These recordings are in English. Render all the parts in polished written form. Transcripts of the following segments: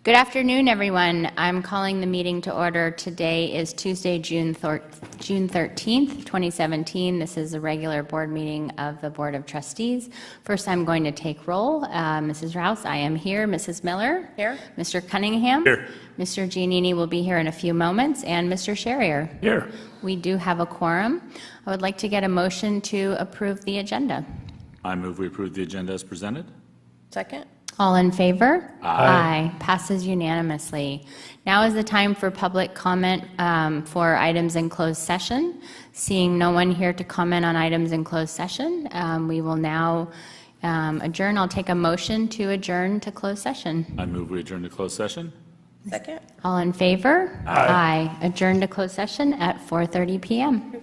Good afternoon, everyone. I'm calling the meeting to order. Today is Tuesday, June 13th, 2017. This is a regular board meeting of the Board of Trustees. First, I'm going to take roll. Mrs. Rouse, I am here. Mrs. Miller? Here. Mr. Cunningham? Here. Mr. Giannini will be here in a few moments. And Mr. Sherrier? Here. We do have a quorum. I would like to get a motion to approve the agenda. I move we approve the agenda as presented. Second. All in favor? Aye. Passes unanimously. Now is the time for public comment for items in closed session. Seeing no one here to comment on items in closed session, we will now adjourn. I'll take a motion to adjourn to closed session. I move we adjourn to closed session. Second. All in favor? Aye. Adjourn to closed session at 4:30 p.m.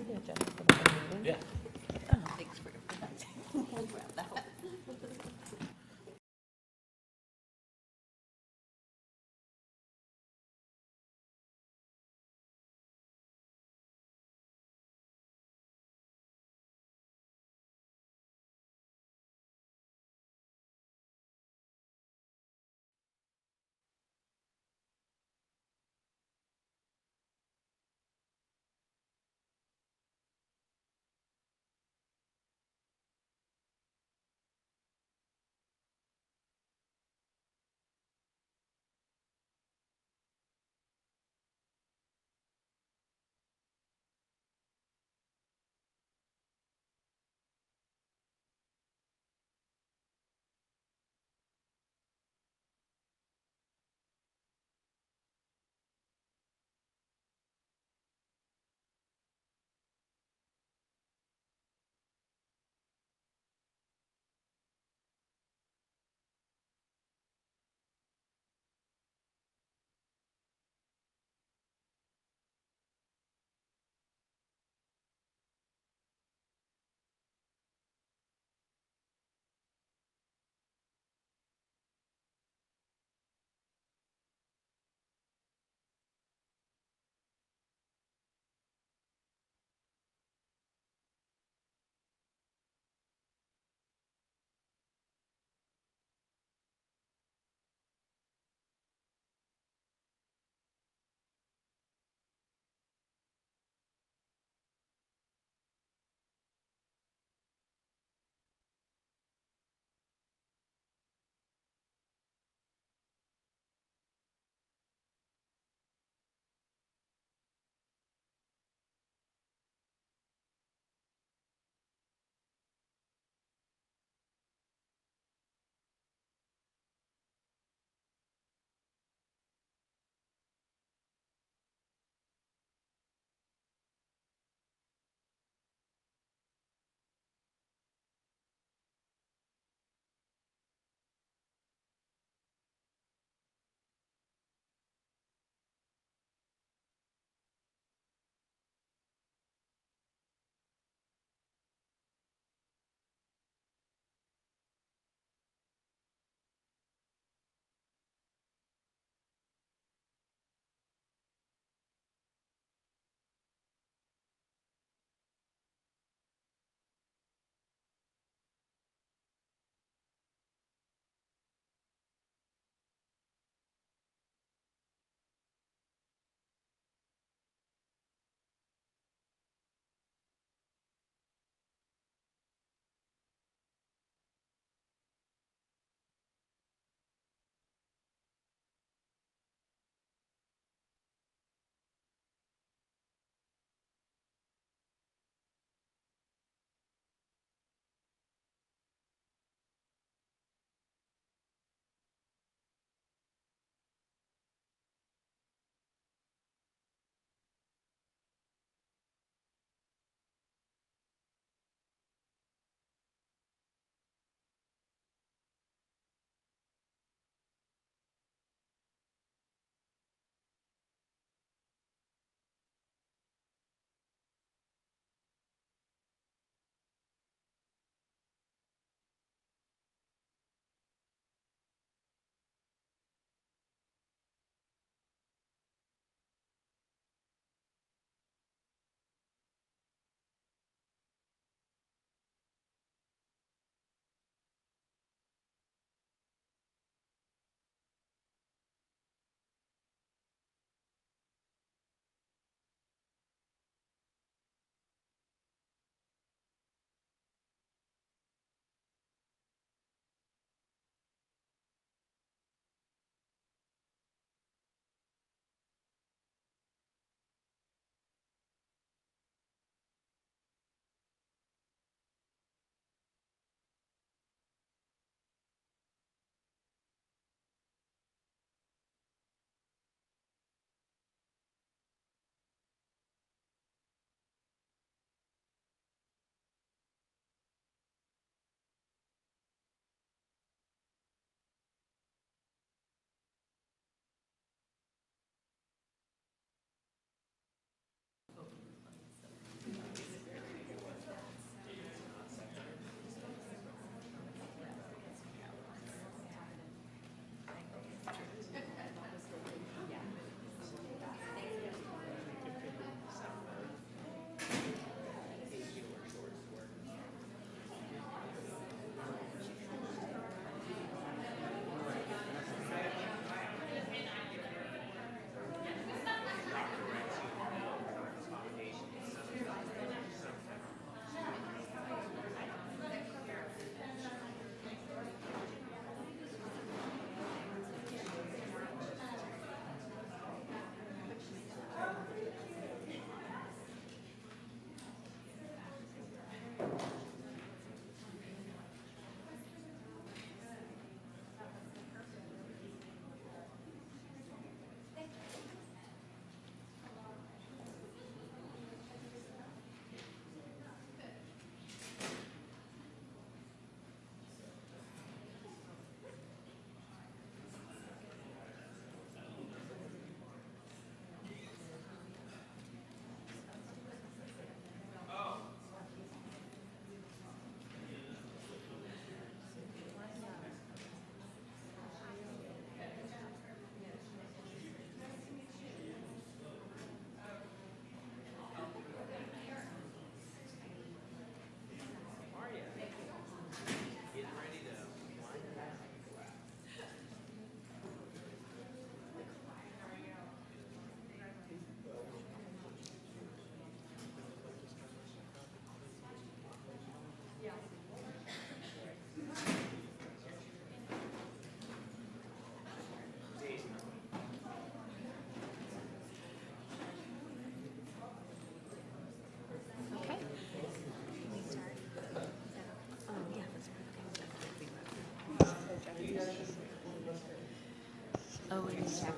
Okay.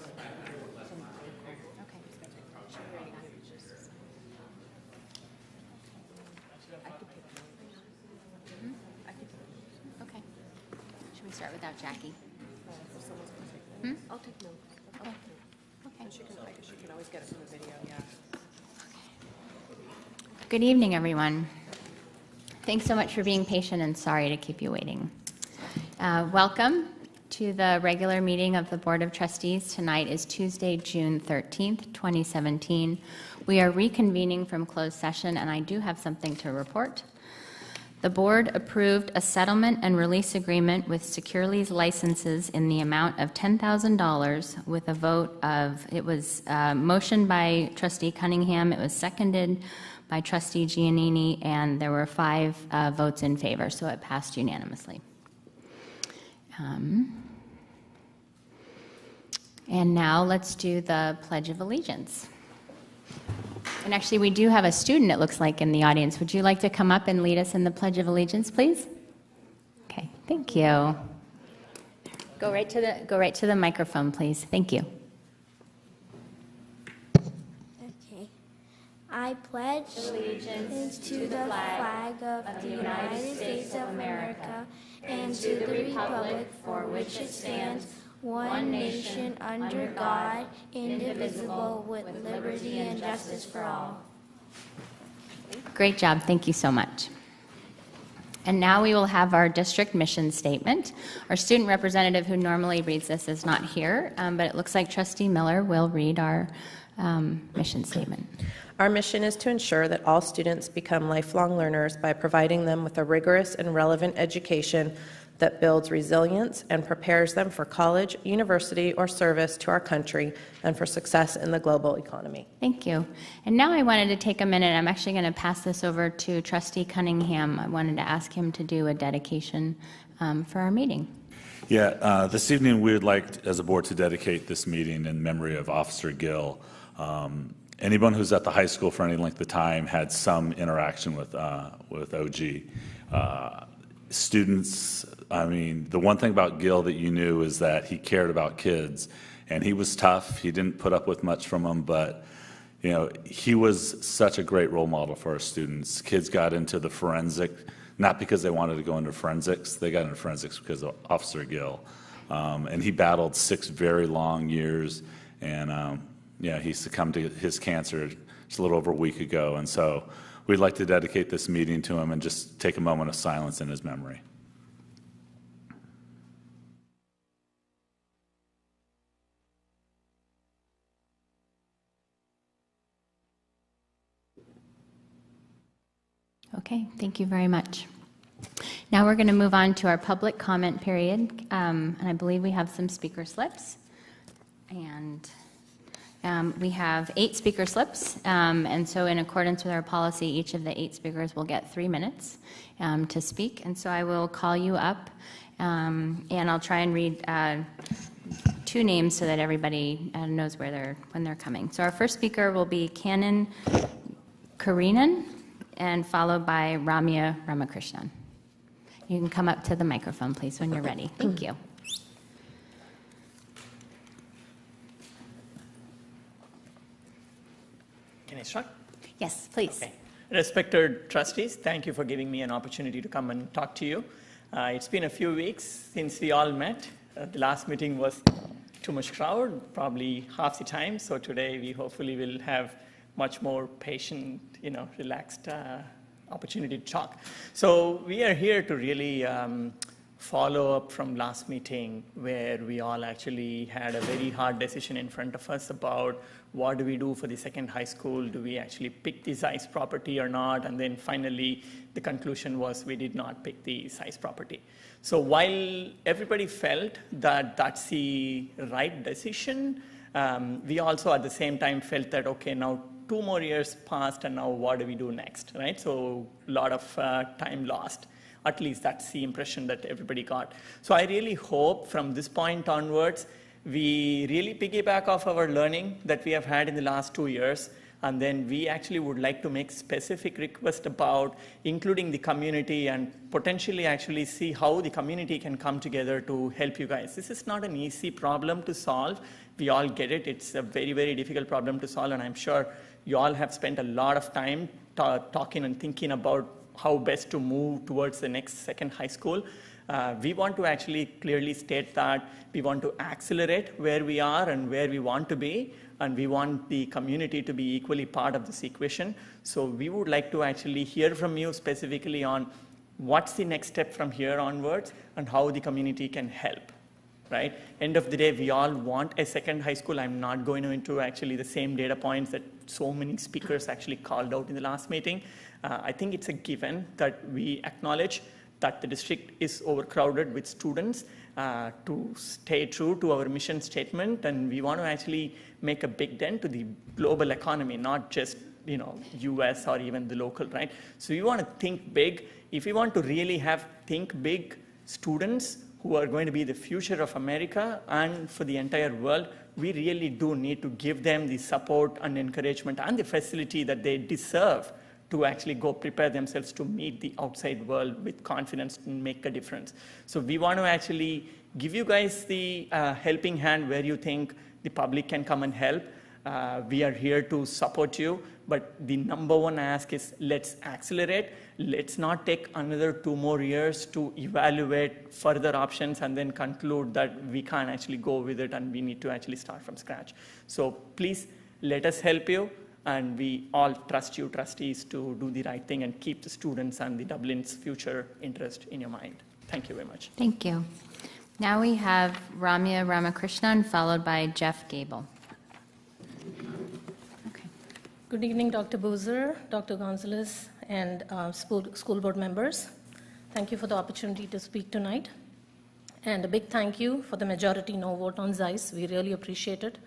Should we start without Jackie? I'll take notes. Okay. Okay. She can always get it from the video, yeah. Good evening, everyone. Thanks so much for being patient and sorry to keep you waiting. Welcome to the regular meeting of the Board of Trustees. Tonight is Tuesday, June 13th, 2017. We are reconvening from closed session, and I do have something to report. The board approved a settlement and release agreement with Securely's licenses in the amount of $10,000 with a vote of, it was motioned by Trustee Cunningham, it was seconded by Trustee Giannini, and there were 5 votes in favor, so it passed unanimously. And now let's do the Pledge of Allegiance. And actually, we do have a student, it looks like, in the audience. Would you like to come up and lead us in the Pledge of Allegiance, please? Okay, thank you. Go right to the microphone, please. Thank you. Okay. I pledge allegiance to the flag of the United States of America and to the republic for which it stands, one nation under God, indivisible, with liberty and justice for all. Great job. Thank you so much. And now we will have our district mission statement. Our student representative who normally reads this is not here, but it looks like Trustee Miller will read our mission statement. Our mission is to ensure that all students become lifelong learners by providing them with a rigorous and relevant education that builds resilience and prepares them for college, university, or service to our country and for success in the global economy. Thank you. And now I wanted to take a minute. I'm actually going to pass this over to Trustee Cunningham. I wanted to ask him to do a dedication for our meeting. Yeah, this evening we would like, as a board, to dedicate this meeting in memory of Officer Gill. Anyone who's at the high school for any length of time had some interaction with OG. Students, I mean, the one thing about Gill that you knew is that he cared about kids, and he was tough. He didn't put up with much from them, but you know, he was such a great role model for our students. Kids got into the forensic, not because they wanted to go into forensics. They got into forensics because of Officer Gill, and he battled 6 very long years, and yeah, he succumbed to his cancer just a little over a week ago, and so we'd like to dedicate this meeting to him and just take a moment of silence in his memory. Okay, thank you very much. Now we're going to move on to our public comment period, and I believe we have some speaker slips. And we have 8 speaker slips, and so in accordance with our policy, each of the 8 speakers will get 3 minutes to speak. And so I will call you up, and I'll try and read 2 names so that everybody knows when they're coming. So our first speaker will be Canon Karinan, and followed by Ramya Ramakrishnan. You can come up to the microphone, please, when you're ready. Thank you. Can I start? Yes, please. Okay. Respected trustees, thank you for giving me an opportunity to come and talk to you. It's been a few weeks since we all met. The last meeting was too much crowd, probably half the time. So today we hopefully will have much more patient, relaxed opportunity to talk. So we are here to really follow up from last meeting where we all actually had a very hard decision in front of us about what do we do for the second high school? Do we actually pick the size property or not? And then finally, the conclusion was we did not pick the size property. So while everybody felt that that's the right decision, we also at the same time felt that, okay, now 2 more years passed and now what do we do next, right? So a lot of time lost. At least that's the impression that everybody got. So I really hope from this point onwards, we really piggyback off our learning that we have had in the last 2 years. And then we actually would like to make specific requests about including the community and potentially actually see how the community can come together to help you guys. This is not an easy problem to solve. We all get it. It's a very, very difficult problem to solve, and I'm sure you all have spent a lot of time talking and thinking about how best to move towards the next second high school. We want to actually clearly state that we want to accelerate where we are and where we want to be, and we want the community to be equally part of this equation. So we would like to actually hear from you specifically on what's the next step from here onwards and how the community can help, right? End of the day, we all want a second high school. I'm not going into actually the same data points that so many speakers actually called out in the last meeting. I think it's a given that we acknowledge that the district is overcrowded with students, to stay true to our mission statement, and we want to actually make a big dent to the global economy, not just US or even the local, right? So we want to think big. If we want to really think big students who are going to be the future of America and for the entire world, we really do need to give them the support and encouragement and the facility that they deserve to actually go prepare themselves to meet the outside world with confidence and make a difference. So we want to actually give you guys the helping hand where you think the public can come and help. We are here to support you, but the number one ask is let's accelerate. Let's not take another 2 more years to evaluate further options and then conclude that we can't actually go with it and we need to actually start from scratch. So please let us help you. And we all trust you, trustees, to do the right thing and keep the students and the Dublin's future interest in your mind. Thank you very much. Thank you. Now we have Ramya Ramakrishnan, followed by Jeff Gable. Okay. Good evening, Dr. Boozer, Dr. Gonzalez, and school board members. Thank you for the opportunity to speak tonight. And a big thank you for the majority no vote on ZEIS. We really appreciate it.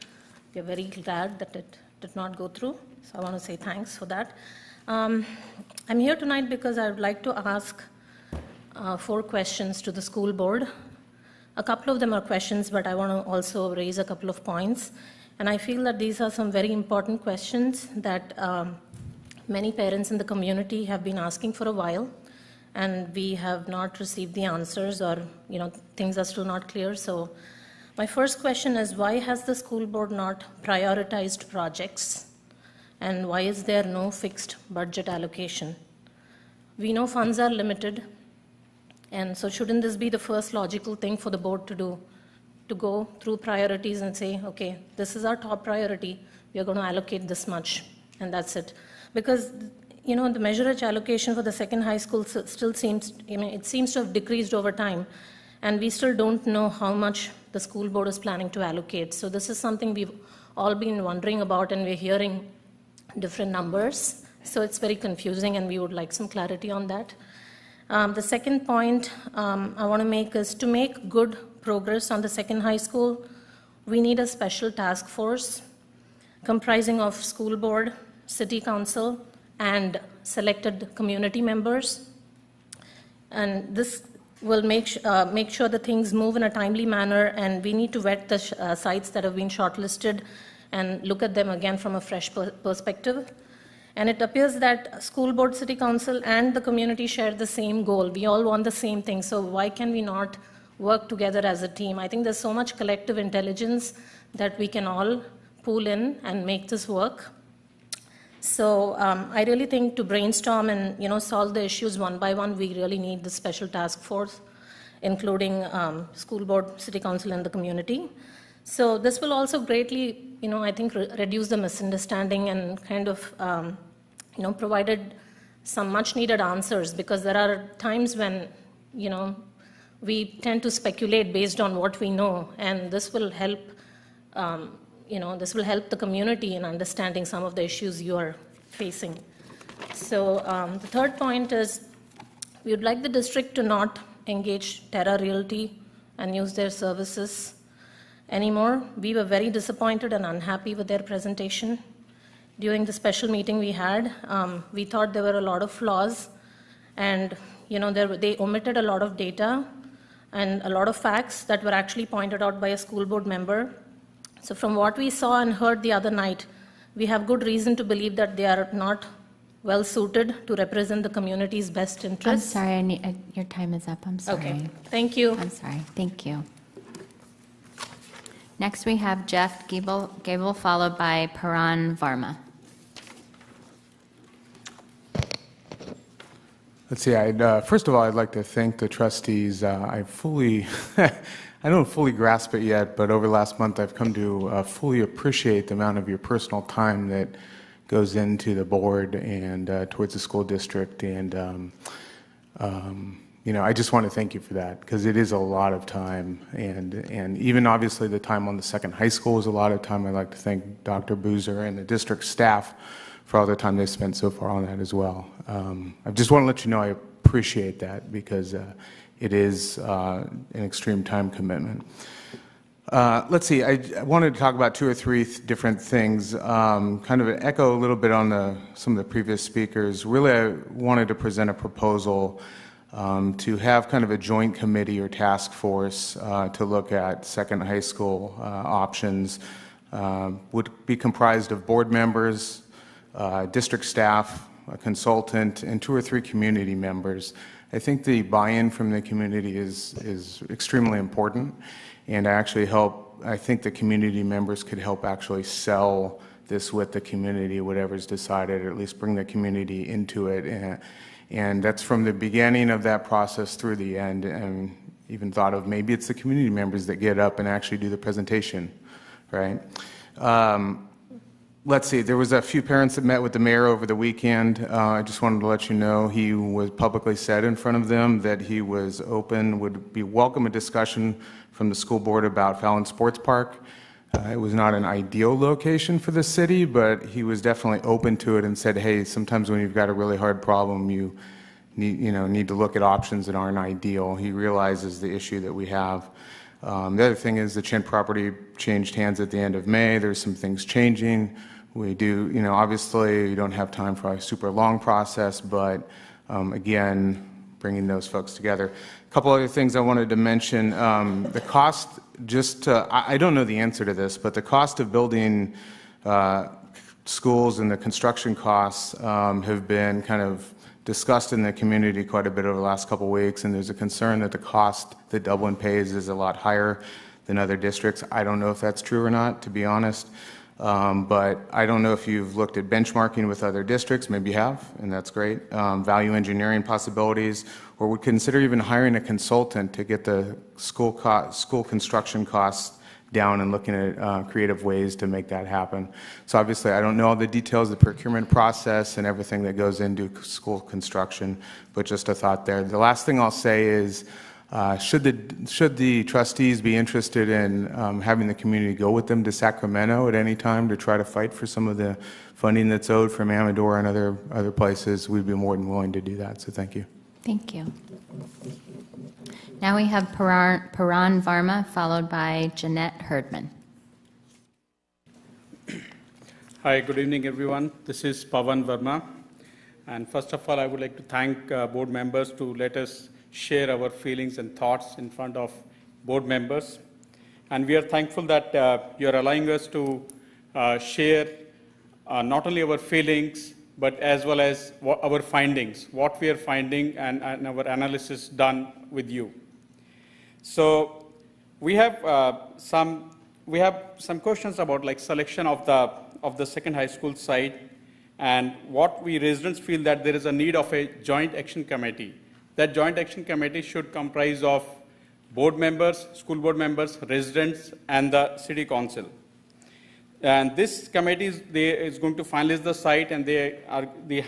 We are very glad that it did not go through. So I want to say thanks for that. I'm here tonight because I would like to ask 4 questions to the school board. A couple of them are questions, but I want to also raise a couple of points. And I feel that these are some very important questions that many parents in the community have been asking for a while, and we have not received the answers, or things are still not clear. So my first question is, why has the school board not prioritized projects? And why is there no fixed budget allocation? We know funds are limited, and so shouldn't this be the first logical thing for the board to do? To go through priorities and say, okay, this is our top priority, we are going to allocate this much, and that's it. Because the measurage allocation for the second high school still seems, it seems to have decreased over time, and we still don't know how much the school board is planning to allocate. So this is something we've all been wondering about, and we're hearing different numbers. So it's very confusing, and we would like some clarity on that. The second point I want to make is, to make good progress on the second high school, we need a special task force comprising of school board, city council, and selected community members. And this will make sure that things move in a timely manner, and we need to vet the sites that have been shortlisted and look at them again from a fresh perspective. And it appears that school board, city council, and the community share the same goal. We all want the same thing, so why can we not work together as a team? I think there's so much collective intelligence that we can all pool in and make this work. So I really think to brainstorm and solve the issues one by one, we really need the special task force, including school board, city council, and the community. So this will also greatly, I think, reduce the misunderstanding and kind of, provided some much needed answers, because there are times when, we tend to speculate based on what we know, and this will help, this will help the community in understanding some of the issues you are facing. So the third point is, we would like the district to not engage Terra Realty and use their services anymore. We were very disappointed and unhappy with their presentation. During the special meeting we had, we thought there were a lot of flaws, and they omitted a lot of data and a lot of facts that were actually pointed out by a school board member. So from what we saw and heard the other night, We have good reason to believe that they are not well suited to represent the community's best I'm interests. sorry, your time is up. I'm sorry. Okay, thank you. I'm sorry. Thank you. Next, we have Jeff Gable, followed by Paran Varma. Let's see, first of all, I'd like to thank the trustees. I don't fully grasp it yet, but over the last month, I've come to fully appreciate the amount of your personal time that goes into the board and towards the school district. And, I just want to thank you for that, because it is a lot of time. And even obviously the time on the second high school is a lot of time. I'd like to thank Dr. Boozer and the district staff for all the time they've spent so far on that as well. I just want to let you know I appreciate that, because it is an extreme time commitment. Let's see, I wanted to talk about two or three different things, kind of echo a little bit on some of the previous speakers. Really, I wanted to present a proposal to have kind of a joint committee or task force to look at second high school options. Would be comprised of board members, district staff, a consultant, and 2 or 3 community members. I think the buy-in from the community is extremely important, and I think the community members could help actually sell this with the community, whatever's decided, or at least bring the community into it. And that's from the beginning of that process through the end, and even thought of maybe it's the community members that get up and actually do the presentation, right? Let's see, there was a few parents that met with the mayor over the weekend. I just wanted to let you know he was publicly said in front of them that he was open, would be welcome a discussion from the school board about Fallon Sports Park. It was not an ideal location for the city, but he was definitely open to it and said, hey, sometimes when you've got a really hard problem, you need to look at options that aren't ideal. He realizes the issue that we have. The other thing is the Chint property changed hands at the end of May. There's some things changing. We do, obviously you don't have time for a super long process, but again, bringing those folks together. A couple other things I wanted to mention. The cost, I don't know the answer to this, but the cost of building schools and the construction costs have been kind of discussed in the community quite a bit over the last couple of weeks, and there's a concern that the cost that Dublin pays is a lot higher than other districts. I don't know if that's true or not, to be honest. But I don't know if you've looked at benchmarking with other districts. Maybe you have, and that's great. Value engineering possibilities, or would consider even hiring a consultant to get the school construction costs down and looking at creative ways to make that happen. So obviously, I don't know all the details of the procurement process and everything that goes into school construction, but just a thought there. The last thing I'll say is, should the trustees be interested in having the community go with them to Sacramento at any time to try to fight for some of the funding that's owed from Amador and other places, we'd be more than willing to do that. So thank you. Thank you. Now we have Paran Varma, followed by Jeanette Herdman. Hi, good evening, everyone. This is Pavan Verma. And first of all, I would like to thank board members to let us share our feelings and thoughts in front of board members. And we are thankful that you're allowing us to share not only our feelings, but as well as our findings, what we are finding and our analysis done with you. So we have some questions about like selection of the second high school site, and what we residents feel that there is a need of a joint action committee. That joint action committee should comprise of board members, school board members, residents, and the city council. And this committee is going to finalize the site, and they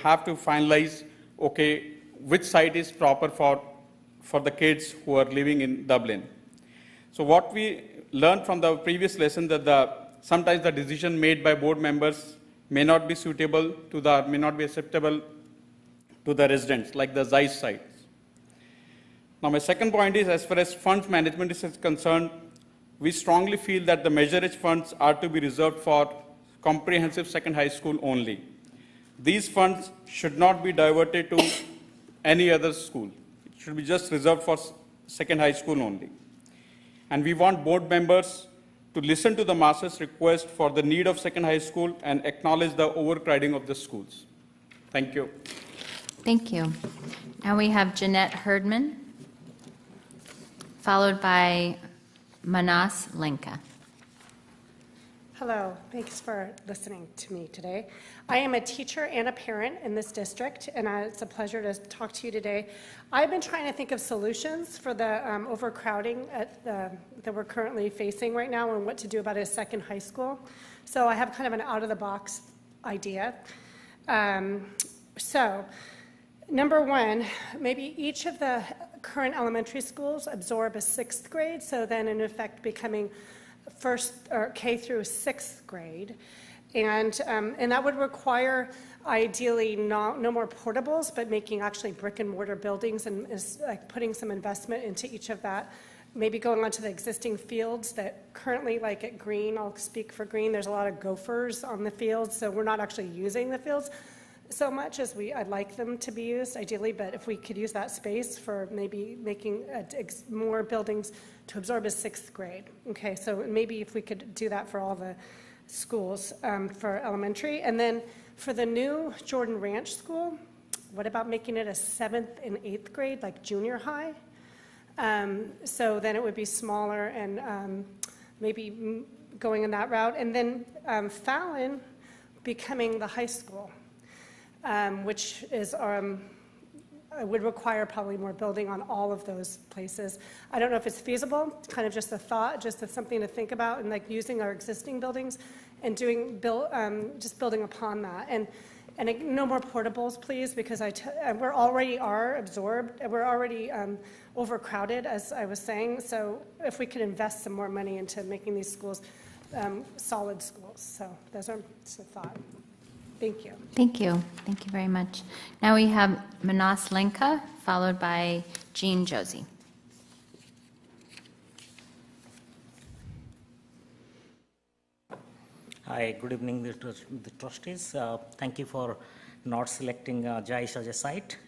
have to finalize, okay, which site is proper for the kids who are living in Dublin. So what we learned from the previous lesson that sometimes the decision made by board members may not be suitable may not be acceptable to the residents, like the Zeiss site. Now, my second point is, as far as funds management is concerned, we strongly feel that the Measure H funds are to be reserved for comprehensive second high school only. These funds should not be diverted to any other school. It should be just reserved for second high school only. And we want board members to listen to the masses' request for the need of second high school and acknowledge the overcrowding of the schools. Thank you. Thank you. Now we have Jeanette Herdman, followed by Manas Lenka. Hello, thanks for listening to me today. I am a teacher and a parent in this district, and it's a pleasure to talk to you today. I've been trying to think of solutions for the overcrowding that we're currently facing right now and what to do about it at second high school. So I have kind of an out-of-the-box idea. So, number one, maybe each of the current elementary schools absorb a sixth grade, so then in effect becoming first or K through sixth grade, and that would require ideally no more portables, but making actually brick and mortar buildings and like putting some investment into each of that. Maybe going onto the existing fields that currently, like at Green, I'll speak for Green, there's a lot of gophers on the fields, so we're not actually using the fields so much as I'd like them to be used ideally, but if we could use that space for maybe making more buildings to absorb a sixth grade. Okay, so maybe if we could do that for all the schools for elementary. And then for the new Jordan Ranch School, what about making it a 7th and 8th grade, like junior high? So then it would be smaller and maybe going in that route. And then Fallon becoming the high school. Which is would require probably more building on all of those places. I don't know if it's feasible. It's kind of just a thought, just something to think about, and like using our existing buildings and just building upon that. And no more portables, please, because we're already absorbed. We're already overcrowded, as I was saying. So if we could invest some more money into making these schools solid schools. So those are just a thought. Thank you. Thank you. Thank you very much. Now we have Manas Lenka, followed by Jean Josie. Hi, good evening, the trustees. Thank you for not selecting Jaish as a site.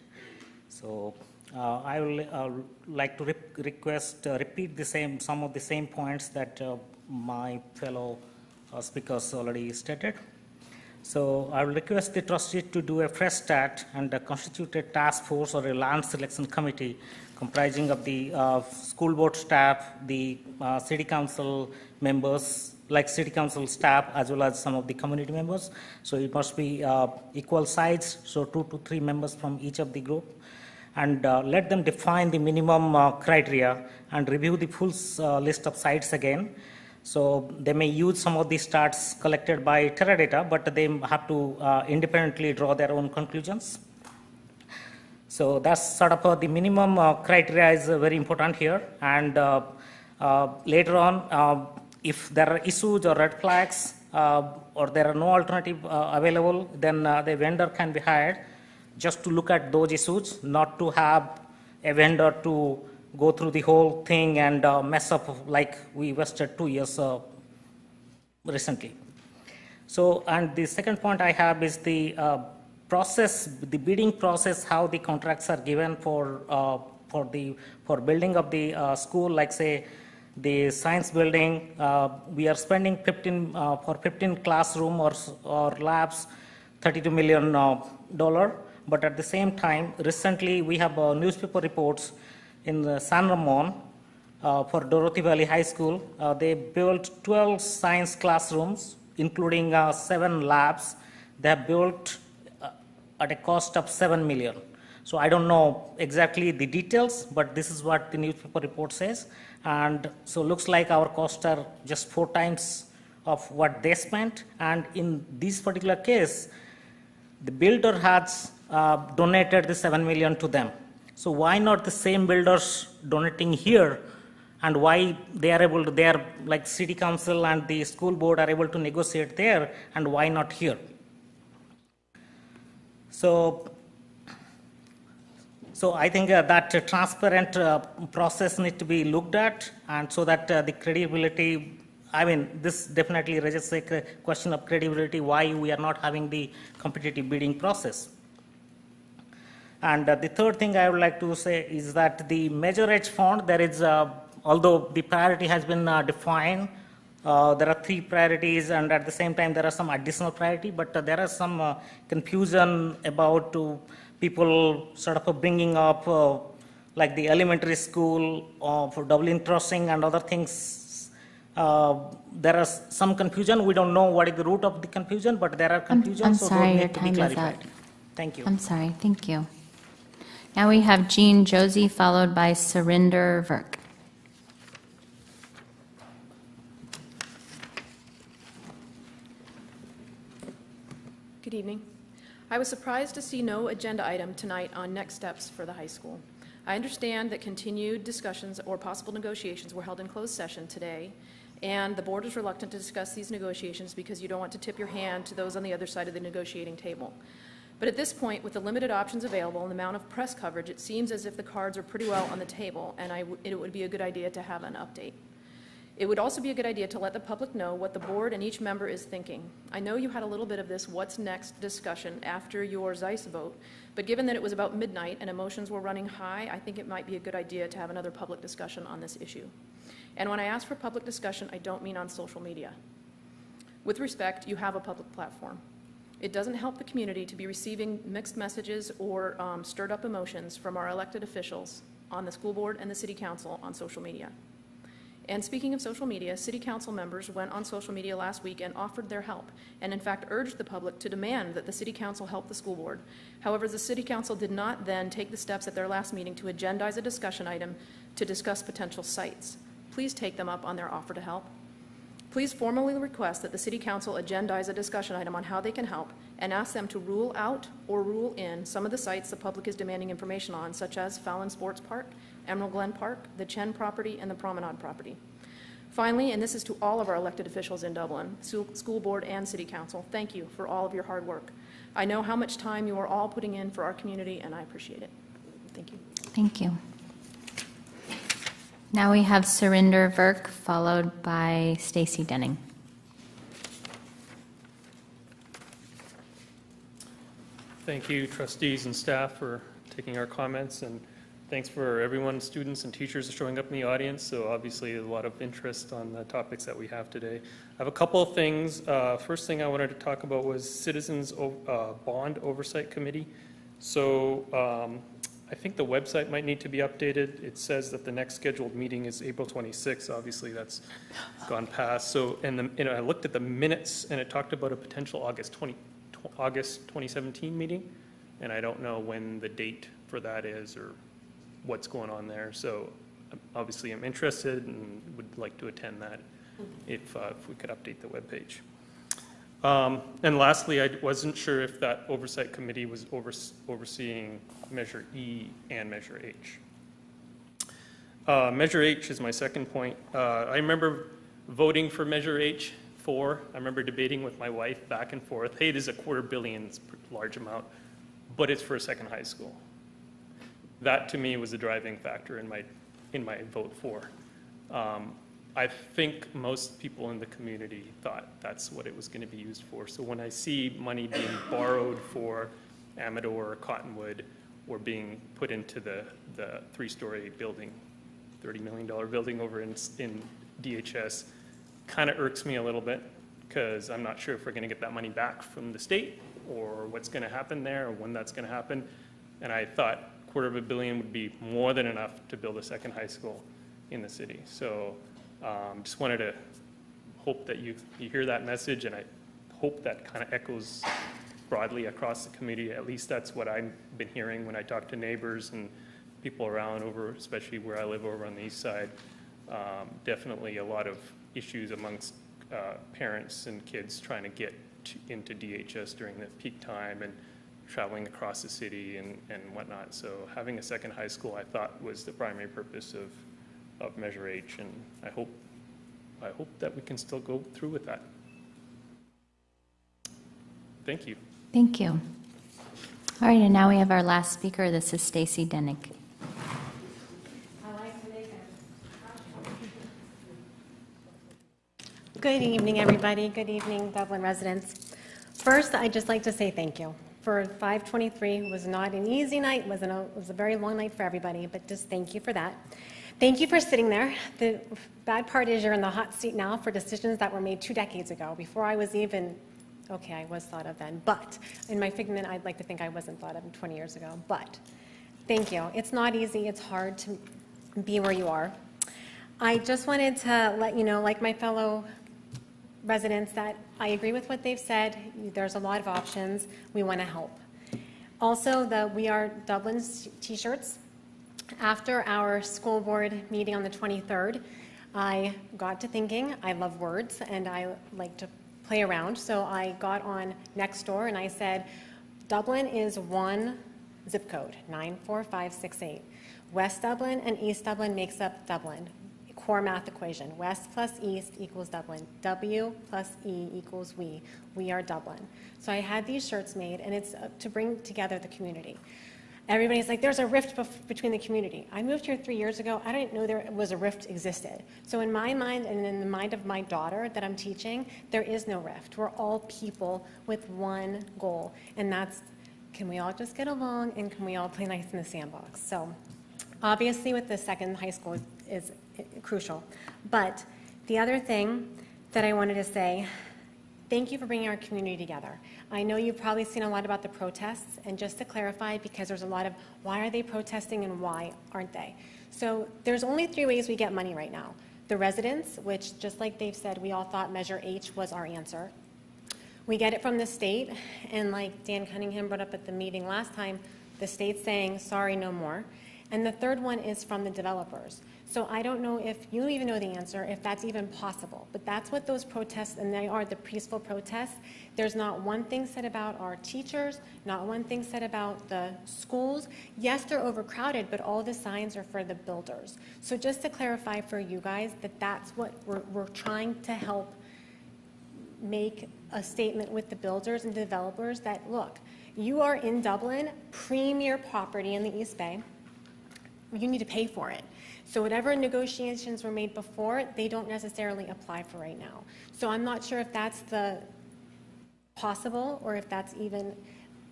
So I will like to repeat some of the same points that my fellow speakers already stated. So I will request the trustees to do a fresh start and constitute a task force or a land selection committee comprising of the school board staff, the city council members, like city council staff, as well as some of the community members. So it must be equal size, so 2 to 3 members from each of the group. And let them define the minimum criteria and review the full list of sites again. So they may use some of the stats collected by Teradata, but they have to independently draw their own conclusions. So that's sort of the minimum criteria is very important here. And later on, if there are issues or red flags or there are no alternative available, then the vendor can be hired just to look at those issues, not to have a vendor to go through the whole thing and mess up like we wasted 2 years recently. So, and the second point I have is the process, the bidding process, how the contracts are given for building of the school, like say the science building. We are spending for 15 classroom or labs, $32 million. But at the same time, recently we have newspaper reports in San Ramon for Dorothy Valley High School. They built 12 science classrooms, including 7 labs. They have built at a cost of $7 million. So I don't know exactly the details, but this is what the newspaper report says. And so looks like our costs are just 4 times of what they spent. And in this particular case, the builder has donated the $7 million to them. So why not the same builders donating here, and why they are like city council and the school board are able to negotiate there, and why not here? So I think that transparent process needs to be looked at, and so that the credibility, I mean, this definitely raises a question of credibility, why we are not having the competitive bidding process. And the third thing I would like to say is that the Measure H fund, there is, although the priority has been defined, there are 3 priorities, and at the same time there are some additional priority, but there are some confusion about people sort of bringing up like the elementary school for Dublin crossing and other things. There is some confusion. We don't know what is the root of the confusion, but there are confusions. I'm so sorry, those your need to be time is clarified. up. Thank you. I'm sorry, thank you. Now we have Jean Josie, followed by Surinder Virk. Good evening. I was surprised to see no agenda item tonight on next steps for the high school. I understand that continued discussions or possible negotiations were held in closed session today, and the board is reluctant to discuss these negotiations because you don't want to tip your hand to those on the other side of the negotiating table. But at this point, with the limited options available and the amount of press coverage, it seems as if the cards are pretty well on the table, and it would be a good idea to have an update. It would also be a good idea to let the public know what the board and each member is thinking. I know you had a little bit of this what's next discussion after your Zeiss vote, but given that it was about midnight and emotions were running high, I think it might be a good idea to have another public discussion on this issue. And when I ask for public discussion, I don't mean on social media. With respect, you have a public platform. It doesn't help the community to be receiving mixed messages or stirred up emotions from our elected officials on the school board and the city council on social media. And speaking of social media, city council members went on social media last week and offered their help, and in fact urged the public to demand that the city council help the school board. However, the city council did not then take the steps at their last meeting to agendize a discussion item to discuss potential sites. Please take them up on their offer to help. Please formally request that the city council agendize a discussion item on how they can help, and ask them to rule out or rule in some of the sites the public is demanding information on, such as Fallon Sports Park, Emerald Glen Park, the Chen property, and the Promenade property. Finally, and this is to all of our elected officials in Dublin, school board and city council, thank you for all of your hard work. I know how much time you are all putting in for our community, and I appreciate it. Thank you. Thank you. Now we have Surinder Virk, followed by Stacy Denning. Thank you, trustees and staff, for taking our comments, and thanks for everyone, students and teachers showing up in the audience. So obviously a lot of interest on the topics that we have today. I have a couple of things. First thing I wanted to talk about was Citizens Bond Oversight Committee. So I think the website might need to be updated. It says that the next scheduled meeting is April 26th. Obviously that's gone past. So, and I looked at the minutes and it talked about a potential August 2017 meeting. And I don't know when the date for that is or what's going on there. So obviously I'm interested and would like to attend that if we could update the webpage. And lastly, I wasn't sure if that oversight committee was overseeing Measure E and Measure H. Measure H is my second point. I remember voting for Measure H I remember debating with my wife back and forth, hey, there's a $250 million, it's a large amount, but it's for a second high school. That to me was a driving factor in my vote for. I think most people in the community thought that's what it was going to be used for. So when I see money being borrowed for Amador or Cottonwood or being put into the 3-story building, $30 million building over in DHS, kind of irks me a little bit because I'm not sure if we're going to get that money back from the state or what's going to happen there or when that's going to happen. And I thought $250 million would be more than enough to build a second high school in the city. So just wanted to hope that you hear that message, and I hope that kind of echoes broadly across the community. At least that's what I've been hearing when I talk to neighbors and people around over, especially where I live over on the east side. Definitely a lot of issues amongst parents and kids trying to get into DHS during the peak time and traveling across the city and whatnot. So having a second high school, I thought, was the primary purpose of Measure H, and I hope that we can still go through with that. Thank you. Thank you. All right, and now we have our last speaker. This is Stacy Denning. Good evening, everybody. Good evening, Dublin residents. First, I'd just like to say thank you. For 523 was not an easy night. It was a very long night for everybody, but just thank you for that. Thank you for sitting there. The bad part is you're in the hot seat now for decisions that were made 2 decades ago, before I was even, okay, I was thought of then, but in my figment, I'd like to think I wasn't thought of 20 years ago, but thank you. It's not easy, it's hard to be where you are. I just wanted to let you know, like my fellow residents, that I agree with what they've said. There's a lot of options. We want to help. Also, the We Are Dublin t-shirts. After our school board meeting on the 23rd, I got to thinking, I love words and I like to play around, so I got on Nextdoor and I said, Dublin is one zip code, 94568. West Dublin and East Dublin makes up Dublin. Core math equation, West plus East equals Dublin. W plus E equals we. We are Dublin. So I had these shirts made, and it's to bring together the community. Everybody's like, there's a rift between the community. I moved here 3 years ago. I didn't know there was a rift existed. So in my mind and in the mind of my daughter that I'm teaching, there is no rift. We're all people with one goal, and that's, can we all just get along and can we all play nice in the sandbox? So obviously with the second high school is crucial. But the other thing that I wanted to say, thank you for bringing our community together. I know you've probably seen a lot about the protests, and just to clarify, because there's a lot of why are they protesting and why aren't they? So there's only 3 ways we get money right now. The residents, which just like Dave said, we all thought Measure H was our answer. We get it from the state, and like Dan Cunningham brought up at the meeting last time, the state's saying, sorry, no more. And the third one is from the developers. So I don't know if you even know the answer, if that's even possible, but that's what those protests, and they are the peaceful protests. There's not one thing said about our teachers, not one thing said about the schools. Yes, they're overcrowded, but all the signs are for the builders. So just to clarify for you guys that that's what we're trying to help make a statement with the builders and developers that, look, you are in Dublin, premier property in the East Bay. You need to pay for it. So whatever negotiations were made before, they don't necessarily apply for right now. So I'm not sure if that's the possible or if that's even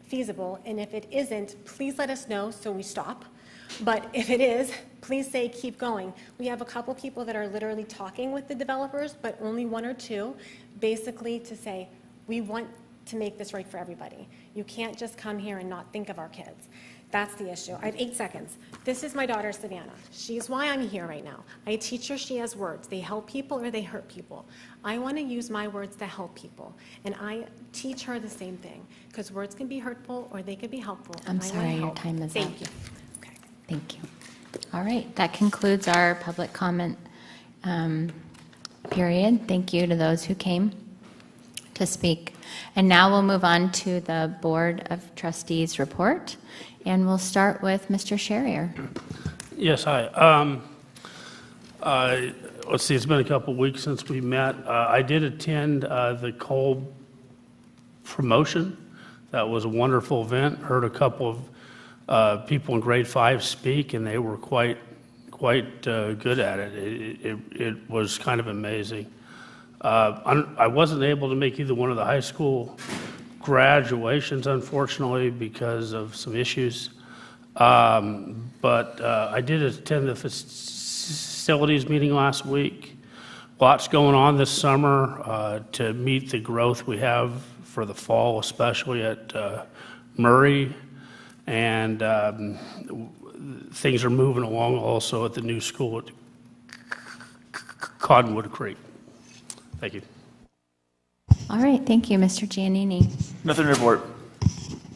feasible. And if it isn't, please let us know so we stop. But if it is, please say keep going. We have a couple people that are literally talking with the developers, but only 1 or 2, basically to say, we want to make this right for everybody. You can't just come here and not think of our kids. That's the issue. I have 8 seconds. This is my daughter, Savannah. She's why I'm here right now. I teach her, she has words. They help people or they hurt people. I want to use my words to help people. And I teach her the same thing, because words can be hurtful or they can be helpful. I'm sorry, your time is up. Thank you. Okay. Thank you. All right, that concludes our public comment period. Thank you to those who came to speak. And now we'll move on to the Board of Trustees report. And we'll start with Mr. Sherrier. Yes, hi. Let's see, it's been a couple of weeks since we met. I did attend the Cole promotion. That was a wonderful event. Heard a couple of people in grade 5 speak, and they were quite good at it. It was kind of amazing. I wasn't able to make either one of the high school graduations, unfortunately, because of some issues. But I did attend the facilities meeting last week. Lots going on this summer to meet the growth we have for the fall, especially at Murray. And things are moving along also at the new school at Cottonwood Creek. Thank you. All right, thank you, Mr. Giannini. Nothing to report.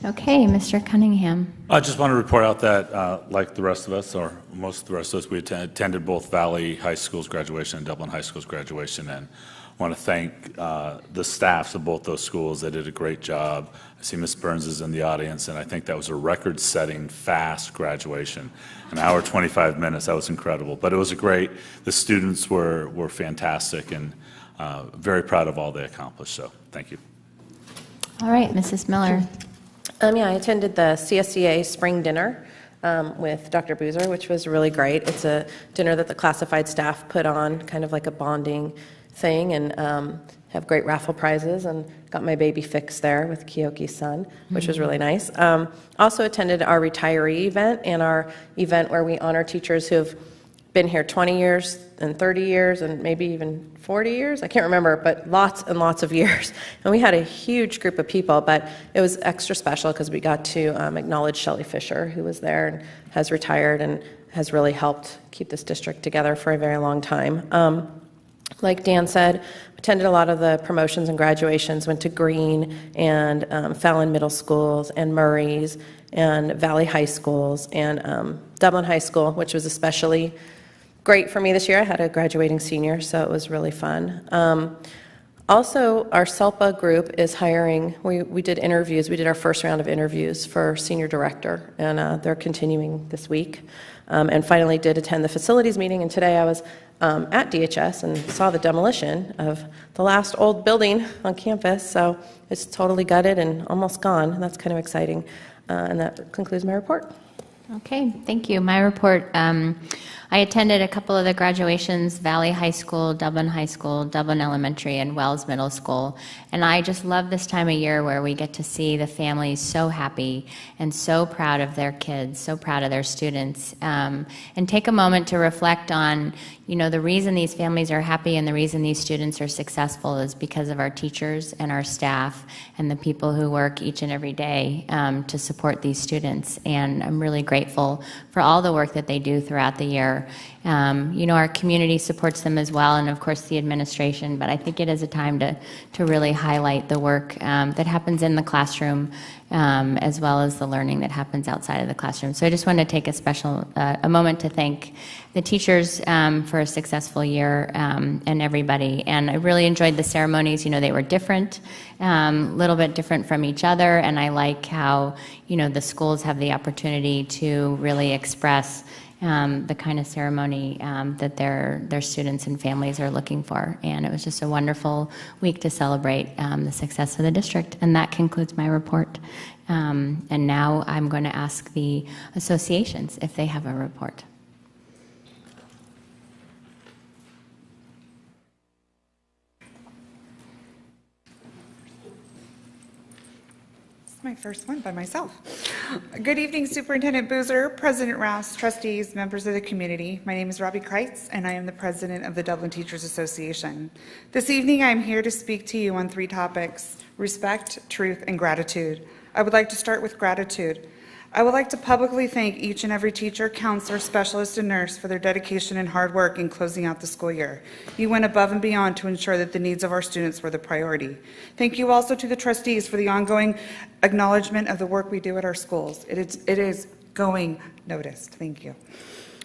Okay, Mr. Cunningham. I just want to report out that, like the rest of us, or most of the rest of us, we attended both Valley High School's graduation and Dublin High School's graduation, and I want to thank the staffs of both those schools. They did a great job. I see Ms. Burns is in the audience, and I think that was a record-setting fast graduation. An hour, 25 minutes, that was incredible. But it was the students were fantastic, and very proud of all they accomplished, so thank you. All right, Mrs. Miller. Yeah, I attended the CSEA spring dinner with Dr. Boozer, which was really great. It's a dinner that the classified staff put on, kind of like a bonding thing, and have great raffle prizes, and got my baby fix there with Kiyoki's son, which was really nice. Also attended our retiree event and our event where we honor teachers who have been here 20 years and 30 years and maybe even 40 years. I can't remember, but lots and lots of years. And we had a huge group of people, but it was extra special because we got to acknowledge Shelley Fisher, who was there and has retired and has really helped keep this district together for a very long time. Like Dan said, attended a lot of the promotions and graduations, went to Greene and Fallon Middle Schools and Murray's and Valley High Schools and Dublin High School, which was especially great for me this year. I had a graduating senior, so it was really fun. Also, our SELPA group is hiring. We did interviews. We did our first round of interviews for senior director, and they're continuing this week. And finally did attend the facilities meeting, and today I was at DHS and saw the demolition of the last old building on campus, so it's totally gutted and almost gone, and that's kind of exciting. And that concludes my report. Okay, thank you. My report, I attended a couple of the graduations, Valley High School, Dublin Elementary, and Wells Middle School. And I just love this time of year where we get to see the families so happy and so proud of their kids, so proud of their students, and take a moment to reflect on, you know, the reason these families are happy and the reason these students are successful is because of our teachers and our staff and the people who work each and every day to support these students. And I'm really grateful for all the work that they do throughout the year. You know, our community supports them as well, and of course the administration, but I think it is a time to really highlight the work that happens in the classroom, as well as the learning that happens outside of the classroom. So I just want to take a moment to thank the teachers for a successful year, and everybody. And I really enjoyed the ceremonies. You know, they were different, a little bit different from each other, and I like how, you know, the schools have the opportunity to really express the kind of ceremony that their students and families are looking for. And it was just a wonderful week to celebrate the success of the district. And that concludes my report. And now I'm going to ask the associations if they have a report. My first one by myself. Good evening, Superintendent Boozer, President Rouse, trustees, members of the community. My name is Robbie Kreitz, and I am the president of the Dublin Teachers Association. This evening, I am here to speak to you on 3 topics: respect, truth, and gratitude. I would like to start with gratitude. I would like to publicly thank each and every teacher, counselor, specialist, and nurse for their dedication and hard work in closing out the school year. You went above and beyond to ensure that the needs of our students were the priority. Thank you also to the trustees for the ongoing acknowledgement of the work we do at our schools. It is going noticed. Thank you.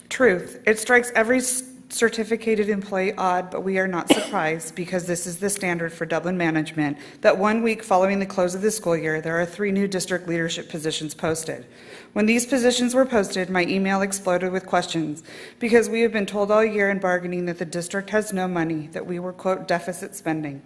Truth. It strikes every certificated employee odd, but we are not surprised because this is the standard for Dublin management, that 1 week following the close of the school year, there are 3 new district leadership positions posted. When these positions were posted, my email exploded with questions because we have been told all year in bargaining that the district has no money, that we were, quote, deficit spending.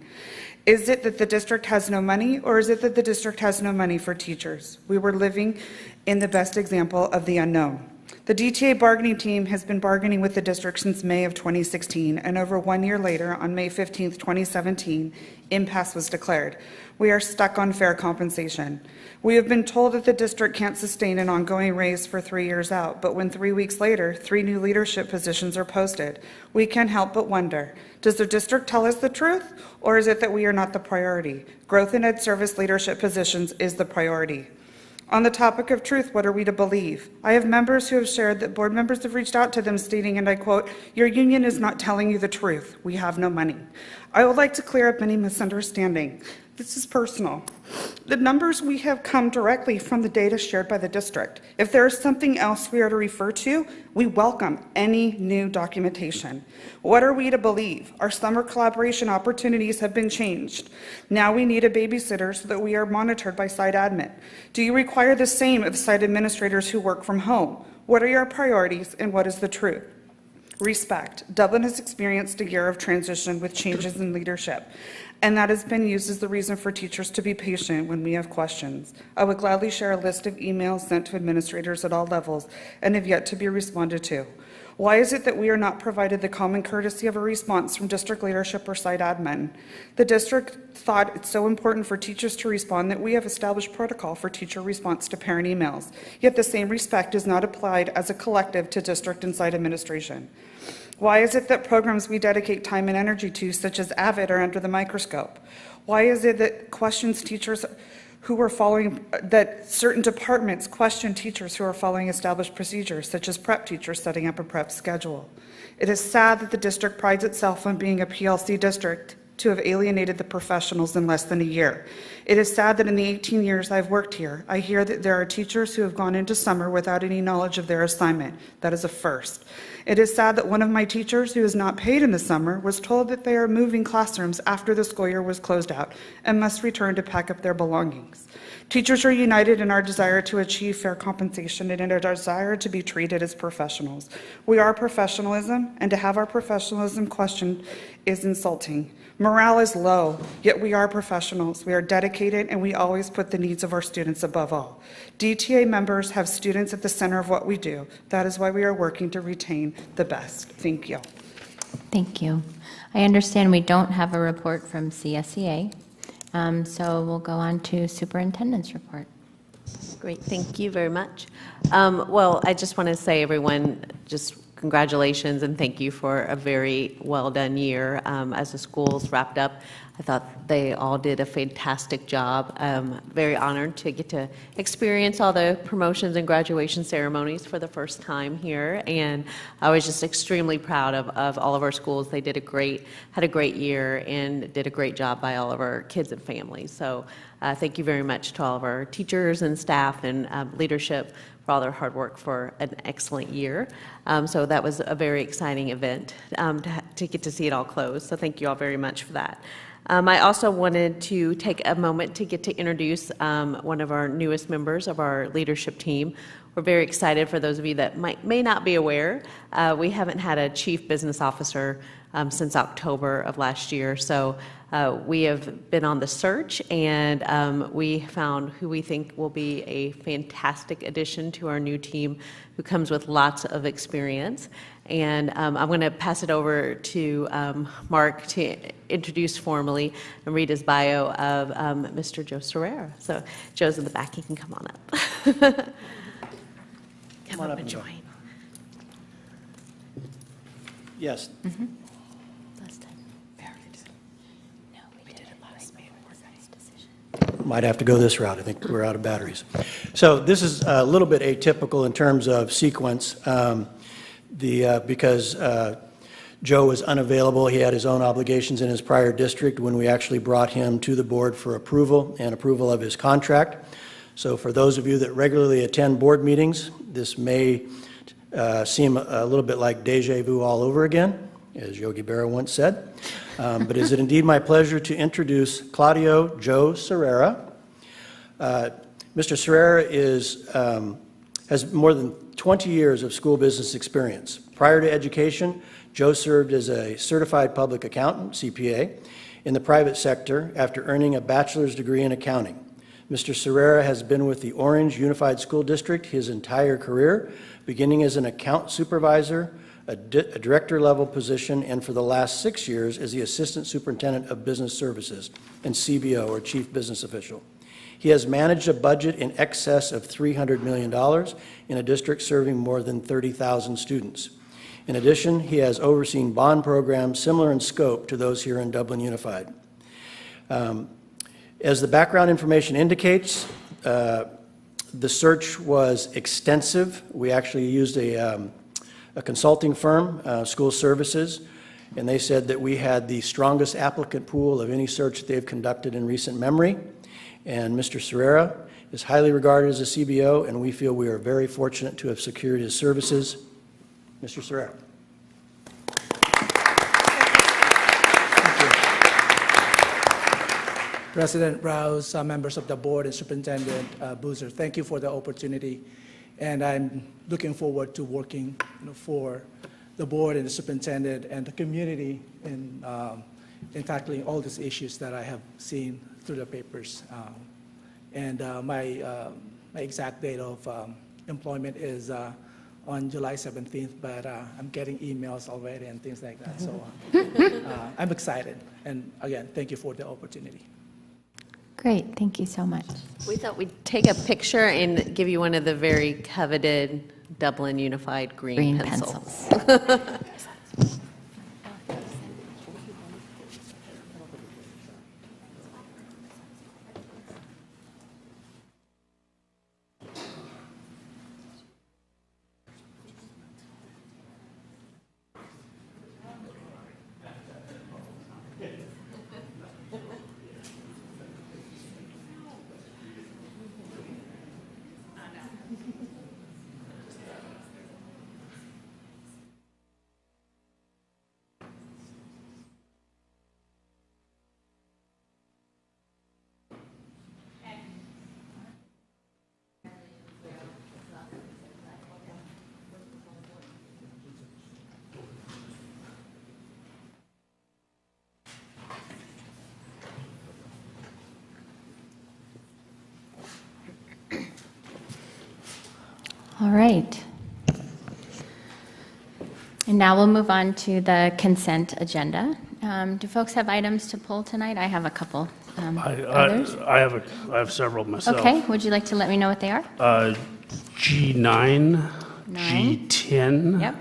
Is it that the district has no money, or is it that the district has no money for teachers? We were living in the best example of the unknown. The DTA bargaining team has been bargaining with the district since May of 2016, and over 1 year later, on May 15, 2017, impasse was declared. We are stuck on fair compensation. We have been told that the district can't sustain an ongoing raise for 3 years out, but when 3 weeks later, 3 new leadership positions are posted, we can't help but wonder, does the district tell us the truth, or is it that we are not the priority? Growth in ed service leadership positions is the priority. On the topic of truth, what are we to believe? I have members who have shared that board members have reached out to them stating, and I quote, "Your union is not telling you the truth. We have no money." I would like to clear up any misunderstanding. This is personal. The numbers we have come directly from the data shared by the district. If there is something else we are to refer to, we welcome any new documentation. What are we to believe? Our summer collaboration opportunities have been changed. Now we need a babysitter so that we are monitored by site admin. Do you require the same of site administrators who work from home? What are your priorities and what is the truth? Respect. Dublin has experienced a year of transition with changes in leadership, and that has been used as the reason for teachers to be patient when we have questions. I would gladly share a list of emails sent to administrators at all levels and have yet to be responded to. Why is it that we are not provided the common courtesy of a response from district leadership or site admin? The district thought it's so important for teachers to respond that we have established protocol for teacher response to parent emails, yet the same respect is not applied as a collective to district and site administration. Why is it that programs we dedicate time and energy to, such as AVID, are under the microscope? Why is it that that certain departments question teachers who are following established procedures, such as prep teachers setting up a prep schedule? It is sad that the district prides itself on being a PLC district to have alienated the professionals in less than a year. It is sad that in the 18 years I've worked here, I hear that there are teachers who have gone into summer without any knowledge of their assignment. That is a first. It is sad that one of my teachers, who is not paid in the summer, was told that they are moving classrooms after the school year was closed out and must return to pack up their belongings. Teachers are united in our desire to achieve fair compensation and in our desire to be treated as professionals. We are professionalism, and to have our professionalism questioned is insulting. Morale is low, yet we are professionals. We are dedicated, and we always put the needs of our students above all. DTA members have students at the center of what we do. That is why we are working to retain the best. Thank you. Thank you. I understand we don't have a report from CSEA, so we'll go on to superintendent's report. Great, thank you very much. Well, I just want to say, everyone, just congratulations and thank you for a very well-done year. As the schools wrapped up, I thought they all did a fantastic job. Very honored to get to experience all the promotions and graduation ceremonies for the first time here, and I was just extremely proud of all of our schools. They had a great year and did a great job by all of our kids and families. So thank you very much to all of our teachers and staff and leadership for all their hard work for an excellent year. So that was a very exciting event to get to see it all close. So thank you all very much for that. I also wanted to take a moment to get to introduce one of our newest members of our leadership team. We're very excited. For those of you that may not be aware, we haven't had a chief business officer since October of last year. So we have been on the search, and we found who we think will be a fantastic addition to our new team, who comes with lots of experience. And I'm going to pass it over to Mark to introduce formally and read his bio of Mr. Joe Serrera. So Joe's in the back. He can come on up. Come on up and join. Yes. Mm-hmm. Might have to go this route. I think we're out of batteries. So this is a little bit atypical in terms of sequence. Because Joe was unavailable, he had his own obligations in his prior district when we actually brought him to the board for approval and approval of his contract. So for those of you that regularly attend board meetings, this may seem a little bit like deja vu all over again, as Yogi Berra once said. But is it indeed my pleasure to introduce Claudio Joe Serrera. Mr. Serrera has more than 20 years of school business experience. Prior to education, Joe served as a certified public accountant, CPA, in the private sector after earning a bachelor's degree in accounting. Mr. Serrera has been with the Orange Unified School District his entire career, beginning as an account supervisor, a director-level position, and for the last 6 years as the Assistant Superintendent of Business Services and CBO, or Chief Business Official. He has managed a budget in excess of $300 million in a district serving more than 30,000 students. In addition, he has overseen bond programs similar in scope to those here in Dublin Unified. As the background information indicates, the search was extensive. We actually used a consulting firm, School Services, and they said that we had the strongest applicant pool of any search that they've conducted in recent memory. And Mr. Serrera is highly regarded as a CBO, and we feel we are very fortunate to have secured his services. Mr. Serrera. President Rouse, members of the board, and Superintendent Boozer, thank you for the opportunity. And I'm looking forward to working for the board and the superintendent and the community in tackling all these issues that I have seen through the papers. My exact date of employment is on July 17th, but I'm getting emails already and things like that. So I'm excited. And again, thank you for the opportunity. Great, thank you so much. We thought we'd take a picture and give you one of the very coveted Dublin Unified green pencils. All right. And now we'll move on to the consent agenda. Do folks have items to pull tonight? I have a couple. Others? I have several myself. Okay, would you like to let me know what they are? G9, G10, Yep.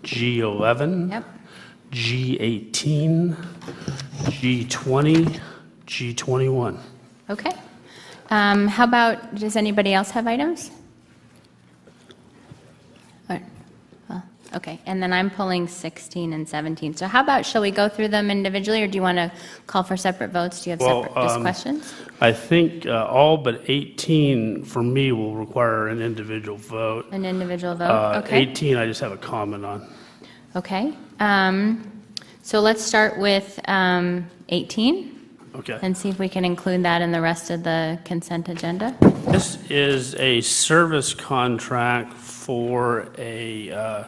G11, Yep. G18, G20, G21. Okay. How about, does anybody else have items? Okay, and then I'm pulling 16 and 17. So how about, shall we go through them individually, or do you want to call for separate votes? Do you have separate just questions? I think all but 18 for me will require an individual vote. An individual vote, okay. 18 I just have a comment on. Okay, so let's start with 18. Okay. And see if we can include that in the rest of the consent agenda. This is a service contract for a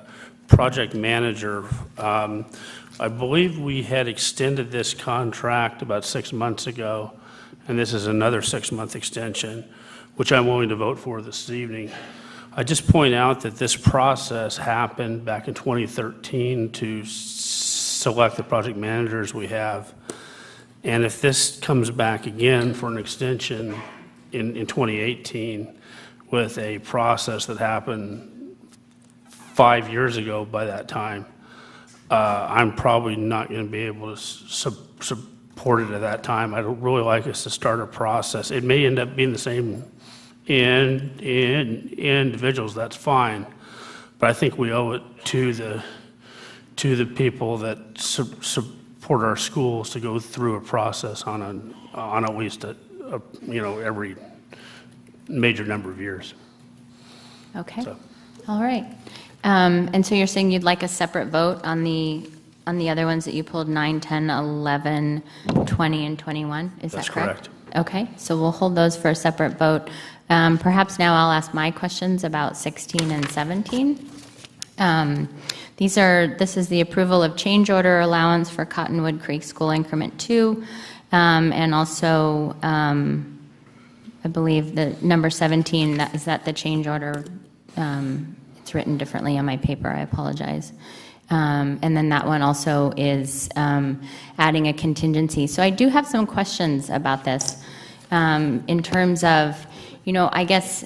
project manager. I believe we had extended this contract about 6 months ago, and this is another 6-month extension, which I'm willing to vote for this evening. I just point out that this process happened back in 2013 to select the project managers we have. And if this comes back again for an extension in 2018 with a process that happened 5 years ago by that time, I'm probably not going to be able to support it at that time. I don't really like us to start a process. It may end up being the same in individuals, that's fine. But I think we owe it to the people that support our schools to go through a process on at least every major number of years. Okay. So. All right. And so you're saying you'd like a separate vote on the other ones that you pulled, 9, 10, 11, 20, and 21? Is That's that correct? correct. Okay. So we'll hold those for a separate vote. Perhaps now I'll ask my questions about 16 and 17. This is the approval of change order allowance for Cottonwood Creek School Increment 2, and also I believe the number 17, is that the change order? It's written differently on my paper, I apologize. And then that one also is adding a contingency. So I do have some questions about this in terms of, I guess,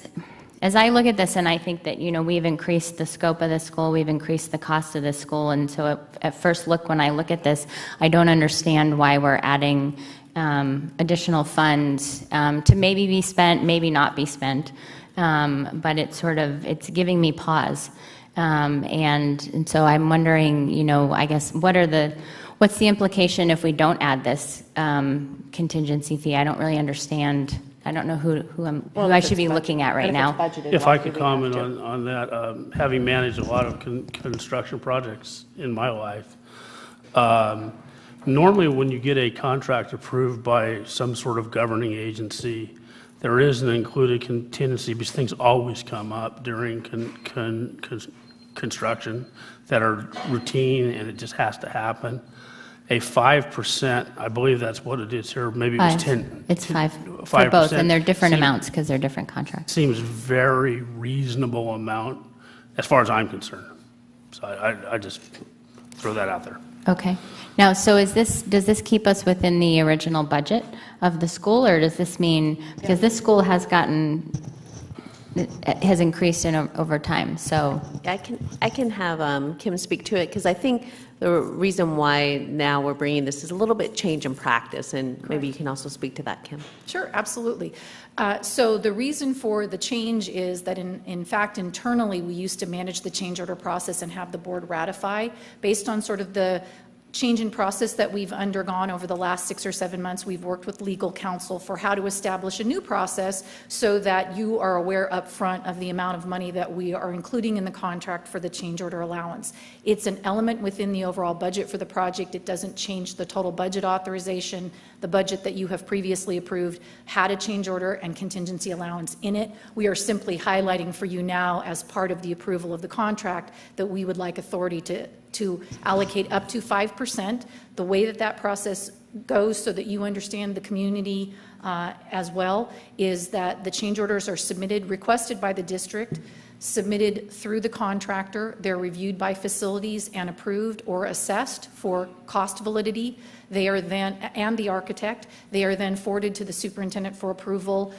as I look at this and I think that, we've increased the scope of the school, we've increased the cost of the school, and so at first look, when I look at this, I don't understand why we're adding additional funds to maybe be spent, maybe not be spent, but it's giving me pause. And so I'm wondering, I guess, what's the implication if we don't add this contingency fee? I don't really understand. I don't know who I should be looking at right now. If I could comment on that, having managed a lot of construction projects in my life, normally when you get a contract approved by some sort of governing agency, there is an included contingency because things always come up during construction that are routine and it just has to happen. A 5%, I believe that's what it is here, maybe it was 10. It's 5 for both, and they're different amounts because they're different contracts. Seems very reasonable amount as far as I'm concerned. So I just throw that out there. Okay. Now, so does this keep us within the original budget of the school, or does this mean, because this school has increased over time, so. I can have Kim speak to it, because I think the reason why now we're bringing this is a little bit change in practice, and maybe you can also speak to that, Kim. Sure, absolutely. So the reason for the change is that in fact, internally, we used to manage the change order process and have the board ratify based on sort of the change in process that we've undergone over the last 6 or 7 months. We've worked with legal counsel for how to establish a new process so that you are aware up front of the amount of money that we are including in the contract for the change order allowance. It's an element within the overall budget for the project. It doesn't change the total budget authorization. The budget that you have previously approved had a change order and contingency allowance in it. We are simply highlighting for you now, as part of the approval of the contract, that we would like authority to allocate up to 5%. The way that process goes, so that you understand the community as well, is that the change orders are requested by the district, submitted through the contractor. They're reviewed by facilities and approved or assessed for cost validity. They are then, and the architect, they are then forwarded to the superintendent for approval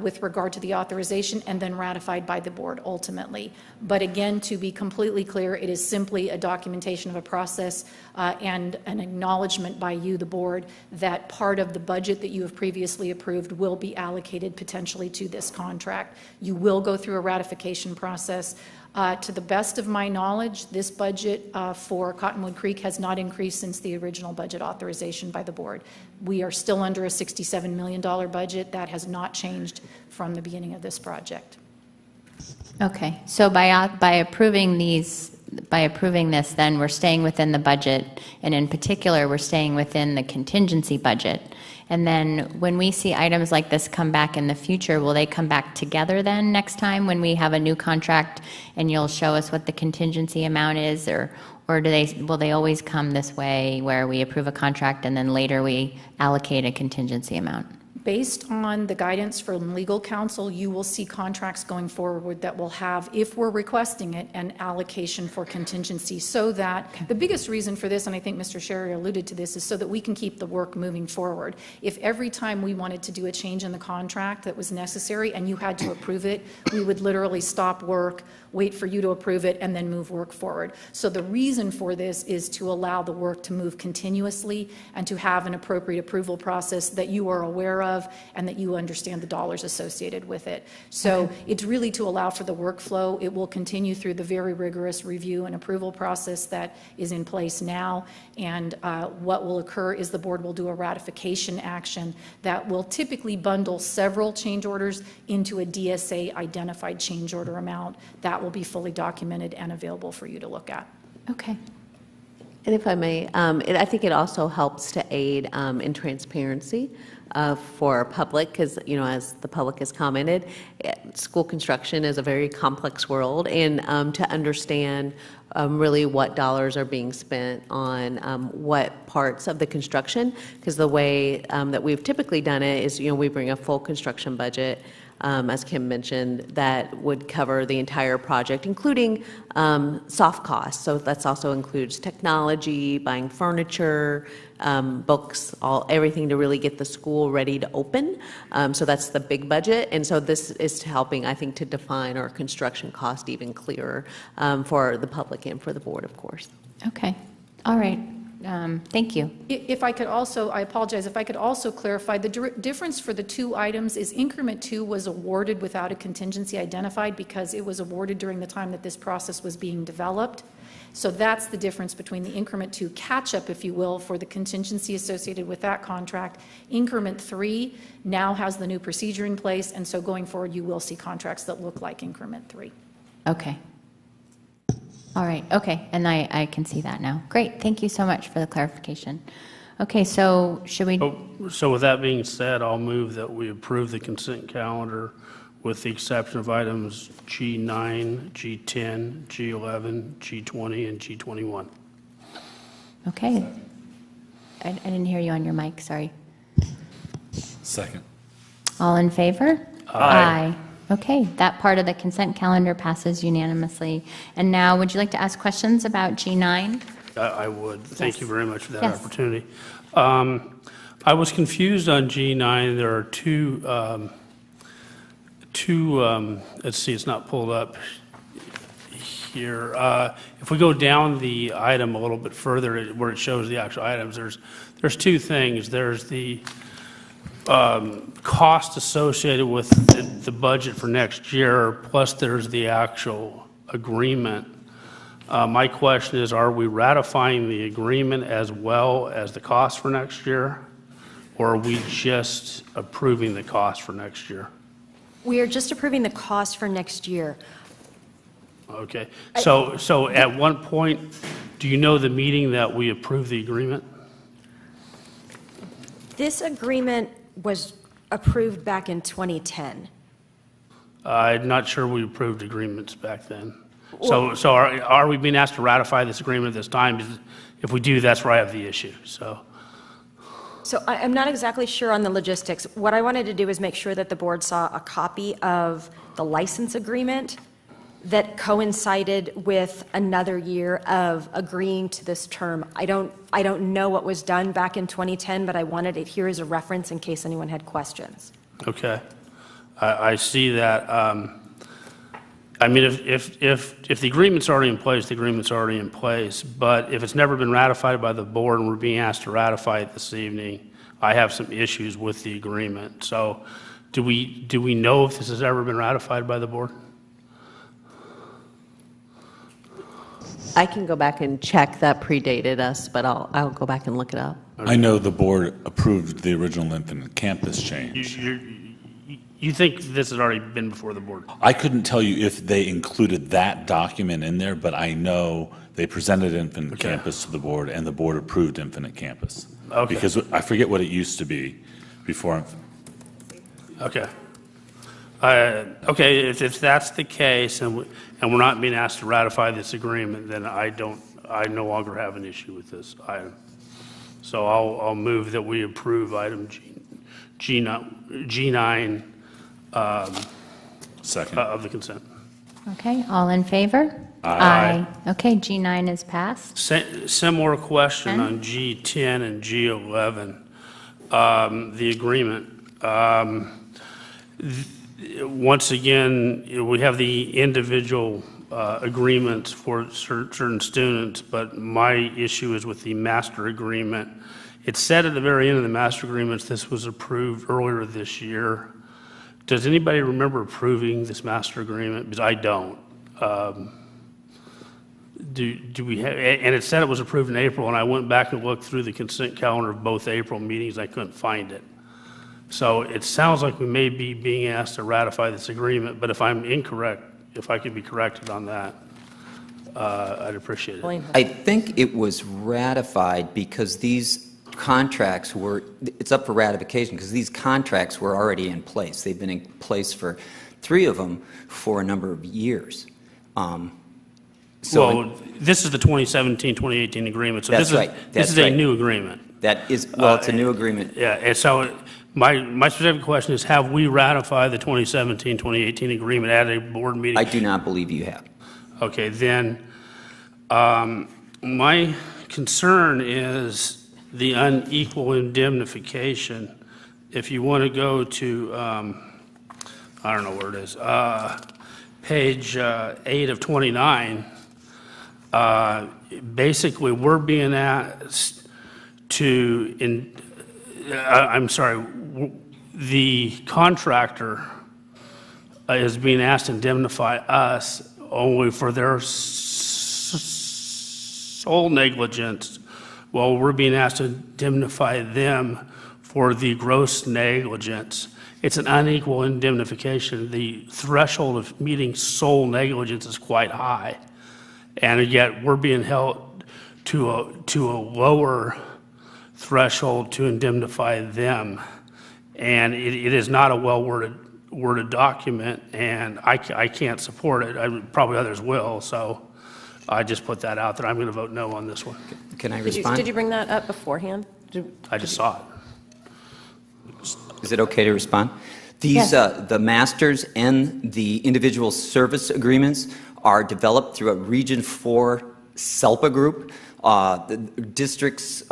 with regard to the authorization, and then ratified by the board ultimately. But again, to be completely clear, it is simply a documentation of a process and an acknowledgement by you, the board, that part of the budget that you have previously approved will be allocated potentially to this contract. You will go through a ratification process. To the best of my knowledge, this budget for Cottonwood Creek has not increased since the original budget authorization by the board. We are still under a $67 million budget. That has not changed from the beginning of this project. Okay, so by approving this, then we're staying within the budget, and in particular, we're staying within the contingency budget. And then when we see items like this come back in the future, will they come back together then next time when we have a new contract and you'll show us what the contingency amount is, or will they always come this way where we approve a contract and then later we allocate a contingency amount? Based on the guidance from legal counsel, you will see contracts going forward that will have, if we're requesting it, an allocation for contingency, so that the biggest reason for this, and I think Mr. Sherry alluded to this, is so that we can keep the work moving forward. If every time we wanted to do a change in the contract that was necessary and you had to approve it, we would literally stop work, wait for you to approve it, and then move work forward. So the reason for this is to allow the work to move continuously and to have an appropriate approval process that you are aware of and that you understand the dollars associated with it. So it's really to allow for the workflow. It will continue through the very rigorous review and approval process that is in place now. And what will occur is the board will do a ratification action that will typically bundle several change orders into a DSA identified change order amount that will be fully documented and available for you to look at. Okay. And if I may, I think it also helps to aid in transparency for public, because, you know, as the public has commented, school construction is a very complex world, and to understand really what dollars are being spent on what parts of the construction, because the way that we've typically done it is, you know, we bring a full construction budget, as Kim mentioned, that would cover the entire project, including soft costs. So that also includes technology, buying furniture, books, everything to really get the school ready to open. So that's the big budget. And so this is helping, I think, to define our construction cost even clearer for the public and for the board, of course. Okay. All right. Thank you. If I could also, I apologize, if I could also clarify, the difference for the two items is increment 2 was awarded without a contingency identified because it was awarded during the time that this process was being developed. So that's the difference between the increment 2 catch-up, if you will, for the contingency associated with that contract. Increment 3 now has the new procedure in place, and so going forward you will see contracts that look like increment 3. Okay. All right, okay, and I can see that now. Great, thank you so much for the clarification. Okay, so should we? So with that being said, I'll move that we approve the consent calendar with the exception of items G9, G10, G11, G20, and G21. Okay. I didn't hear you on your mic, sorry. Second. All in favor? Aye. Okay, that part of the consent calendar passes unanimously. And now, would you like to ask questions about G9? I would. Thank you Yes. very much for that Yes. opportunity. I was confused on G9. There are two, let's see, it's not pulled up here. If we go down the item a little bit further, where it shows the actual items, there's two things. There's the cost associated with the budget for next year, plus there's the actual agreement. My question is, are we ratifying the agreement as well as the cost for next year? Or are we just approving the cost for next year? We are just approving the cost for next year. Okay. So at one point, do you know the meeting that we approved the agreement? This agreement was approved back in 2010. I'm not sure we approved agreements back then. So are we being asked to ratify this agreement at this time? Because if we do, that's where I have the issue, so. So I'm not exactly sure on the logistics. What I wanted to do is make sure that the board saw a copy of the license agreement that coincided with another year of agreeing to this term. I don't know what was done back in 2010, but I wanted it here as a reference in case anyone had questions. Okay. I see that. I mean, if the agreement's already in place, the agreement's already in place. But if it's never been ratified by the board and we're being asked to ratify it this evening, I have some issues with the agreement. So do we know if this has ever been ratified by the board? I can go back and check. That predated us, but I'll go back and look it up. I know the board approved the original Infinite Campus change. You think this has already been before the board? I couldn't tell you if they included that document in there, but I know they presented Infinite Campus to the board, and the board approved Infinite Campus. Okay. Because I forget what it used to be before. Okay. Okay, if that's the case, and we're not being asked to ratify this agreement, then I no longer have an issue with this item. So I'll move that we approve item G9 Second. Of the consent. Okay, all in favor? Aye. Okay, G9 is passed. Similar question on G10 and G11, the agreement. Once again, we have the individual agreements for certain students, but my issue is with the master agreement. It said at the very end of the master agreements this was approved earlier this year. Does anybody remember approving this master agreement? Because I don't. Do we have, and it said it was approved in April, and I went back and looked through the consent calendar of both April meetings. I couldn't find it. So it sounds like we may be being asked to ratify this agreement, but if I'm incorrect, if I could be corrected on that, I'd appreciate it. I think it was ratified because these contracts were, it's up for ratification because these contracts were already in place. They've been in place for 3 of them for a number of years. This is the 2017-2018 agreement, so this is a new agreement. That is, well, it's a new agreement. Yeah, and so my specific question is, have we ratified the 2017-2018 agreement at a board meeting? I do not believe you have. Okay, then my concern is the unequal indemnification. If you want to go to, I don't know where it is, page 8 of 29, basically we're being asked to, I'm sorry, the contractor is being asked to indemnify us only for their sole negligence, while we're being asked to indemnify them for the gross negligence. It's an unequal indemnification. The threshold of meeting sole negligence is quite high, and yet we're being held to a lower threshold to indemnify them, and it is not a well-worded document, and I can't support it. Probably others will, so I just put that out there. I'm going to vote no on this one. Can I respond? Did you bring that up beforehand? I just saw it. Is it okay to respond? These, Yes. the masters and the individual service agreements are developed through a Region 4 SELPA group. The districts,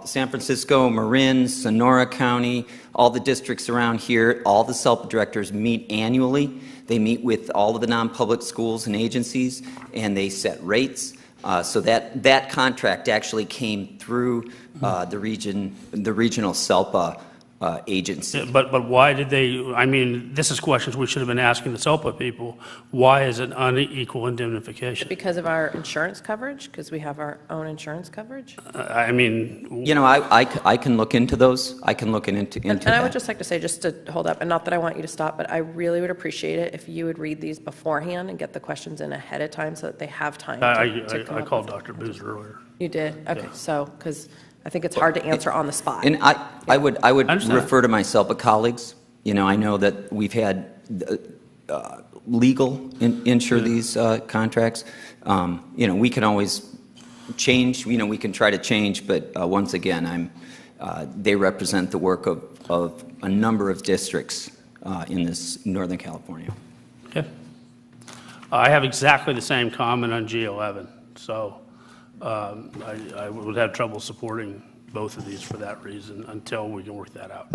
San Francisco, Marin, Sonora County, all the districts around here, all the SELPA directors meet annually. They meet with all of the non-public schools and agencies, and they set rates. So that contract actually came through the regional SELPA agency. But why did they, I mean, this is questions we should have been asking the SELPA people. Why is it unequal indemnification? Because of our insurance coverage, because we have our own insurance coverage. I mean... You know, I can look into those. I can look into And that. I would just like to say, just to hold up, and not that I want you to stop, but I really would appreciate it if you would read these beforehand and get the questions in ahead of time so that they have time to come I up called with- Dr. Boozer earlier. You did? Okay, Yeah. so, because I think it's hard to answer on the spot. And I would understand. refer to my SELPA colleagues. You know, I know that we've had legal insure these contracts. You know, we can always change, you know, we can try to change, but once again, they represent the work of a number of districts in this Northern California. Okay. I have exactly the same comment on G11, so I would have trouble supporting both of these for that reason until we can work that out.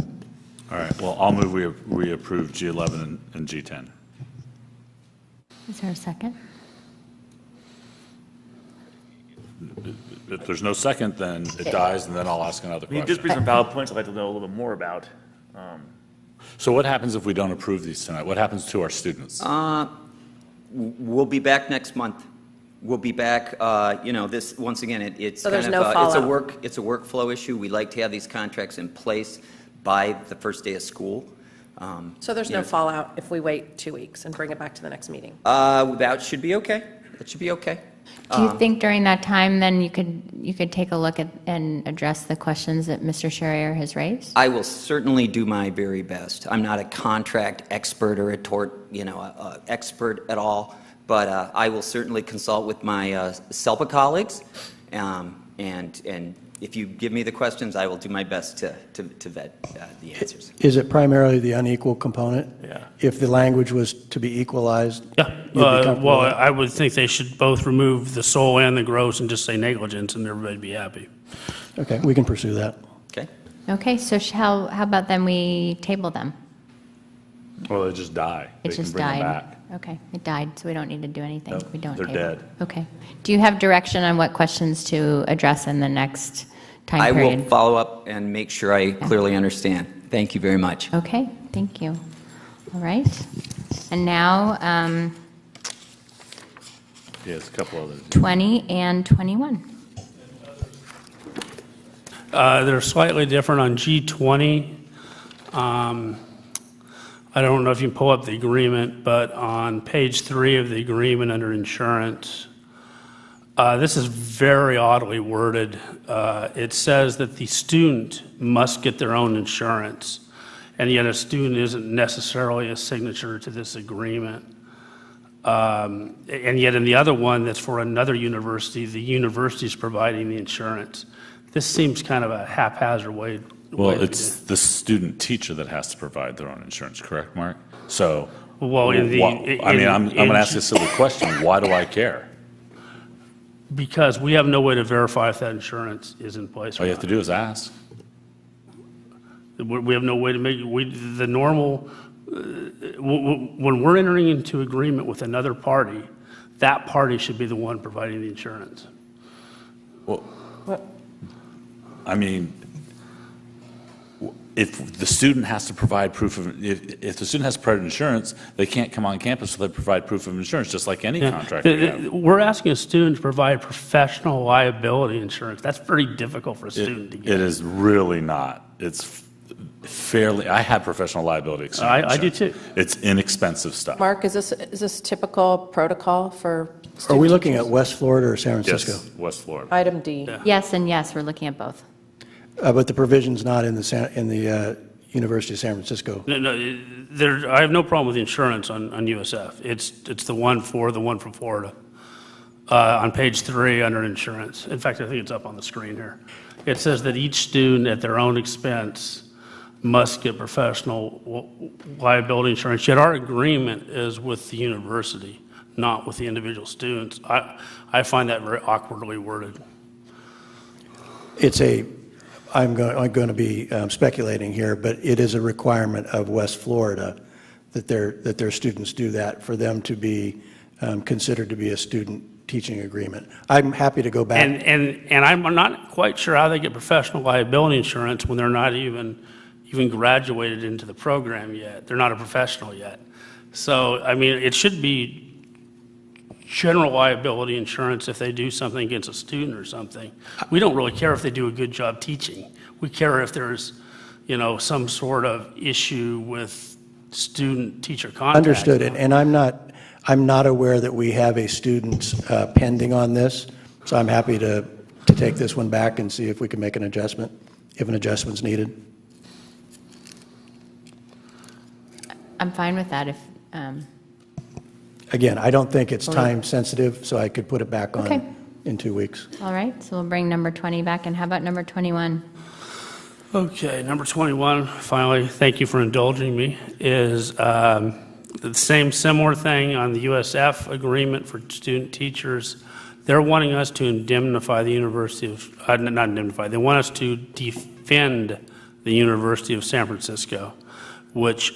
All right, well, I'll move we approve G11 and G10. Is there a second? If there's no second, then it dies, and then I'll ask another You question. just bring some valid points I'd like to know a little bit more about. So what happens if we don't approve these tonight? What happens to our students? We'll be back next month. We'll be back, you know, this, once again, it's So kind there's of, no fallout. it's a workflow issue. We like to have these contracts in place by the first day of school. So there's you no know, fallout if we wait 2 weeks and bring it back to the next meeting? That should be okay. That should be okay. Do you think during that time, then you could take a look at and address the questions that Mr. Sherrier has raised? I will certainly do my very best. I'm not a contract expert or a tort, you know, expert at all, but I will certainly consult with my SELPA colleagues, and if you give me the questions, I will do my best to vet the answers. Is it primarily the unequal component? Yeah. If the language was to be equalized? Yeah, you'd be comfortable well, with that? I would think they should both remove the sole and the gross and just say negligence, and everybody'd be happy. Okay, we can pursue that. Okay. Okay, so how about then we table them? Well, they just die. It They just can bring them died. back. Okay, it died, so we don't need to do anything. Nope, We don't they're table. dead. Okay. Do you have direction on what questions to address in the next time I period? will follow up and make sure I clearly understand. Thank you very much. Okay, thank you. All right. And now, Yes, a couple others. 20 and 21. They're slightly different on G20. I don't know if you can pull up the agreement, but on page 3 of the agreement under insurance, this is very oddly worded. It says that the student must get their own insurance, and yet a student isn't necessarily a signature to this agreement. And yet in the other one that's for another university, the university is providing the insurance. This seems kind of a haphazard way. Well, way to it's the student teacher that has to provide their own insurance, correct, Mark? So, Well, in the- I'm going to ask you a silly question. Why do I care? Because we have no way to verify if that insurance is in place or All you have not. to do is ask. We have no way to make, the normal, when we're entering into agreement with another party, that party should be the one providing the insurance. Well, I mean, if the student has to provide proof of, if the student has private insurance, they can't come on campus so they provide proof of insurance, just like any Yeah. contract we have. We're asking a student to provide professional liability insurance. That's very difficult for a student to get. It is really not. It's fairly, I have professional liability insurance. I do too. It's inexpensive stuff. Mark, is this typical protocol for Are we student looking teachers? at West Florida or San Francisco? Yes, West Florida. Item D. Yes and yes, we're looking at both. But the provision's not in the University of San Francisco. No, I have no problem with the insurance on USF. It's the one from Florida. On page 3 under insurance. In fact, I think it's up on the screen here. It says that each student at their own expense must get professional liability insurance, yet our agreement is with the university, not with the individual students. I find that very awkwardly worded. I'm going to be speculating here, but it is a requirement of West Florida that their students do that for them to be considered to be a student teaching agreement. I'm happy to go back. And I'm not quite sure how they get professional liability insurance when they're not even graduated into the program yet. They're not a professional yet. So, I mean, it should be general liability insurance if they do something against a student or something. We don't really care if they do a good job teaching. We care if there's, some sort of issue with student-teacher contact. Understood. And I'm not aware that we have a student pending on this, so I'm happy to take this one back and see if we can make an adjustment, if an adjustment's needed. I'm fine with that if, Again, I don't think it's time sensitive, so I could put it back on Okay. in 2 weeks. all right, so we'll bring number 20 back, and how about number 21? Okay, number 21, finally, thank you for indulging me, is the same similar thing on the USF agreement for student teachers. They're wanting us to indemnify the University of, not indemnify, they want us to defend the University of San Francisco, which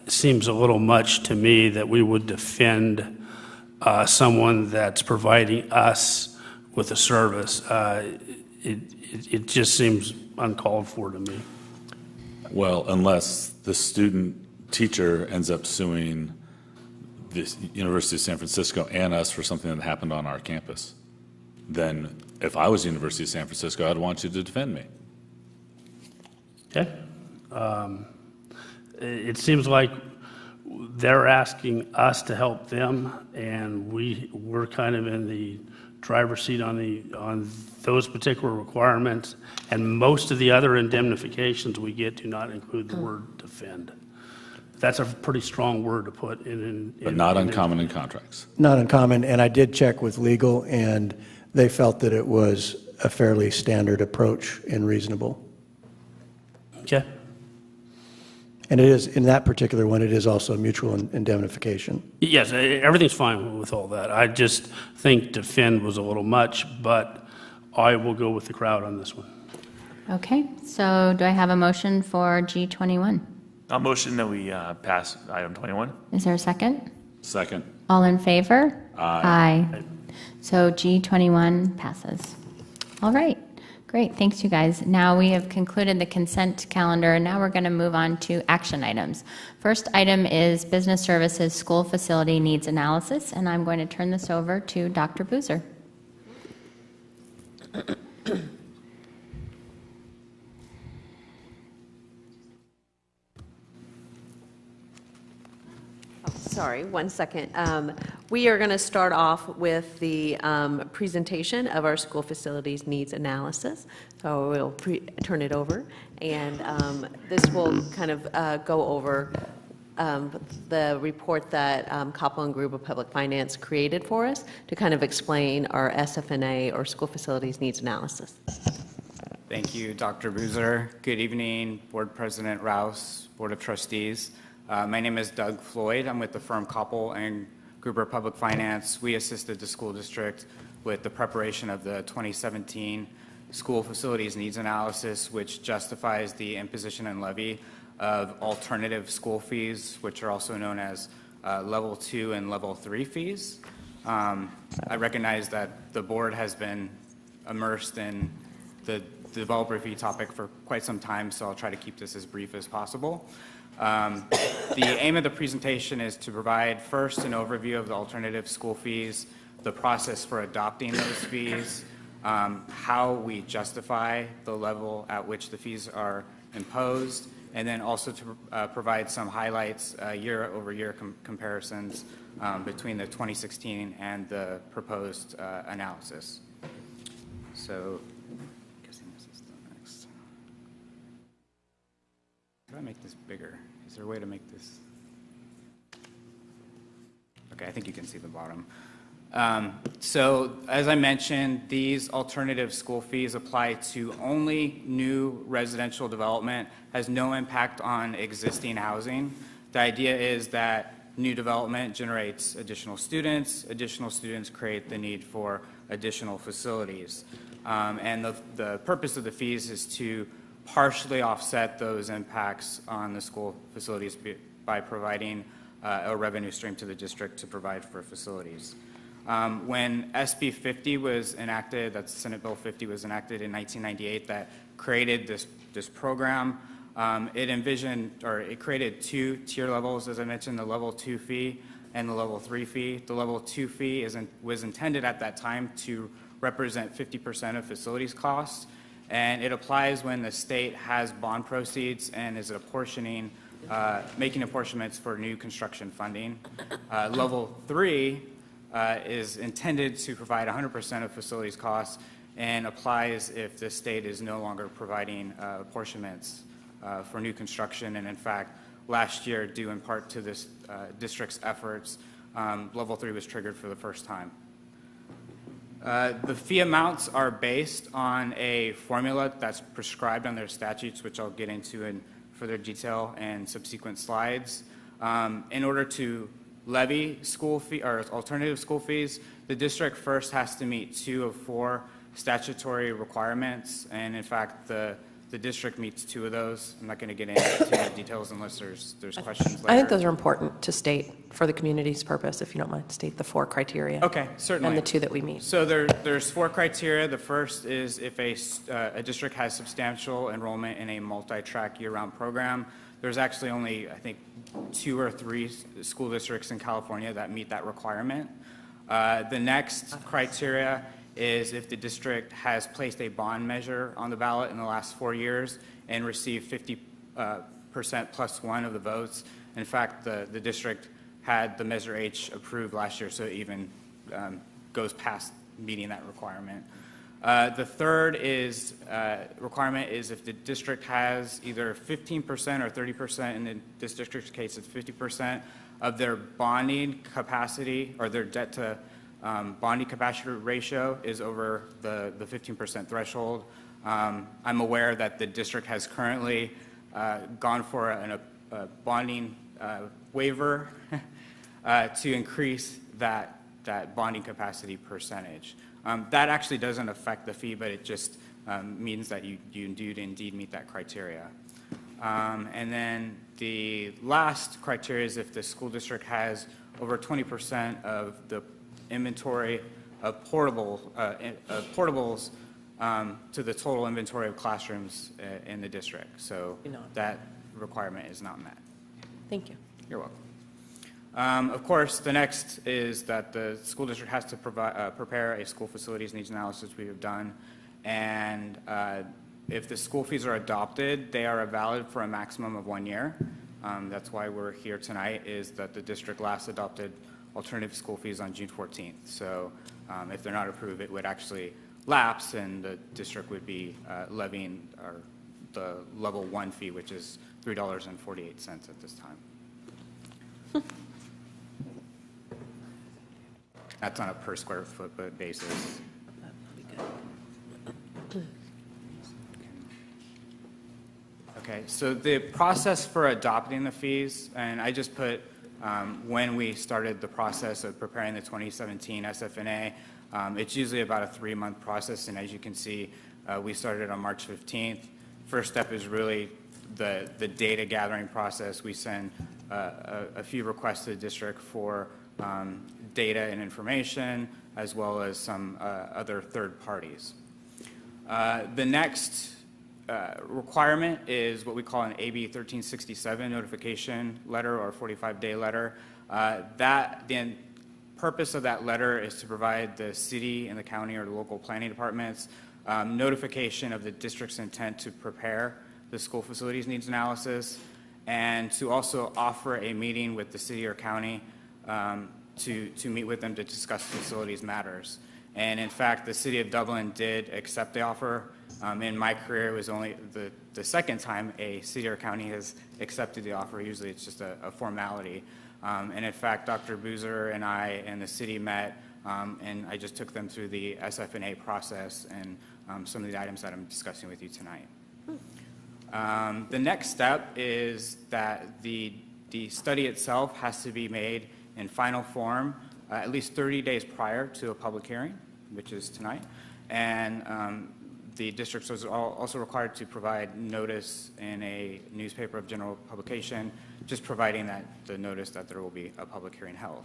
seems a little much to me that we would defend someone that's providing us with a service. It just seems uncalled for to me. Well, unless the student teacher ends up suing the University of San Francisco and us for something that happened on our campus, then if I was University of San Francisco, I'd want you to defend me. Okay. It seems like they're asking us to help them, and we're kind of in the driver's seat on those particular requirements, and most of the other indemnifications we get do not include the word defend. That's a pretty strong word to put in. But not uncommon in contracts. Not uncommon, and I did check with legal, and they felt that it was a fairly standard approach and reasonable. Okay. And it is, in that particular one, it is also a mutual indemnification. Yes, everything's fine with all that. I just think defend was a little much, but I will go with the crowd on this one. Okay, so do I have a motion for G21? I'll motion that we pass item 21. Is there a second? Second. All in favor? Aye. Aye. So G21 passes. All right, great, thanks you guys. Now we have concluded the consent calendar, and now we're going to move on to action items. First item is Business Services School Facility Needs Analysis, and I'm going to turn this over to Dr. Boozer. Sorry, 1 second. We are going to start off with the presentation of our school facilities needs analysis. So we'll turn it over, and this will kind of go over the report that Kaplan Group of Public Finance created for us to kind of explain our SFNA, or school facilities needs analysis. Thank you, Dr. Boozer. Good evening, Board President Rouse, Board of Trustees. My name is Doug Floyd. I'm with the firm Koppel and Gruber Public Finance. We assisted the school district with the preparation of the 2017 School Facilities Needs Analysis, which justifies the imposition and levy of alternative school fees, which are also known as Level 2 and Level 3 fees. I recognize that the board has been immersed in the developer fee topic for quite some time, so I'll try to keep this as brief as possible. The aim of the presentation is to provide first an overview of the alternative school fees, the process for adopting those fees, how we justify the level at which the fees are imposed, and then also to provide some highlights, year-over-year comparisons between the 2016 and the proposed analysis. So, I'm guessing this is the next. How do I make this bigger? Is there a way to make this? Okay, I think you can see the bottom. So as I mentioned, these alternative school fees apply to only new residential development, has no impact on existing housing. The idea is that new development generates additional students create the need for additional facilities. And the purpose of the fees is to partially offset those impacts on the school facilities by providing a revenue stream to the district to provide for facilities. When SB 50 was enacted, that's Senate Bill 50 was enacted in 1998, that created this program. It created two tier levels, as I mentioned, the level 2 fee and the level 3 fee. The level 2 fee was intended at that time to represent 50% of facilities costs, and it applies when the state has bond proceeds and is apportioning, making apportionments for new construction funding. Level 3 is intended to provide 100% of facilities costs and applies if the state is no longer providing apportionments for new construction. And in fact, last year, due in part to this district's efforts, level 3 was triggered for the first time. The fee amounts are based on a formula that's prescribed on their statutes, which I'll get into in further detail in subsequent slides. In order to levy school fee or alternative school fees, the district first has to meet 2 of 4 statutory requirements, and in fact, the district meets 2 of those. I'm not going to get into the details unless there's questions later. I think those are important to state for the community's purpose, if you don't mind, state the 4 criteria. Okay, certainly. And the 2 that we meet. So there's 4 criteria. The first is if a district has substantial enrollment in a multi-track year-round program. There's actually only, I think, 2 or 3 school districts in California that meet that requirement. The next criteria is if the district has placed a bond measure on the ballot in the last 4 years and received 50% plus 1 of the votes. In fact, the district had the Measure H approved last year, so it even goes past meeting that requirement. The third requirement is if the district has either 15% or 30%, in this district's case it's 50%, of their bonding capacity or their debt to bonding capacity ratio is over the 15% threshold. I'm aware that the district has currently gone for a bonding waiver to increase that bonding capacity percentage. That actually doesn't affect the fee, but it just means that you do indeed meet that criteria. And then the last criteria is if the school district has over 20% of the inventory of portables to the total inventory of classrooms in the district. So that requirement is not met. Thank you. You're welcome. Of course, the next is that the school district has to prepare a school facilities needs analysis we have done. And if the school fees are adopted, they are valid for a maximum of 1 year. That's why we're here tonight, is that the district last adopted alternative school fees on June 14th. So if they're not approved, it would actually lapse and the district would be levying the level 1 fee, which is $3.48 at this time. That's on a per square foot basis. Okay, so the process for adopting the fees, and I just put when we started the process of preparing the 2017 SFNA, it's usually about a 3-month process, and as you can see, we started on March 15th. First step is really the data gathering process. We send a few requests to the district for data and information, as well as some other third parties. The next requirement is what we call an AB 1367 notification letter or 45-day letter. The purpose of that letter is to provide the city and the county or the local planning departments notification of the district's intent to prepare the school facilities needs analysis, and to also offer a meeting with the city or county to meet with them to discuss facilities matters. And in fact, the city of Dublin did accept the offer. In my career, it was only the second time a city or county has accepted the offer. Usually it's just a formality. And in fact, Dr. Boozer and I and the city met and I just took them through the SFNA process and some of the items that I'm discussing with you tonight. The next step is that the study itself has to be made in final form at least 30 days prior to a public hearing, which is tonight. And the district is also required to provide notice in a newspaper of general publication, just providing that the notice that there will be a public hearing held.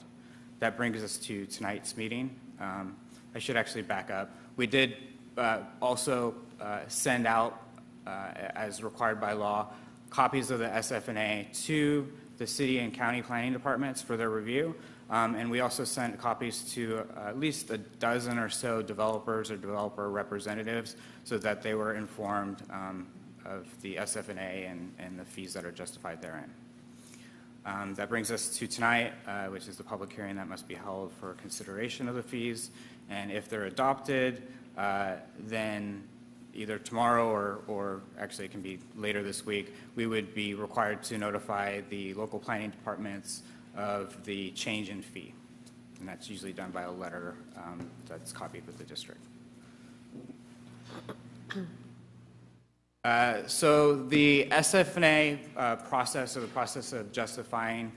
That brings us to tonight's meeting. I should actually back up. We did also send out, as required by law, copies of the SFNA to the city and county planning departments for their review. And we also sent copies to at least a dozen or so developers or developer representatives so that they were informed of the SFNA and the fees that are justified therein. That brings us to tonight, which is the public hearing that must be held for consideration of the fees. And if they're adopted, then either tomorrow or actually it can be later this week, we would be required to notify the local planning departments of the change in fee. And that's usually done by a letter that's copied with the district. So the SFNA process, or the process of justifying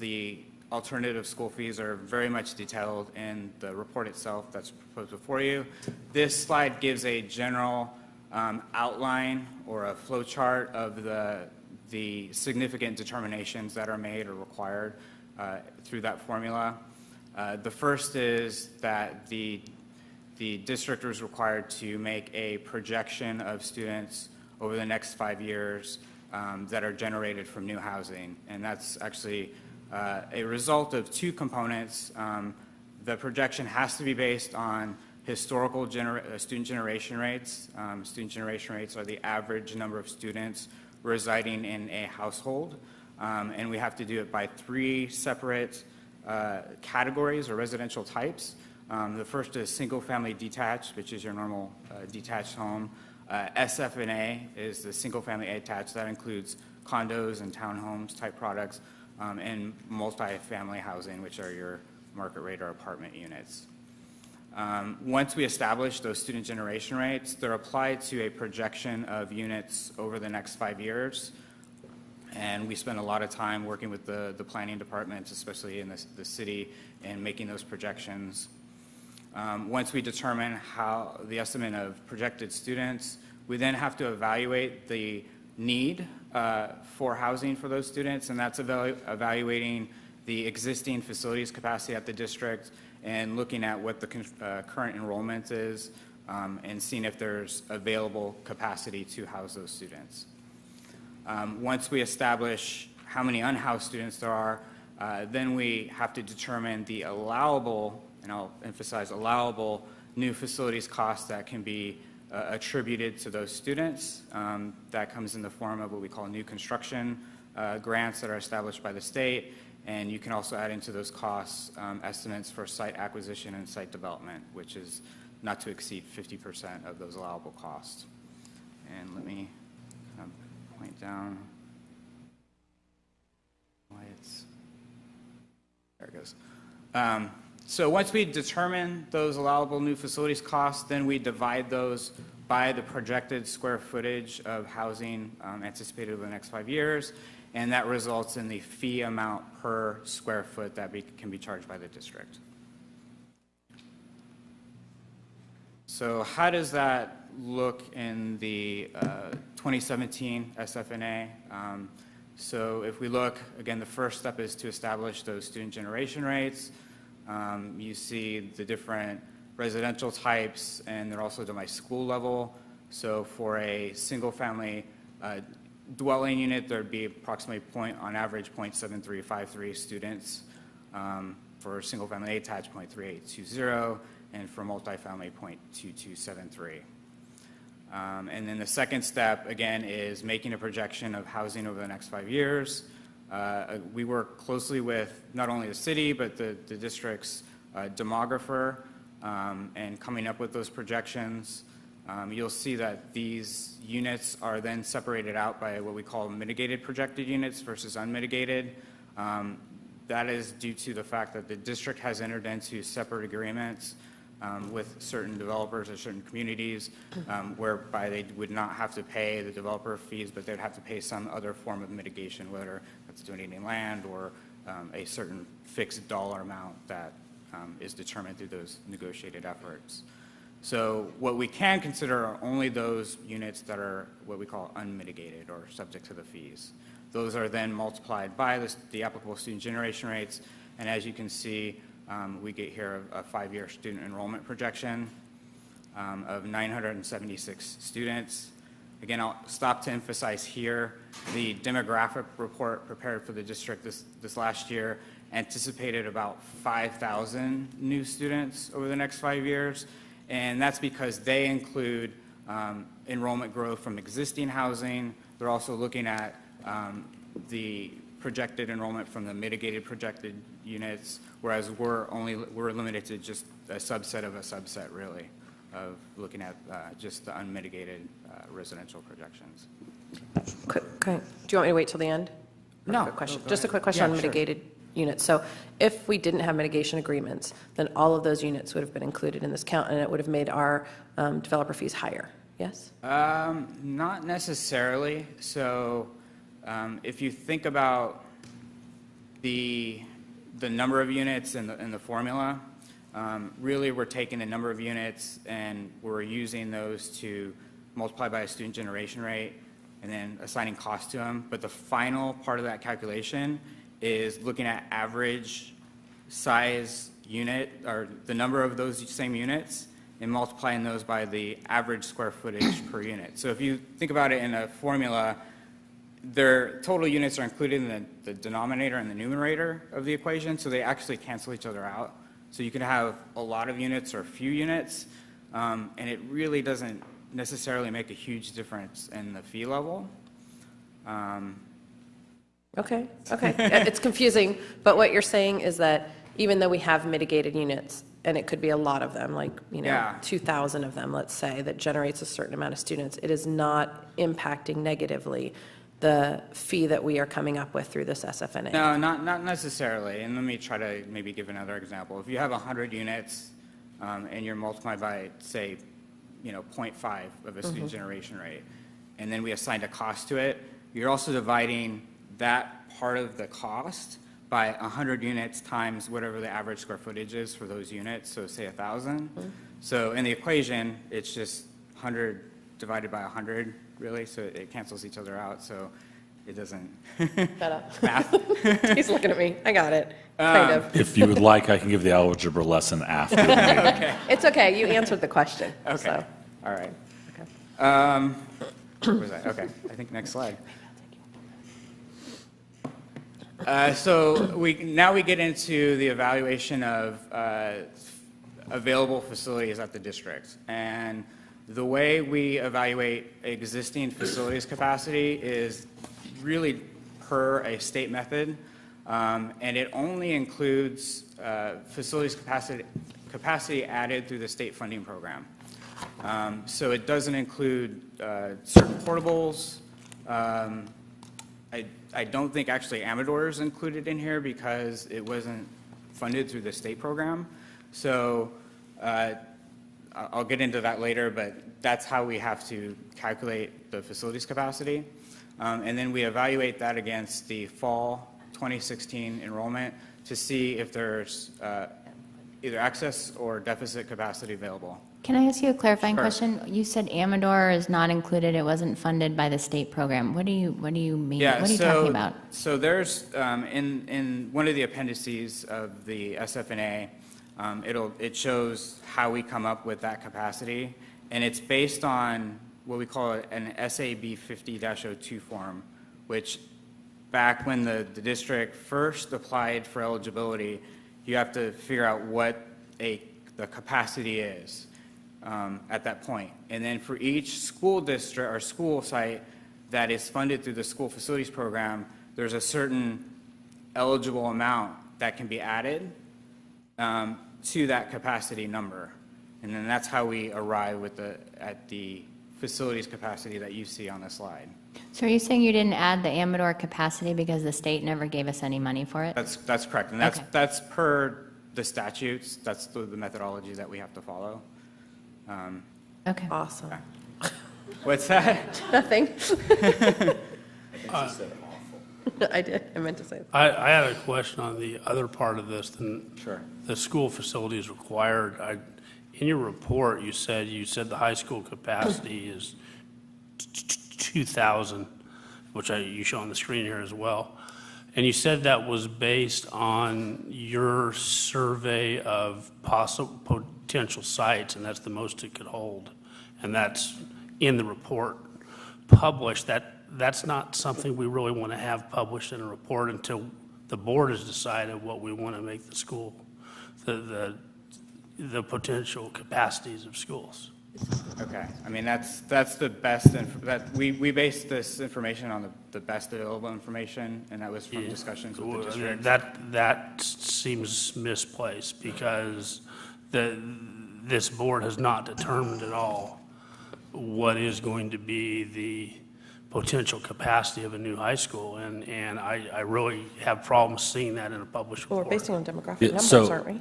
the alternative school fees, are very much detailed in the report itself that's proposed before you. This slide gives a general outline or a flow chart of the significant determinations that are made or required through that formula. The first is that the district is required to make a projection of students over the next 5 years that are generated from new housing. And that's actually a result of two components. The projection has to be based on historical student generation rates. Student generation rates are the average number of students residing in a household. And we have to do it by 3 separate categories or residential types. The first is single-family detached, which is your normal detached home. SFNA is the single-family attached. That includes condos and townhomes type products, and multi-family housing, which are your market rate or apartment units. Once we establish those student generation rates, they're applied to a projection of units over the next 5 years. And we spend a lot of time working with the planning departments, especially in the city, in making those projections. Once we determine how the estimate of projected students, we then have to evaluate the need for housing for those students, and that's evaluating the existing facilities capacity at the district and looking at what the current enrollment is and seeing if there's available capacity to house those students. Once we establish how many unhoused students there are, then we have to determine the allowable, and I'll emphasize allowable, new facilities costs that can be attributed to those students. That comes in the form of what we call new construction grants that are established by the state. And you can also add into those costs estimates for site acquisition and site development, which is not to exceed 50% of those allowable costs. And let me point down why it's, there it goes. So once we determine those allowable new facilities costs, then we divide those by the projected square footage of housing anticipated over the next 5 years, and that results in the fee amount per square foot that can be charged by the district. So how does that look in the 2017 SFNA? So if we look, again, the first step is to establish those student generation rates. You see the different residential types, and they're also done by school level. So for a single-family dwelling unit, there'd be approximately on average 0.7353 students. For single-family attached, 0.3820, and for multifamily, 0.2273. And then the second step, again, is making a projection of housing over the next 5 years. We work closely with not only the city, but the district's demographer and coming up with those projections. You'll see that these units are then separated out by what we call mitigated projected units versus unmitigated. That is due to the fact that the district has entered into separate agreements with certain developers or certain communities whereby they would not have to pay the developer fees, but they'd have to pay some other form of mitigation, whether that's donating land or a certain fixed dollar amount that is determined through those negotiated efforts. So what we can consider are only those units that are what we call unmitigated or subject to the fees. Those are then multiplied by the applicable student generation rates, and as you can see, we get here a 5-year student enrollment projection of 976 students. Again, I'll stop to emphasize here, the demographic report prepared for the district this last year anticipated about 5,000 new students over the next 5 years, and that's because they include enrollment growth from existing housing. They're also looking at the projected enrollment from the mitigated projected units, whereas we're limited to just a subset of a subset, really, of looking at just the unmitigated residential projections. Okay. Do you want me to wait till the end? No. Quick question. Go Just a ahead. quick question Yeah, on sure. mitigated units. So if we didn't have mitigation agreements, then all of those units would have been included in this count, and it would have made our developer fees higher, yes? Not necessarily. So if you think about the number of units in the formula, really we're taking the number of units and we're using those to multiply by a student generation rate and then assigning cost to them. But the final part of that calculation is looking at average size unit, or the number of those same units, and multiplying those by the average square footage per unit. So if you think about it in a formula, their total units are included in the denominator and the numerator of the equation, so they actually cancel each other out. So you can have a lot of units or a few units, and it really doesn't necessarily make a huge difference in the fee level. Okay. It's confusing, but what you're saying is that even though we have mitigated units, and it could be a lot of them, like, Yeah. 2,000 of them, let's say, that generates a certain amount of students, it is not impacting negatively the fee that we are coming up with through this SFNA. No, not necessarily. And let me try to maybe give another example. If you have 100 units and you're multiplied by, say, 0.5 of a student generation rate, and then we assigned a cost to it, you're also dividing that part of the cost by 100 units times whatever the average square footage is for those units, so say 1,000. So in the equation, it's just 100 divided by 100, really, so it cancels each other out, so it doesn't. Shut up. Math. He's looking at me. I got it. Kind of. If you would like, I can give the algebra lesson after. Okay. It's okay. You answered the question. Okay. So. All right. Okay. Where was I? Okay. I think next slide. So now we get into the evaluation of available facilities at the district. And the way we evaluate existing facilities capacity is really per a state method, and it only includes facilities capacity added through the state funding program. So it doesn't include certain portables. I don't think actually Amador is included in here because it wasn't funded through the state program. So I'll get into that later, but that's how we have to calculate the facilities capacity. And then we evaluate that against the fall 2016 enrollment to see if there's either excess or deficit capacity available. Can I ask you a clarifying Sure. question? You said Amador is not included, it wasn't funded by the state program. What do you mean? Yeah, What are you talking about? So there's, in one of the appendices of the SFNA, it shows how we come up with that capacity, and it's based on what we call an SAB 50-02 form, which back when the district first applied for eligibility, you have to figure out what the capacity is at that point. And then for each school district or school site that is funded through the school facilities program, there's a certain eligible amount that can be added to that capacity number. And then that's how we arrive at the facilities capacity that you see on the slide. So are you saying you didn't add the Amador capacity because the state never gave us any money for it? That's correct, and that's per the statutes. That's the methodology that we have to follow. Okay. Awesome. What's that? Nothing. I did. I meant to say that. I had a question on the other part of this. Sure. The school facility is required. In your report, you said the high school capacity is 2,000, which you show on the screen here as well. And you said that was based on your survey of possible potential sites, and that's the most it could hold. And that's in the report published. That's not something we really want to have published in a report until the board has decided what we want to make the school, the potential capacities of schools. Okay, I mean, that's the best, we based this information on the best available information, and that was from discussions with the district. That seems misplaced because this board has not determined at all what is going to be the potential capacity of a new high school, and I really have problems seeing that in a published Well, report. we're basing on demographic numbers, aren't we?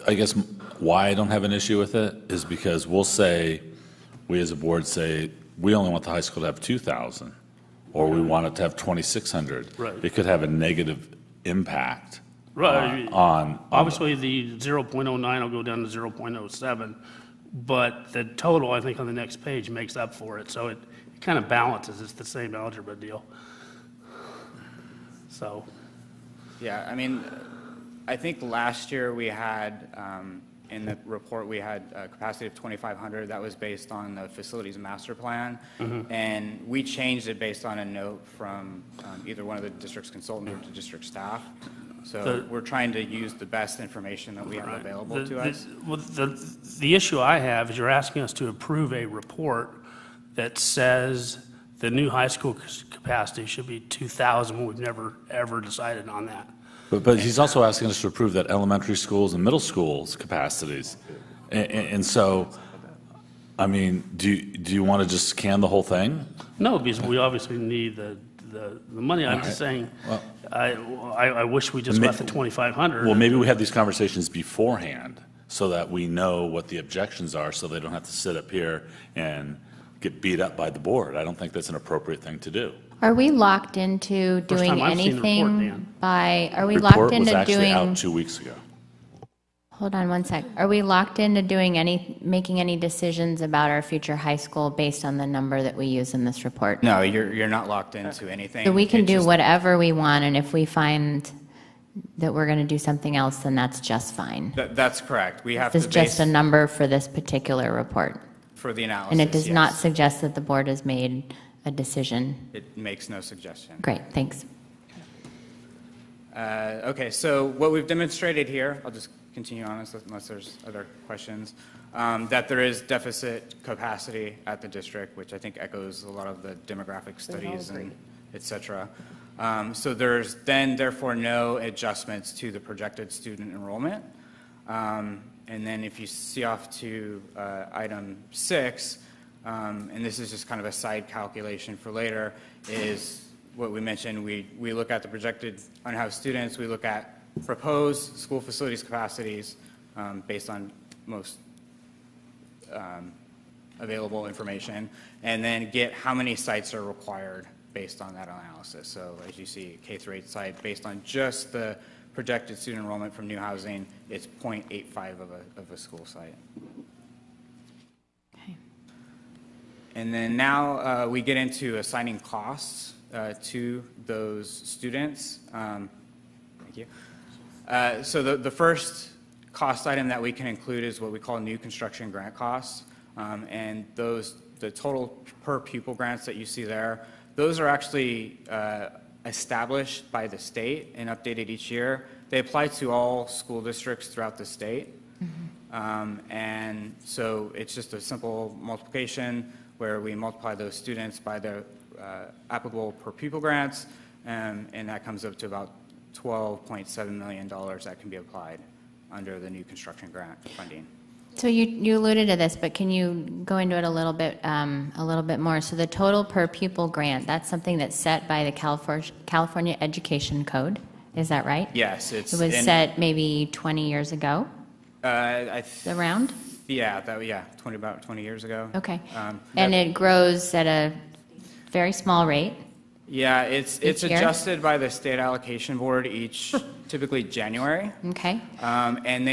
I guess why I don't have an issue with it is because we as a board say, we only want the high school to have 2,000, or we want it to have 2,600. Right. It could have a negative impact Right. on. Obviously, the 0.09 will go down to 0.07, but the total, I think, on the next page makes up for it. So it kind of balances. It's the same algebra deal. So. Yeah, I mean, I think last year we had, in the report, we had a capacity of 2,500. That was based on the facilities master plan. And we changed it based on a note from either one of the district's consultants or the district staff. So we're trying to use the best information that we have available to us. The issue I have is you're asking us to approve a report that says the new high school capacity should be 2,000 when we've never, ever decided on that. But he's also asking us to approve that elementary schools and middle schools capacities. And so, I mean, do you want to just scan the whole thing? No, because we obviously need the money. I'm just saying, I wish we just left the 2,500. Well, maybe we have these conversations beforehand so that we know what the objections are, so they don't have to sit up here and get beat up by the board. I don't think that's an appropriate thing to do. Are we locked into doing time I've seen the report, anything Dan. are we Report locked was into actually doing? out 2 weeks ago. Hold on one sec. Are we locked into making any decisions about our future high school based on the number that we use in this report? No, you're not locked into anything. So we can It's do just- whatever we want, and if we find that we're going to do something else, then that's just fine. That's correct. We have to This is just base a number for this particular report. for the analysis. And it does not yes. suggest that the board has made a decision. It makes no suggestion. Great, thanks. Okay, so what we've demonstrated here, I'll just continue on unless there's other questions, that there is deficit capacity at the district, which I think echoes a lot of the demographic studies and et cetera. So there's then therefore no adjustments to the projected student enrollment. And then if you see off to item 6, and this is just kind of a side calculation for later, is what we mentioned. We look at the projected unhoused students, we look at proposed school facilities capacities based on most available information, and then get how many sites are required based on that analysis. So as you see, K-8 site, based on just the projected student enrollment from new housing, it's 0.85 of a school site. Okay. And then now we get into assigning costs to those students. Thank you. So the first cost item that we can include is what we call new construction grant costs. And the total per pupil grants that you see there, those are actually established by the state and updated each year. They apply to all school districts throughout the state. And so it's just a simple multiplication where we multiply those students by their applicable per pupil grants, and that comes up to about $12.7 million that can be applied under the new construction grant funding. So you alluded to this, but can you go into it a little bit more? So the total per pupil grant, that's something that's set by the California Education Code, is that right? Yes, It was set maybe 20 years ago, around? Yeah, about 20 years ago. Okay. And it grows at a very small rate? Yeah, it's year? adjusted by the state allocation board typically January. Okay. And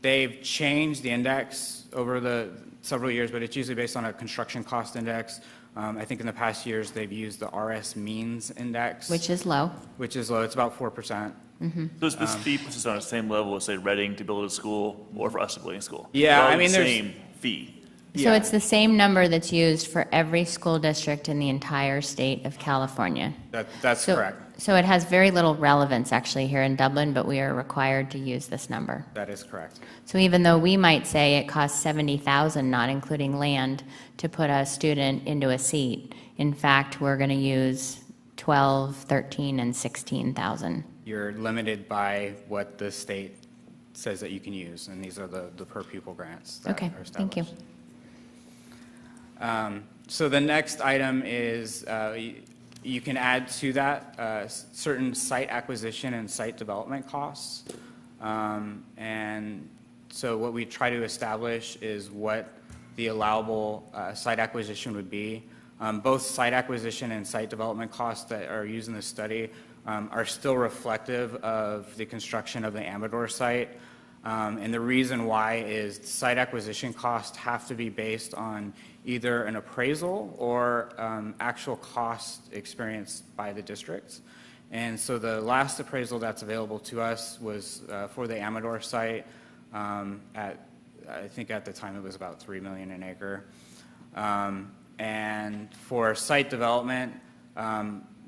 they've changed the index over the several years, but it's usually based on a construction cost index. I think in the past years they've used the RS means index. Which is low. Which is low. It's about 4%. So is this fee puts us on the same level as, say, Reading to build a school or for us to build a school? Yeah, They're all I mean, the there's same fee. So it's the same number that's used for every school district in the entire state of California. That's correct. So it has very little relevance actually here in Dublin, but we are required to use this number. That is correct. So even though we might say it costs $70,000, not including land, to put a student into a seat, in fact, we're going to use $12,000, $13,000, and $16,000. You're limited by what the state says that you can use, and these are the per pupil grants that Okay, are thank you. So the next item is you can add to that certain site acquisition and site development costs. And so what we try to establish is what the allowable site acquisition would be. Both site acquisition and site development costs that are used in the study are still reflective of the construction of the Amador site. And the reason why is site acquisition costs have to be based on either an appraisal or actual cost experienced by the districts. And so the last appraisal that's available to us was for the Amador site I think at the time it was about $3 million an acre. And for site development,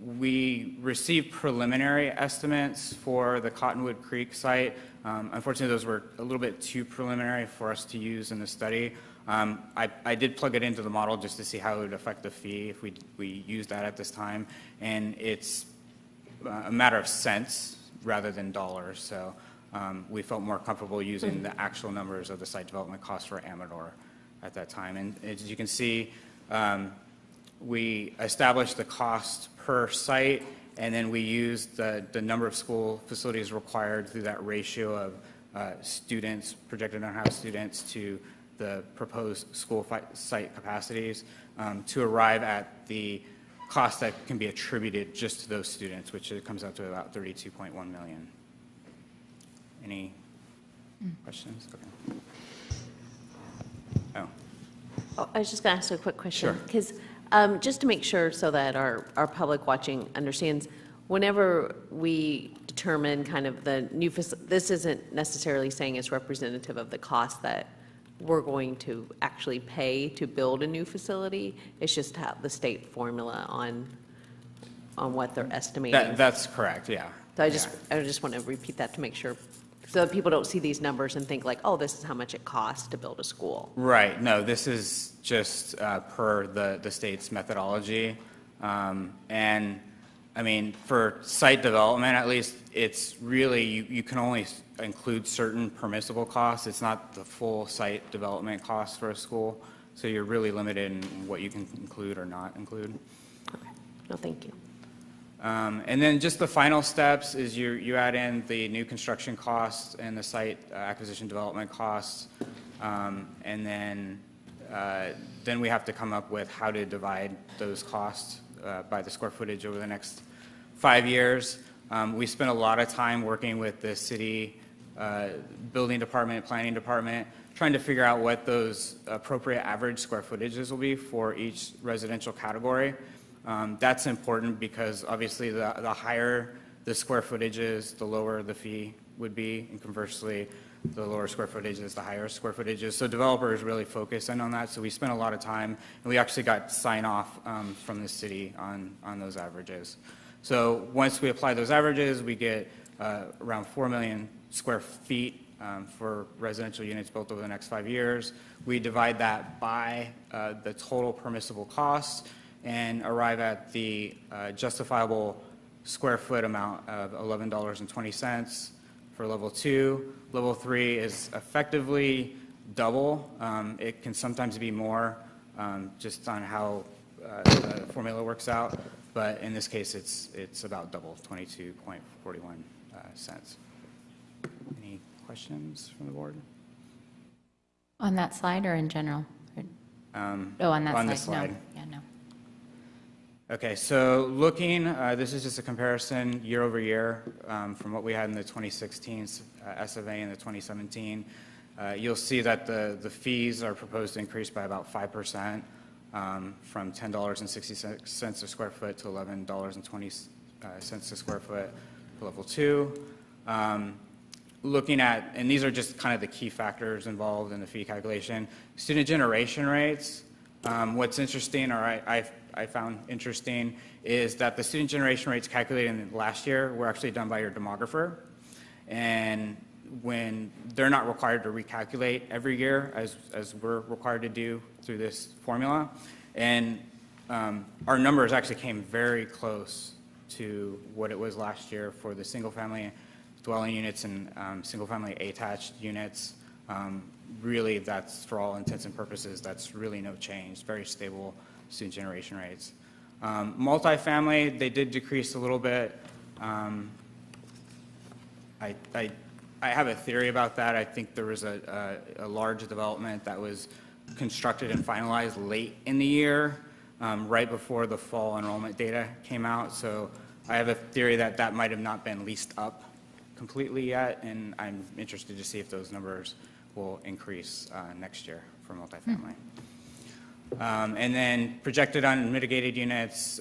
we received preliminary estimates for the Cottonwood Creek site. Unfortunately, those were a little bit too preliminary for us to use in the study. I did plug it into the model just to see how it would affect the fee if we use that at this time. And it's a matter of cents rather than dollars. So we felt more comfortable using the actual numbers of the site development costs for Amador at that time. And as you can see, we established the cost per site, and then we used the number of school facilities required through that ratio of students, projected on-house students, to the proposed school site capacities to arrive at the cost that can be attributed just to those students, which comes out to about $32.1 million. Any questions? Okay. Oh, I was just going to ask a quick question. Sure. Because just to make sure so that our public watching understands, whenever we determine kind of the new, this isn't necessarily saying it's representative of the cost that we're going to actually pay to build a new facility. It's just how the state formula on what they're estimating. That's correct, yeah. So I just want to repeat that to make sure, so that people don't see these numbers and think like, oh, this is how much it costs to build a school. Right. No, this is just per the state's methodology. And I mean, for site development, at least, it's really, you can only include certain permissible costs. It's not the full site development cost for a school. So you're really limited in what you can include or not include. Okay. No, thank you. And then just the final steps is you add in the new construction costs and the site acquisition development costs. And then we have to come up with how to divide those costs by the square footage over the next 5 years. We spent a lot of time working with the city building department, planning department, trying to figure out what those appropriate average square footages will be for each residential category. That's important because obviously the higher the square footage is, the lower the fee would be, and conversely, the lower square footage is, the higher square footage is. So developers really focus in on that. So we spent a lot of time, and we actually got sign-off from the city on those averages. So once we apply those averages, we get around 4 million square feet for residential units built over the next 5 years. We divide that by the total permissible costs and arrive at the justifiable square foot amount of $11.20 for level 2. Level 3 is effectively double. It can sometimes be more, just on how the formula works out, but in this case, it's about double, 22.41 cents. Any questions from the board? On that slide or in general? On that slide? On this slide. No. Yeah, no. Okay, so looking, this is just a comparison year over year from what we had in the 2016 SFA and the 2017. You'll see that the fees are proposed to increase by about 5%, from $10.66 a square foot to $11.20 a square foot for level 2. Looking at, and these are just kind of the key factors involved in the fee calculation, student generation rates. What's interesting, or I found interesting, is that the student generation rates calculated in last year were actually done by your demographer. And when they're not required to recalculate every year as we're required to do through this formula. And our numbers actually came very close to what it was last year for the single-family dwelling units and single-family attached units. Really, that's, for all intents and purposes, that's really no change, very stable student generation rates. Multifamily, they did decrease a little bit. I have a theory about that. I think there was a large development that was constructed and finalized late in the year, right before the fall enrollment data came out. So I have a theory that that might have not been leased up completely yet, and I'm interested to see if those numbers will increase next year for multifamily. And then projected unmitigated units,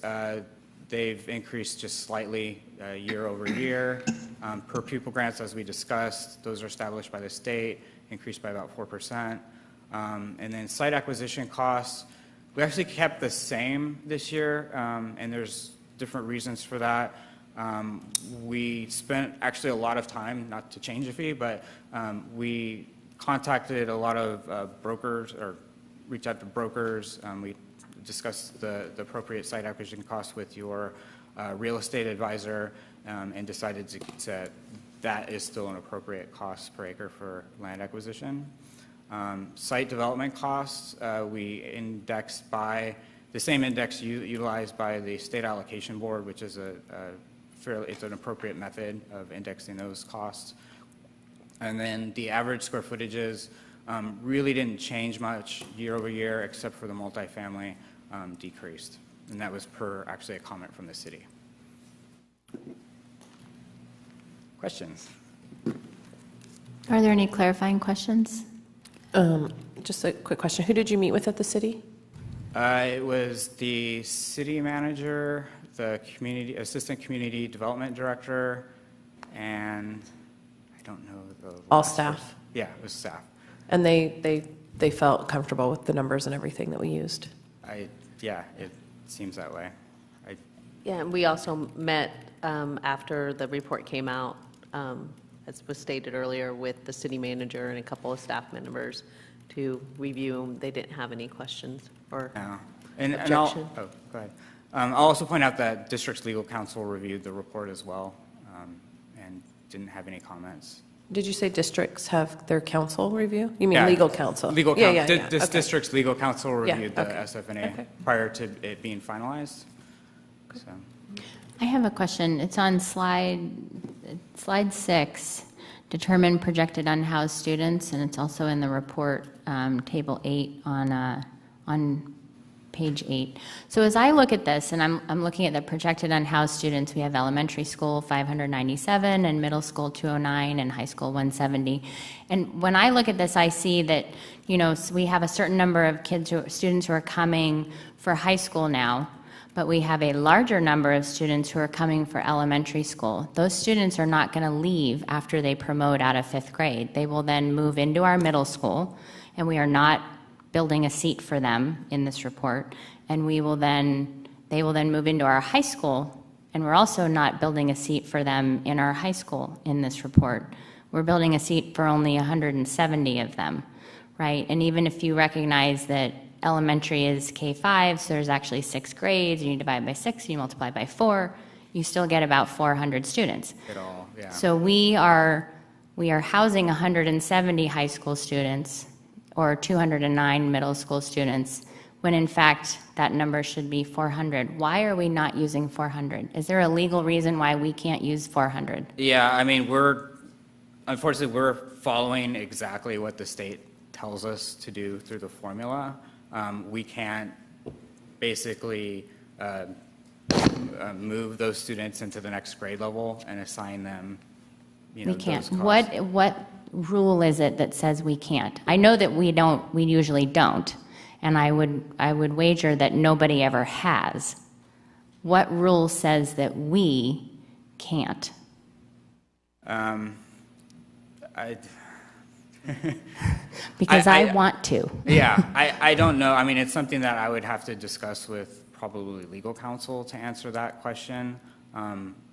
they've increased just slightly year over year. Per pupil grants, as we discussed, those are established by the state, increased by about 4%. And then site acquisition costs, we actually kept the same this year, and there's different reasons for that. We spent actually a lot of time, not to change the fee, but we contacted a lot of brokers, or reached out to brokers. We discussed the appropriate site acquisition costs with your real estate advisor, and decided that is still an appropriate cost per acre for land acquisition. Site development costs, we indexed by the same index utilized by the State Allocation Board, which is it's an appropriate method of indexing those costs. And then the average square footages really didn't change much year over year, except for the multifamily decreased. And that was per actually a comment from the city. Questions? Are there any clarifying questions? Just a quick question. Who did you meet with at the city? It was the city manager, the assistant community development director, and I don't know the All last staff? person. Yeah, it was staff. And they felt comfortable with the numbers and everything that we used? Yeah, it seems that way. Yeah, and we also met after the report came out, as was stated earlier, with the city manager and a couple of staff members to review them. They didn't have any questions or objection. Go ahead. I'll also point out that district's legal counsel reviewed the report as well, and didn't have any comments. Did you say districts have their counsel review? You mean legal counsel? Legal counsel. Yeah. This Okay. district's legal counsel reviewed the okay. SFNA prior to it being finalized. So. I have a question. It's on slide 6, determine projected unhoused students, and it's also in the report, table 8 on page 8. So as I look at this, and I'm looking at the projected unhoused students, we have elementary school 597, and middle school 209, and high school 170. And when I look at this, I see that, so we have a certain number of students who are coming for high school now, but we have a larger number of students who are coming for elementary school. Those students are not going to leave after they promote out of 5th grade. They will then move into our middle school, and we are not building a seat for them in this report, and they will then move into our high school, and we're also not building a seat for them in our high school in this report. We're building a seat for only 170 of them, right? And even if you recognize that elementary is K-5, so there's actually 6 grades, and you divide by 6, you multiply by 4, you still get about 400 students. Yeah. So we are housing 170 high school students or 209 middle school students, when in fact that number should be 400. Why are we not using 400? Is there a legal reason why we can't use 400? Yeah, I mean, unfortunately, we're following exactly what the state tells us to do through the formula. We can't basically move those students into the next grade level and assign them, you know, We can't. those costs. What rule is it that says we can't? I know that we usually don't, and I would wager that nobody ever has. What rule says that we can't? Because I want to. Yeah, I don't know. I mean, it's something that I would have to discuss with probably legal counsel to answer that question.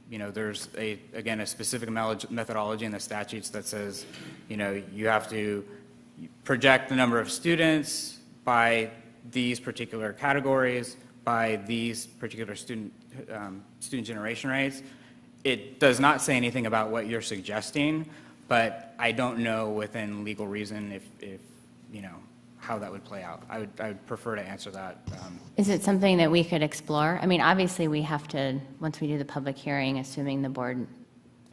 You know, there's again, a specific methodology in the statutes that says, you know, you have to project the number of students by these particular categories, by these particular student generation rates. It does not say anything about what you're suggesting, but I don't know within legal reason if you know, how that would play out. I would prefer to answer that. Is it something that we could explore? I mean, obviously, we have to, once we do the public hearing, assuming the board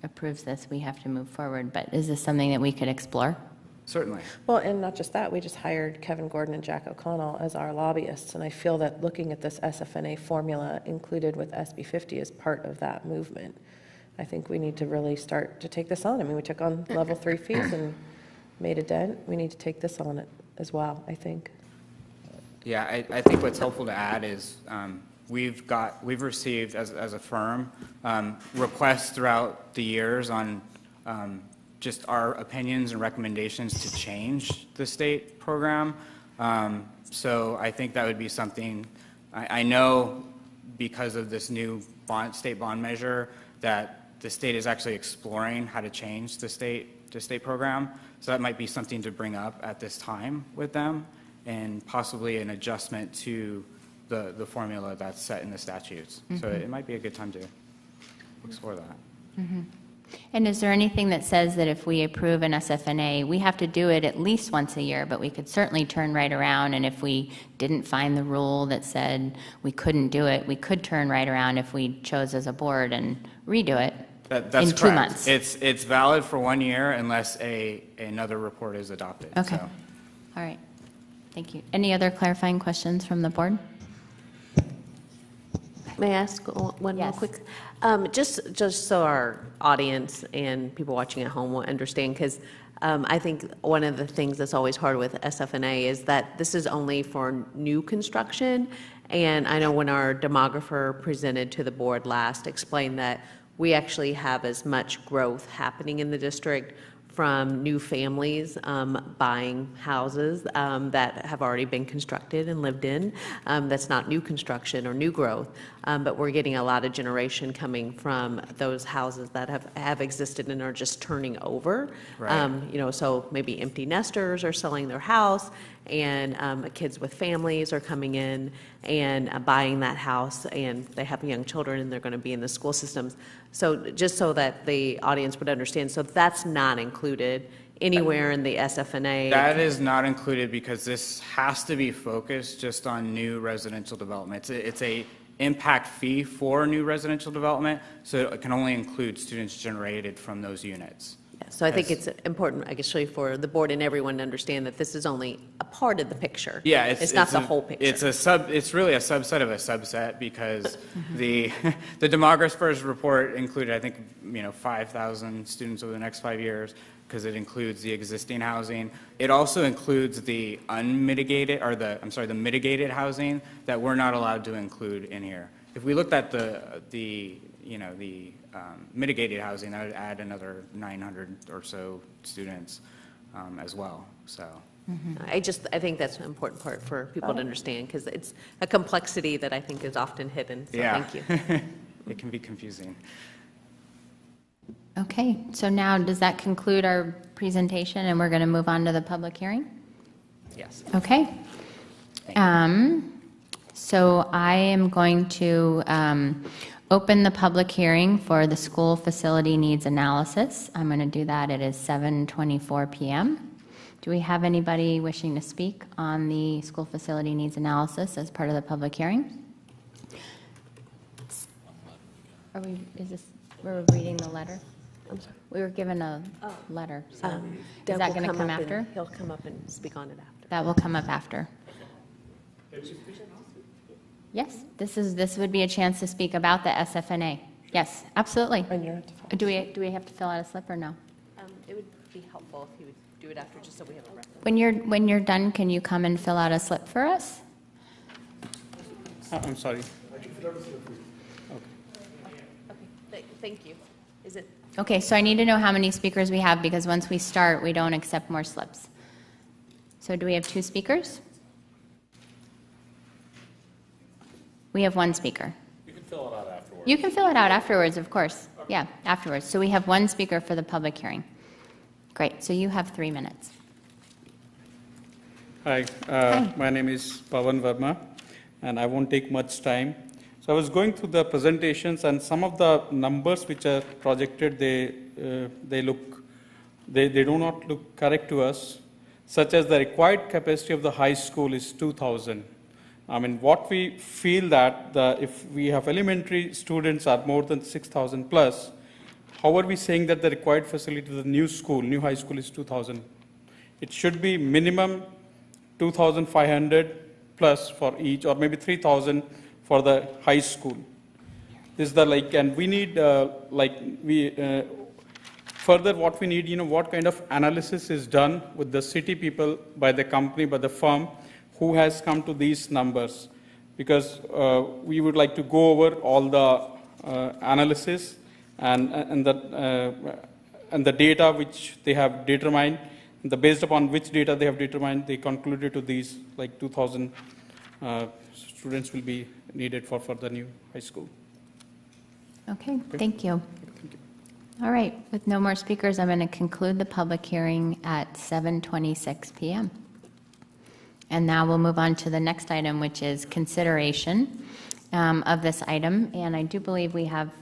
approves this, we have to move forward. But is this something that we could explore? Certainly. Well, and not just that, we just hired Kevin Gordon and Jack O'Connell as our lobbyists, and I feel that looking at this SFNA formula included with SB 50 is part of that movement. I think we need to really start to take this on. I mean, we took on level 3 fees and made a dent. We need to take this on it as well, I think. Yeah, I think what's helpful to add is we've received as a firm requests throughout the years on just our opinions and recommendations to change the state program. So I think that would be something, I know because of this new state bond measure that the state is actually exploring how to change the state program. So that might be something to bring up at this time with them, and possibly an adjustment to the formula that's set in the statutes. Mm-hmm. So it might be a good time to explore that. Mm-hmm. And is there anything that says that if we approve an SFNA, we have to do it at least once a year, but we could certainly turn right around, and if we didn't find the rule that said we couldn't do it, we could turn right around if we chose as a board and redo it That's in correct. 2 months? It's valid for 1 year unless another report is adopted. Okay. So. All right. Thank you. Any other clarifying questions from the board? May I ask one Yes. more quick? Just so our audience and people watching at home will understand, because I think one of the things that's always hard with SFNA is that this is only for new construction. And I know when our demographer presented to the board last, explained that we actually have as much growth happening in the district from new families buying houses that have already been constructed and lived in. That's not new construction or new growth, but we're getting a lot of generation coming from those houses that have existed and are just turning over. Right. You know, so maybe empty nesters are selling their house, and kids with families are coming in and buying that house, and they have young children and they're going to be in the school systems. So just so that the audience would understand, so that's not included anywhere in the SFNA? That is not included because this has to be focused just on new residential development. It's a impact fee for new residential development, so it can only include students generated from those units. Yeah, so I think it's important, I guess, for the board and everyone to understand that this is only a part of the picture. Yeah, it's not the whole picture. It's really a subset of a subset because the demographer's report included, I think, 5,000 students over the next 5 years because it includes the existing housing. It also includes the unmitigated, or the mitigated housing that we're not allowed to include in here. If we looked at the mitigated housing, that would add another 900 or so students as well. So. I think that's an important part for people to understand because it's a complexity that I think is often hidden. So yeah. Thank you. It can be confusing. Okay, so now does that conclude our presentation and we're going to move on to the public hearing? Yes. Okay. So I am going to open the public hearing for the school facility needs analysis. I'm going to do that. It is 7:24 p.m. Do we have anybody wishing to speak on the school facility needs analysis as part of the public hearing? We're reading the letter? I'm sorry. We were given a letter, so is Doug that will going to come up and- after? He'll come up and speak on it after. That will come up after. Yes, this would be a chance to speak about the SFNA. Yes, absolutely. Do we have to fill out a slip or no? It would be helpful if you would do it after, just so we have a record. When you're done, can you come and fill out a slip for us? I'm sorry. Thank you. Is it? Okay, so I need to know how many speakers we have, because once we start, we don't accept more slips. So do we have 2 speakers? We have 1 speaker. You can fill it out afterwards. You can fill it out afterwards, of course. Yeah, afterwards. So we have 1 speaker for the public hearing. Great, so you have 3 minutes. Hi, my name is Pavan Verma, and I won't take much time. So I was going through the presentations, and some of the numbers which are projected, they do not look correct to us, such as the required capacity of the high school is 2,000. I mean, what we feel that if we have elementary students are more than 6,000 plus, how are we saying that the required facility of the new high school is 2,000? It should be minimum 2,500 plus for each, or maybe 3,000 for the high school. This is the and we need further what we need, what kind of analysis is done with the city people, by the company, by the firm, who has come to these numbers, because we would like to go over all the analysis and the data which they have determined, and based upon which data they have determined, they concluded to these 2,000 students will be needed for the new high school. Okay, thank you. All right, with no more speakers, I'm going to conclude the public hearing at 7:26 p.m. And now we'll move on to the next item, which is consideration of this item. And I do believe we have...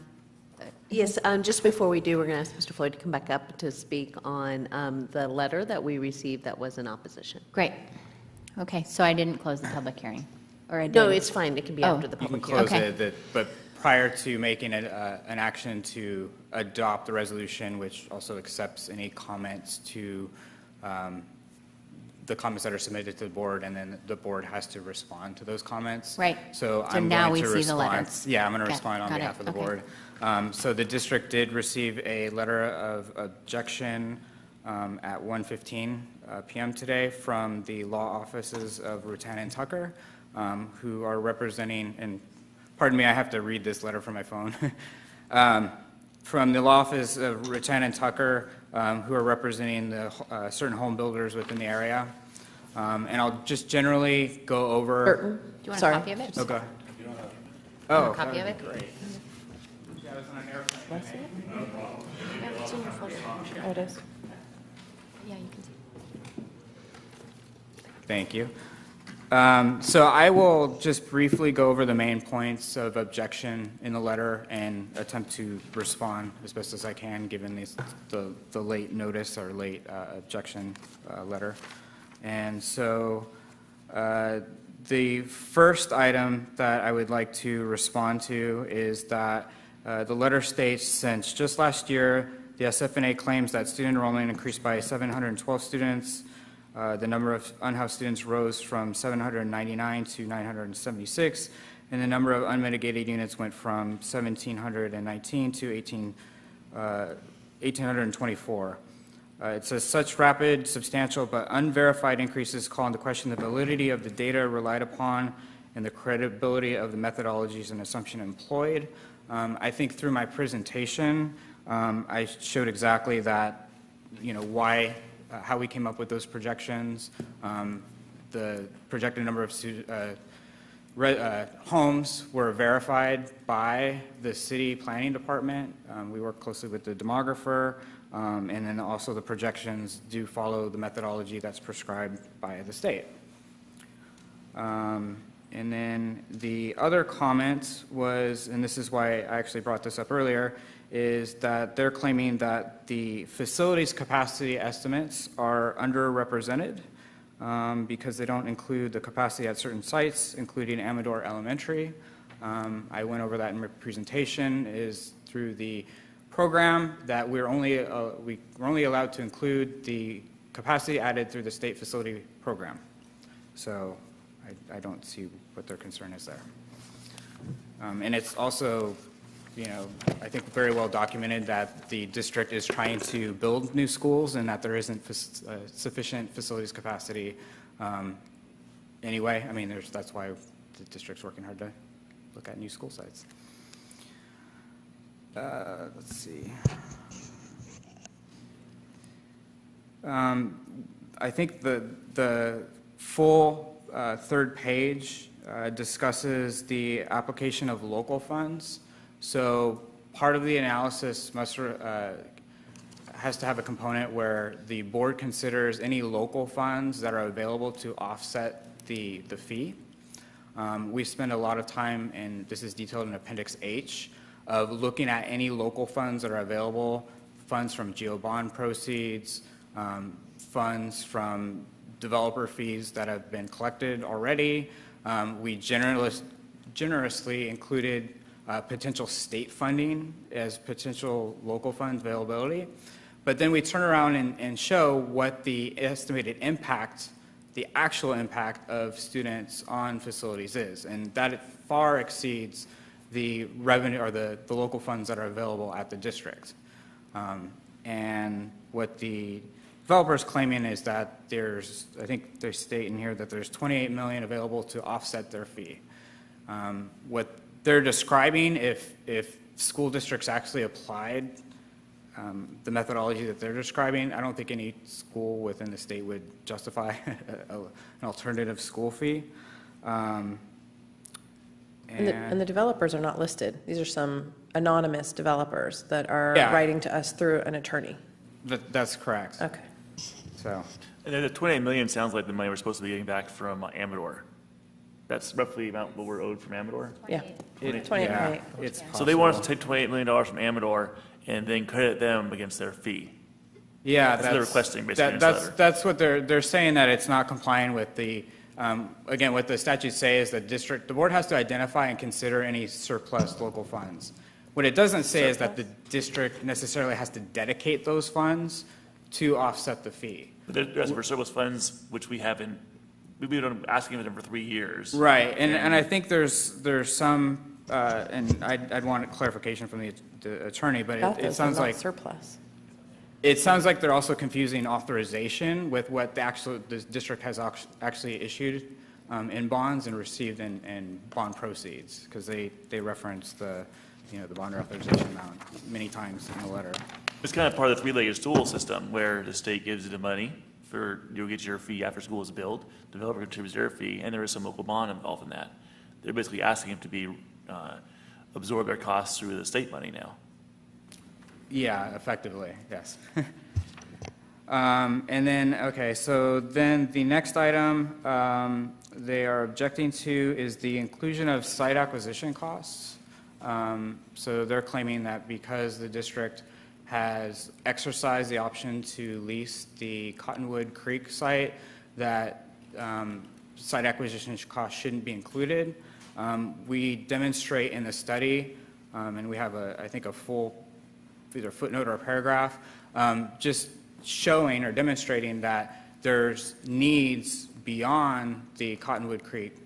Yes, just before we do, we're going to ask Mr. Floyd to come back up to speak on the letter that we received that was in opposition. Great. Okay, so I didn't close the public hearing? Or I did? No, it's fine. It can be after the You can public hearing. close it, but prior to making an action to adopt the resolution, which also accepts any comments to the comments that are submitted to the board, and then the board has to respond to those comments. Right. So So I'm now going we to see the letter. respond. Yeah, I'm going to respond on got it. behalf of the Okay. board. So the district did receive a letter of objection at 1:15 p.m. today from the law offices of Rutan and Tucker, who are representing, and pardon me, I have to read this letter from my phone. From the law office of Rutan and Tucker, who are representing the certain home builders within the area. And I'll just generally go over. Burton. Do you want Sorry. a copy of it? Okay. Oh, a copy of it? Great. Oh, it is. Yeah, you can see. Thank you. So I will just briefly go over the main points of objection in the letter and attempt to respond as best as I can, given the late notice or late objection letter. And so the first item that I would like to respond to is that the letter states, since just last year, the SFNA claims that student enrollment increased by 712 students. The number of unhoused students rose from 799 to 976, and the number of unmitigated units went from 1,719 to 1,824. It says such rapid, substantial, but unverified increases call into question the validity of the data relied upon and the credibility of the methodologies and assumption employed. I think through my presentation, I showed exactly that, why, how we came up with those projections. The projected number of homes were verified by the city planning department. We work closely with the demographer, and then also the projections do follow the methodology that's prescribed by the state. And then the other comment was, and this is why I actually brought this up earlier, is that they're claiming that the facilities capacity estimates are underrepresented because they don't include the capacity at certain sites, including Amador Elementary. I went over that in my presentation, is through the program that we're only allowed to include the capacity added through the state facility program. So I don't see what their concern is there. And it's also, I think very well documented that the district is trying to build new schools and that there isn't sufficient facilities capacity anyway. I mean, that's why the district's working hard to look at new school sites. Let's see. I think the full third page discusses the application of local funds. So part of the analysis has to have a component where the board considers any local funds that are available to offset the fee. We spend a lot of time, and this is detailed in Appendix H, of looking at any local funds that are available, funds from GO bond proceeds, funds from developer fees that have been collected already. We generously included potential state funding as potential local fund availability. But then we turn around and show what the estimated impact, the actual impact of students on facilities is. And that far exceeds the revenue or the local funds that are available at the district. And what the developer is claiming is that I think they state in here that there's $28 million available to offset their fee. What they're describing, if school districts actually applied the methodology that they're describing, I don't think any school within the state would justify an alternative school fee. And the developers are not listed. These are some anonymous developers that are writing to us through an attorney. That's correct. Okay. So. And then the 28 million sounds like the money we're supposed to be getting back from Amador. That's roughly about what we're owed from Amador? Yeah. 28 million. It's so they want us to take $28 million from Amador and then credit them against their fee. Yeah, that's what they're requesting basically in this letter. That's what they're saying, that it's not complying with the, again, what the statutes say is the board has to identify and consider any surplus local funds. What it doesn't say is that the district necessarily has to dedicate those funds to offset the fee. But there's for surplus funds, which we haven't, we've been asking them for 3 years. Right, and I think there's some, and I'd want a clarification from the attorney, but it sounds like surplus. It sounds like they're also confusing authorization with what the district has actually issued in bonds and received in bond proceeds, because they reference the bond authorization amount many times in the letter. It's kind of part of the three-layer stool system where the state gives you the money for you'll get your fee after school is built, developer contributes their fee, and there is some local bond involved in that. They're basically asking them to be absorb their costs through the state money now. Yeah, effectively, yes. And then, okay, so then the next item they are objecting to is the inclusion of site acquisition costs. So they're claiming that because the district has exercised the option to lease the Cottonwood Creek site, that site acquisition costs shouldn't be included. We demonstrate in the study, and we have I think a full either footnote or a paragraph, just showing or demonstrating that there's needs beyond the Cottonwood Creek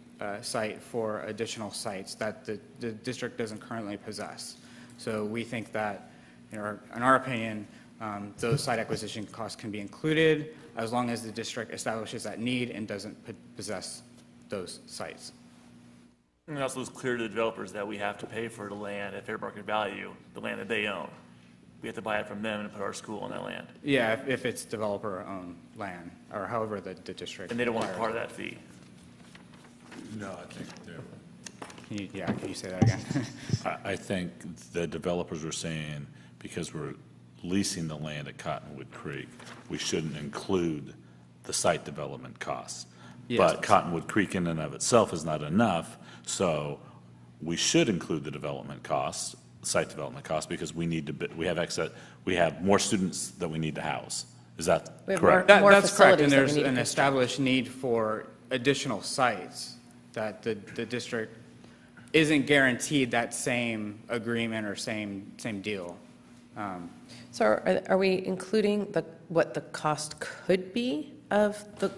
site for additional sites that the district doesn't currently possess. So we think that, in our opinion, those site acquisition costs can be included as long as the district establishes that need and doesn't possess those sites. And it also is clear to the developers that we have to pay for the land at fair market value, the land that they own. We have to buy it from them and put our school on that land. Yeah, if it's developer-owned land, or however the district. And they don't want part of that fee. No, I think they're. Can you say that again? I think the developers were saying, because we're leasing the land at Cottonwood Creek, we shouldn't include the site development costs. Yes. But Cottonwood Creek in and of itself is not enough, so we should include the development costs site development costs because we need to, we have more students that we need to house. Is that We have correct? more That's correct, and facilities that we there's need to an construct. established need for additional sites that the district isn't guaranteed that same agreement or same deal. So are we including what the cost could be of the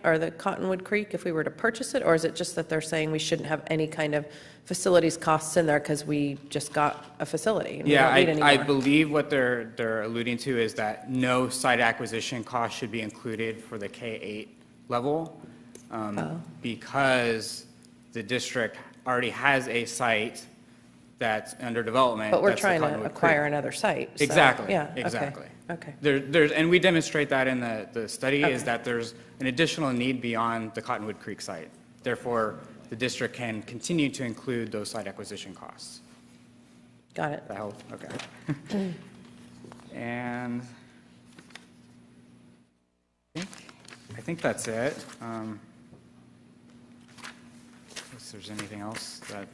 or the Cottonwood Creek if we were to purchase it? Or is it just that they're saying we shouldn't have any kind of facilities costs in there because we just got a facility? And Yeah, we don't need I any more? believe what they're alluding to is that no site acquisition cost should be included for the K-8 level because the district already has a site that's under development. But we're that's the trying to Cottonwood acquire Creek. another site. So, Exactly, yeah, okay, exactly. Okay. And we demonstrate that in the study is Okay. that there's an additional need beyond the Cottonwood Creek site. Therefore, the district can continue to include those site acquisition costs. Got it. That help? Okay. And I think that's it. If there's anything else that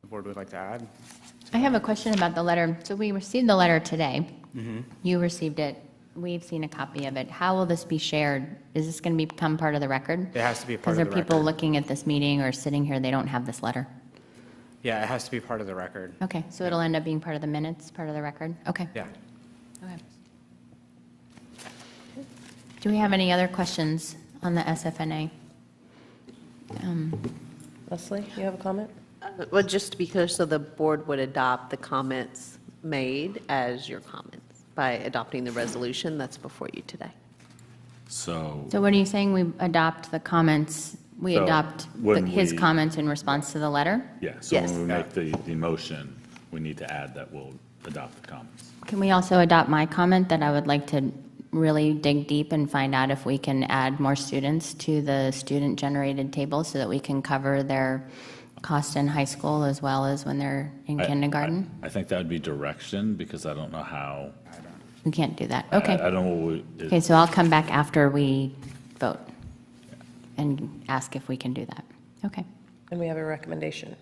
the board would like to add? I have a question about the letter. So we received the letter today. Mhm. You received it. We've seen a copy of it. How will this be shared? Is this going to become part of the record? It has to be a part Because of there the are people record. looking at this meeting or sitting here, they don't have this letter. Yeah, it has to be part of the record. Okay, so it'll end up being part of the minutes, part of the record? Okay. Yeah. Okay. Do we have any other questions on the SFNA? Leslie, you have a comment? Well, just because, so the board would adopt the comments made as your comments by adopting the resolution that's before you today. So, So what are you saying? We adopt the comments, we So adopt when his we- comments in response to the letter? yeah, so Yes. when we make the motion, we need to add that we'll adopt the comments. Can we also adopt my comment that I would like to really dig deep and find out if we can add more students to the student-generated table so that we can cover their cost in high school as well as when they're in kindergarten? I think that would be direction, because I don't know how. We can't do that. Okay. I don't know what we. Okay, so I'll come back after we vote and ask if we can do that. Okay. And we have a recommendation.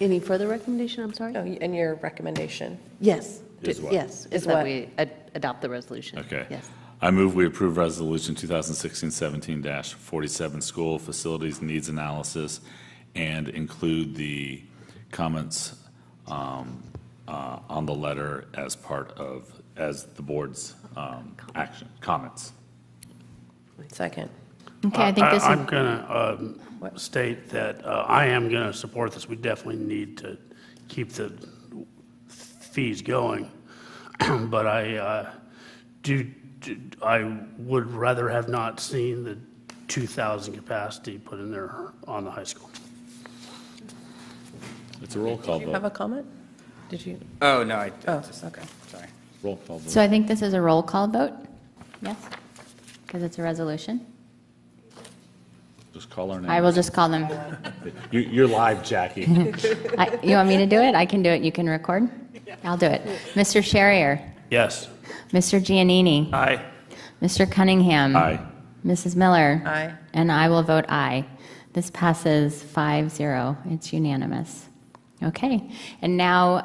Any further recommendation, I'm sorry? No, and your recommendation. Yes. Is what? Yes, Is is that what? we adopt the resolution. Okay. Yes. I move we approve Resolution 2016-17-47, School Facilities Needs Analysis, and include the comments on the letter as part of, as the board's action, comments. Second. Okay, I think this I'm is, going to state that I am going to support this. We definitely need to keep the fees going. But I would rather have not seen the 2,000 capacity put in there on the high school. It's a roll call Did you have a vote. comment? Did you? Oh, no, I Oh, just, okay. sorry. Roll call vote. so I think this is a roll call vote? Yes? Because it's a resolution? Just call our name. I will just call them. You're live, Jackie. You want me to do it? I can do it. You can record? I'll do it. Mr. Sherrier? Yes. Mr. Giannini? Aye. Mr. Cunningham? Aye. Mrs. Miller? Aye. And I will vote aye. This passes 5-0. It's unanimous. Okay. And now,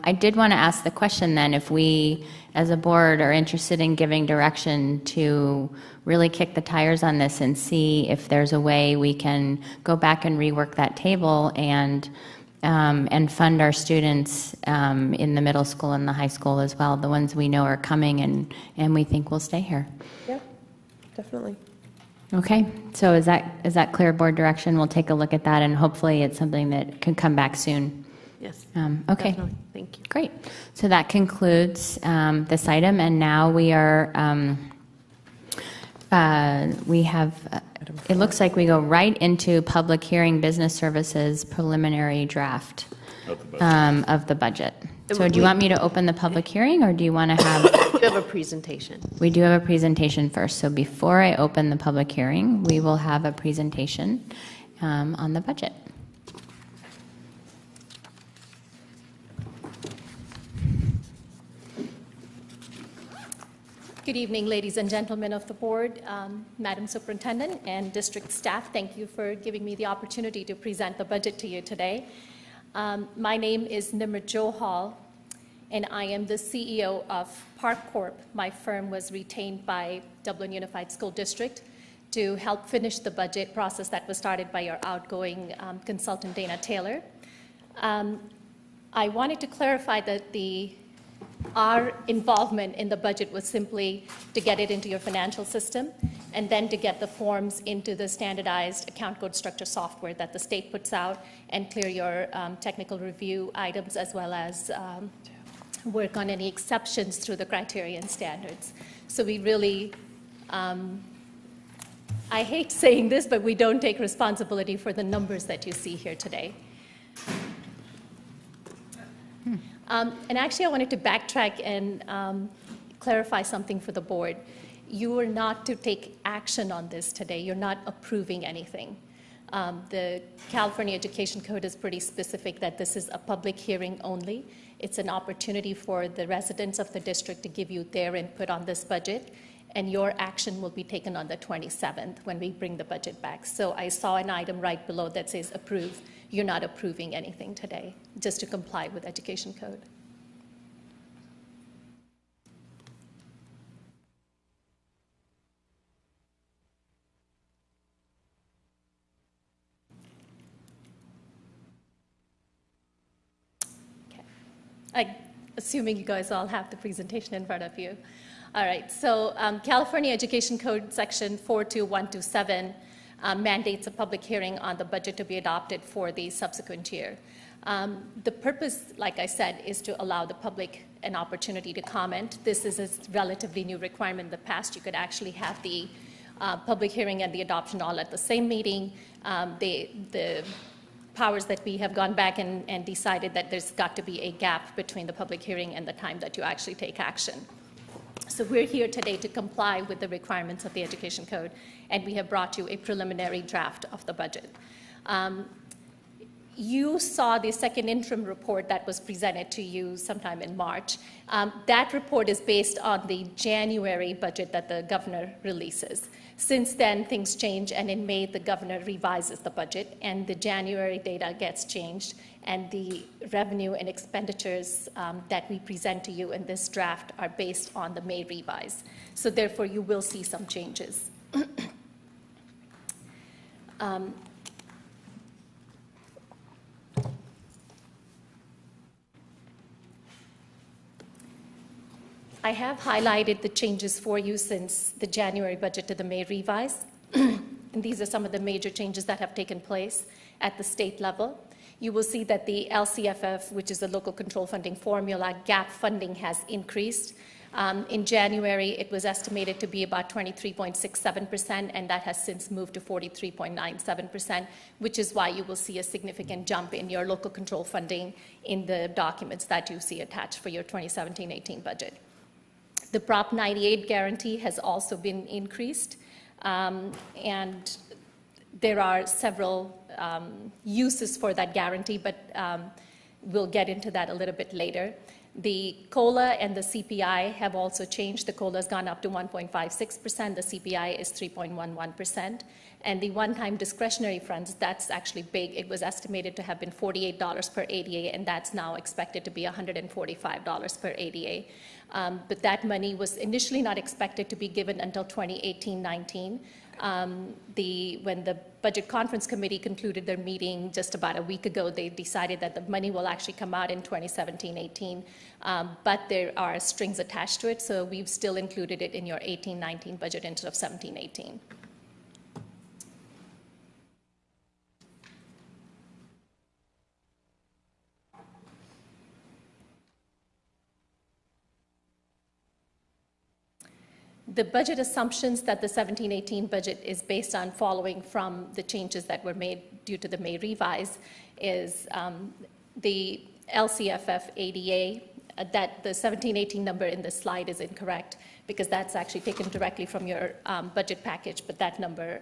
I did want to ask the question then, if we, as a board, are interested in giving direction to really kick the tires on this and see if there's a way we can go back and rework that table and fund our students in the middle school and the high school as well, the ones we know are coming and we think will stay here. Yeah, definitely. Okay, so is that clear board direction? We'll take a look at that, and hopefully it's something that can come back soon. Yes. Okay. Definitely. Thank you. Great. So that concludes this item, and now we are, we have, it looks like we go right into public hearing business services preliminary draft of the budget. So do you want me to open the public hearing, or do you want to have? We have a presentation. We do have a presentation first. So before I open the public hearing, we will have a presentation on the budget. Good evening, ladies and gentlemen of the board, Madam Superintendent and district staff. Thank you for giving me the opportunity to present the budget to you today. My name is Nimrat Johal, and I am the CEO of Park Corp. My firm was retained by Dublin Unified School District to help finish the budget process that was started by your outgoing consultant, Dana Taylor. I wanted to clarify that our involvement in the budget was simply to get it into your financial system and then to get the forms into the standardized account code structure software that the state puts out and clear your technical review items, as well as work on any exceptions through the criterion standards. So we really, I hate saying this, but we don't take responsibility for the numbers that you see here today. And actually, I wanted to backtrack and clarify something for the board. You are not to take action on this today. You're not approving anything. The California Education Code is pretty specific that this is a public hearing only. It's an opportunity for the residents of the district to give you their input on this budget, and your action will be taken on the 27th when we bring the budget back. So I saw an item right below that says approve. You're not approving anything today, just to comply with Education Code. Assuming you guys all have the presentation in front of you. All right, so California Education Code Section 42127 mandates a public hearing on the budget to be adopted for the subsequent year. The purpose, like I said, is to allow the public an opportunity to comment. This is a relatively new requirement. In the past, you could actually have the public hearing and the adoption all at the same meeting. The powers that we have gone back and decided that there's got to be a gap between the public hearing and the time that you actually take action. So we're here today to comply with the requirements of the Education Code, and we have brought you a preliminary draft of the budget. You saw the second interim report that was presented to you sometime in March. That report is based on the January budget that the governor releases. Since then, things change, and in May, the governor revises the budget, and the January data gets changed, and the revenue and expenditures that we present to you in this draft are based on the May revise. So therefore, you will see some changes. I have highlighted the changes for you since the January budget to the May revise. And these are some of the major changes that have taken place at the state level. You will see that the LCFF, which is the local control funding formula, gap funding has increased. In January, it was estimated to be about 23.67%, and that has since moved to 43.97%, which is why you will see a significant jump in your local control funding in the documents that you see attached for your 2017-18 budget. The Prop 98 guarantee has also been increased, and there are several uses for that guarantee, but we'll get into that a little bit later. The COLA and the CPI have also changed. The COLA has gone up to 1.56%, the CPI is 3.11%, and the one-time discretionary funds, that's actually big. It was estimated to have been $48 per ADA, and that's now expected to be $145 per ADA. But that money was initially not expected to be given until 2018-19. When the Budget Conference Committee concluded their meeting just about a week ago, they decided that the money will actually come out in 2017-18, but there are strings attached to it, so we've still included it in your 18-19 budget instead of 17-18. The budget assumptions that the 17-18 budget is based on, following from the changes that were made due to the May revise, is the LCFF ADA, that the 17-18 number in the slide is incorrect, because that's actually taken directly from your budget package, but that number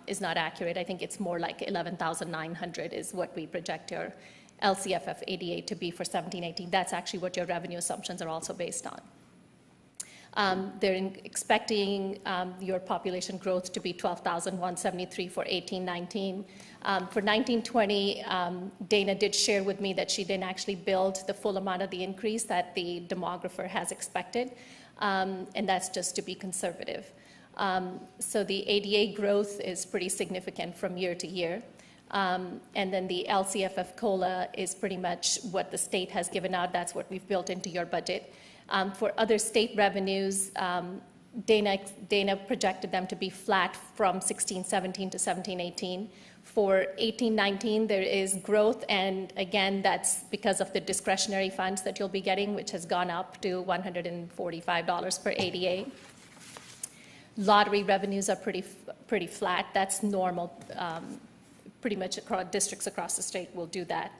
is not accurate. I think it's more like 11,900 is what we project your LCFF ADA to be for 17-18. That's actually what your revenue assumptions are also based on. They're expecting your population growth to be 12,173 for 18-19. For 19-20, Dana did share with me that she didn't actually build the full amount of the increase that the demographer has expected, and that's just to be conservative. So the ADA growth is pretty significant from year to year. And then the LCFF COLA is pretty much what the state has given out. That's what we've built into your budget. For other state revenues, Dana projected them to be flat from 16-17 to 17-18. For 18-19, there is growth, and again, that's because of the discretionary funds that you'll be getting, which has gone up to $145 per ADA. Lottery revenues are pretty flat. That's normal. Pretty much across districts across the state will do that.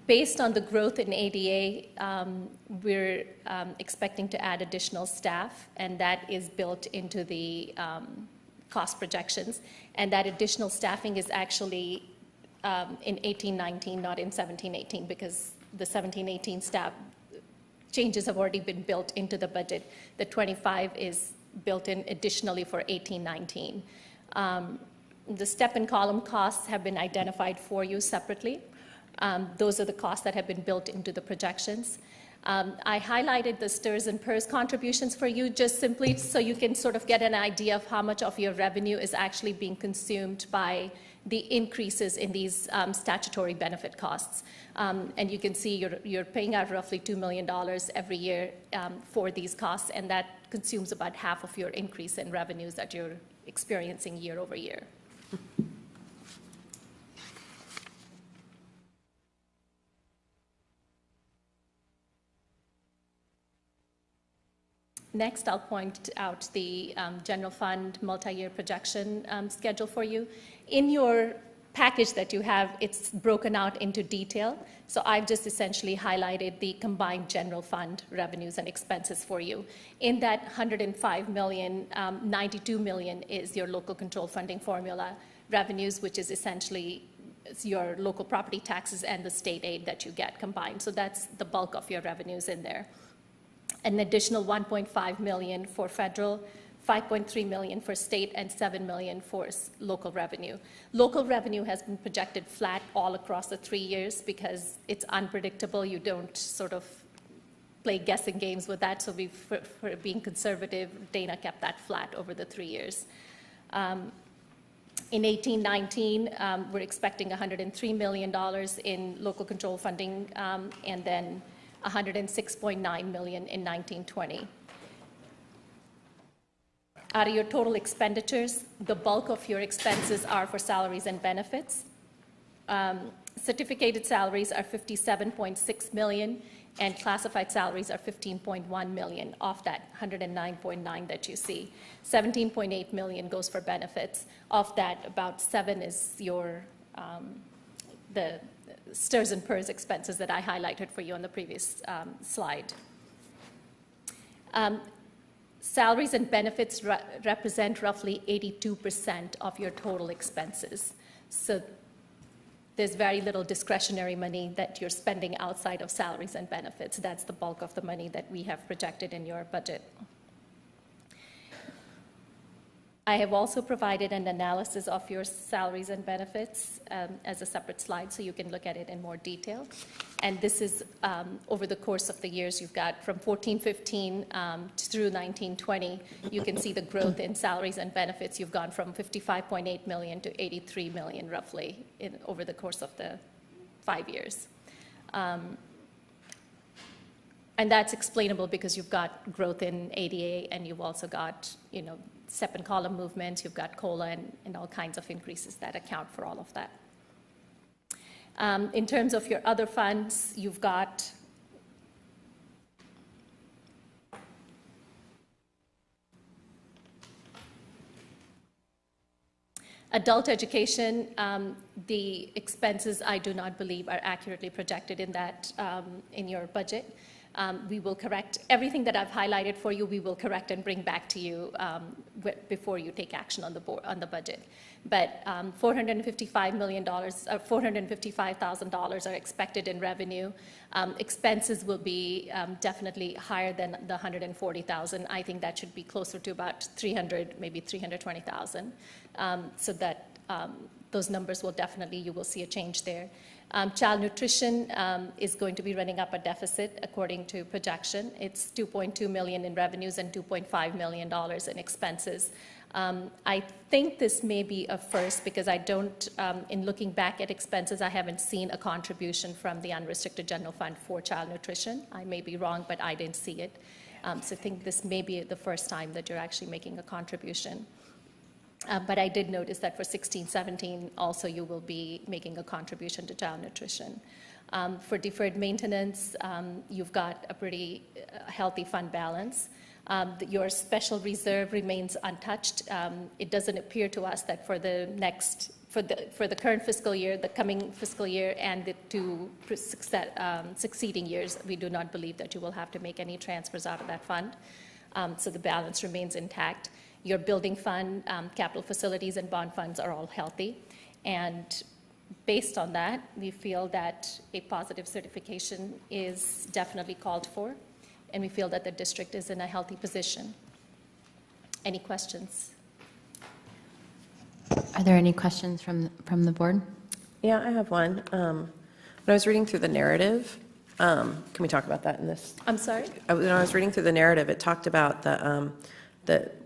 Based on the growth in ADA, we're expecting to add additional staff, and that is built into the cost projections. And that additional staffing is actually in 18-19, not in 17-18, because the 17-18 staff changes have already been built into the budget. The 25 is built in additionally for 18-19. The step and column costs have been identified for you separately. Those are the costs that have been built into the projections. I highlighted the STIRS and PERS contributions for you just simply so you can sort of get an idea of how much of your revenue is actually being consumed by the increases in these statutory benefit costs. And you can see you're paying out roughly $2 million every year for these costs, and that consumes about half of your increase in revenues that you're experiencing year over year. Next, I'll point out the general fund multi-year projection schedule for you. In your package that you have, it's broken out into detail. So I've just essentially highlighted the combined general fund revenues and expenses for you. In that 105 million, 92 million is your local control funding formula revenues, which is essentially your local property taxes and the state aid that you get combined. So that's the bulk of your revenues in there. An additional 1.5 million for federal, 5.3 million for state, and 7 million for local revenue. Local revenue has been projected flat all across the 3 years because it's unpredictable. You don't sort of play guessing games with that. So for being conservative, Dana kept that flat over the 3 years. In 18-19, we're expecting $103 million in local control funding, and then $106.9 million in 19-20. Out of your total expenditures, the bulk of your expenses are for salaries and benefits. Certificated salaries are $57.6 million, and classified salaries are $15.1 million off that $109.9 that you see. $17.8 million goes for benefits. Of that, about $7 million is your the STIRS and PERS expenses that I highlighted for you on the previous slide. Salaries and benefits represent roughly 82% of your total expenses. So there's very little discretionary money that you're spending outside of salaries and benefits. That's the bulk of the money that we have projected in your budget. I have also provided an analysis of your salaries and benefits as a separate slide so you can look at it in more detail. And this is over the course of the years you've got from 14-15 through 19-20, you can see the growth in salaries and benefits. You've gone from 55.8 million to 83 million roughly over the course of the 5 years. And that's explainable because you've got growth in ADA and you've also got, step and column movements, you've got COLA and all kinds of increases that account for all of that. In terms of your other funds, you've got adult education. The expenses, I do not believe, are accurately projected in that in your budget. We will correct everything that I've highlighted for you. We will correct and bring back to you before you take action on the budget. But $455 million, $455,000 are expected in revenue. Expenses will be definitely higher than the $140,000. I think that should be closer to about 300, maybe 320,000. So that those numbers will definitely, you will see a change there. Child nutrition is going to be running up a deficit according to projection. It's $2.2 million in revenues and $2.5 million in expenses. I think this may be a first because I don't, in looking back at expenses, I haven't seen a contribution from the unrestricted general fund for child nutrition. I may be wrong, but I didn't see it. So I think this may be the first time that you're actually making a contribution. But I did notice that for 16-17 also you will be making a contribution to child nutrition. For deferred maintenance, you've got a pretty healthy fund balance. Your special reserve remains untouched. It doesn't appear to us that for the current fiscal year, the coming fiscal year, and the two succeeding years, we do not believe that you will have to make any transfers out of that fund. So the balance remains intact. Your building fund, capital facilities, and bond funds are all healthy. And based on that, we feel that a positive certification is definitely called for, and we feel that the district is in a healthy position. Any questions? Are there any questions from the board? Yeah, I have one. When I was reading through the narrative, can we talk about that in this? I'm sorry? When I was reading through the narrative, it talked about that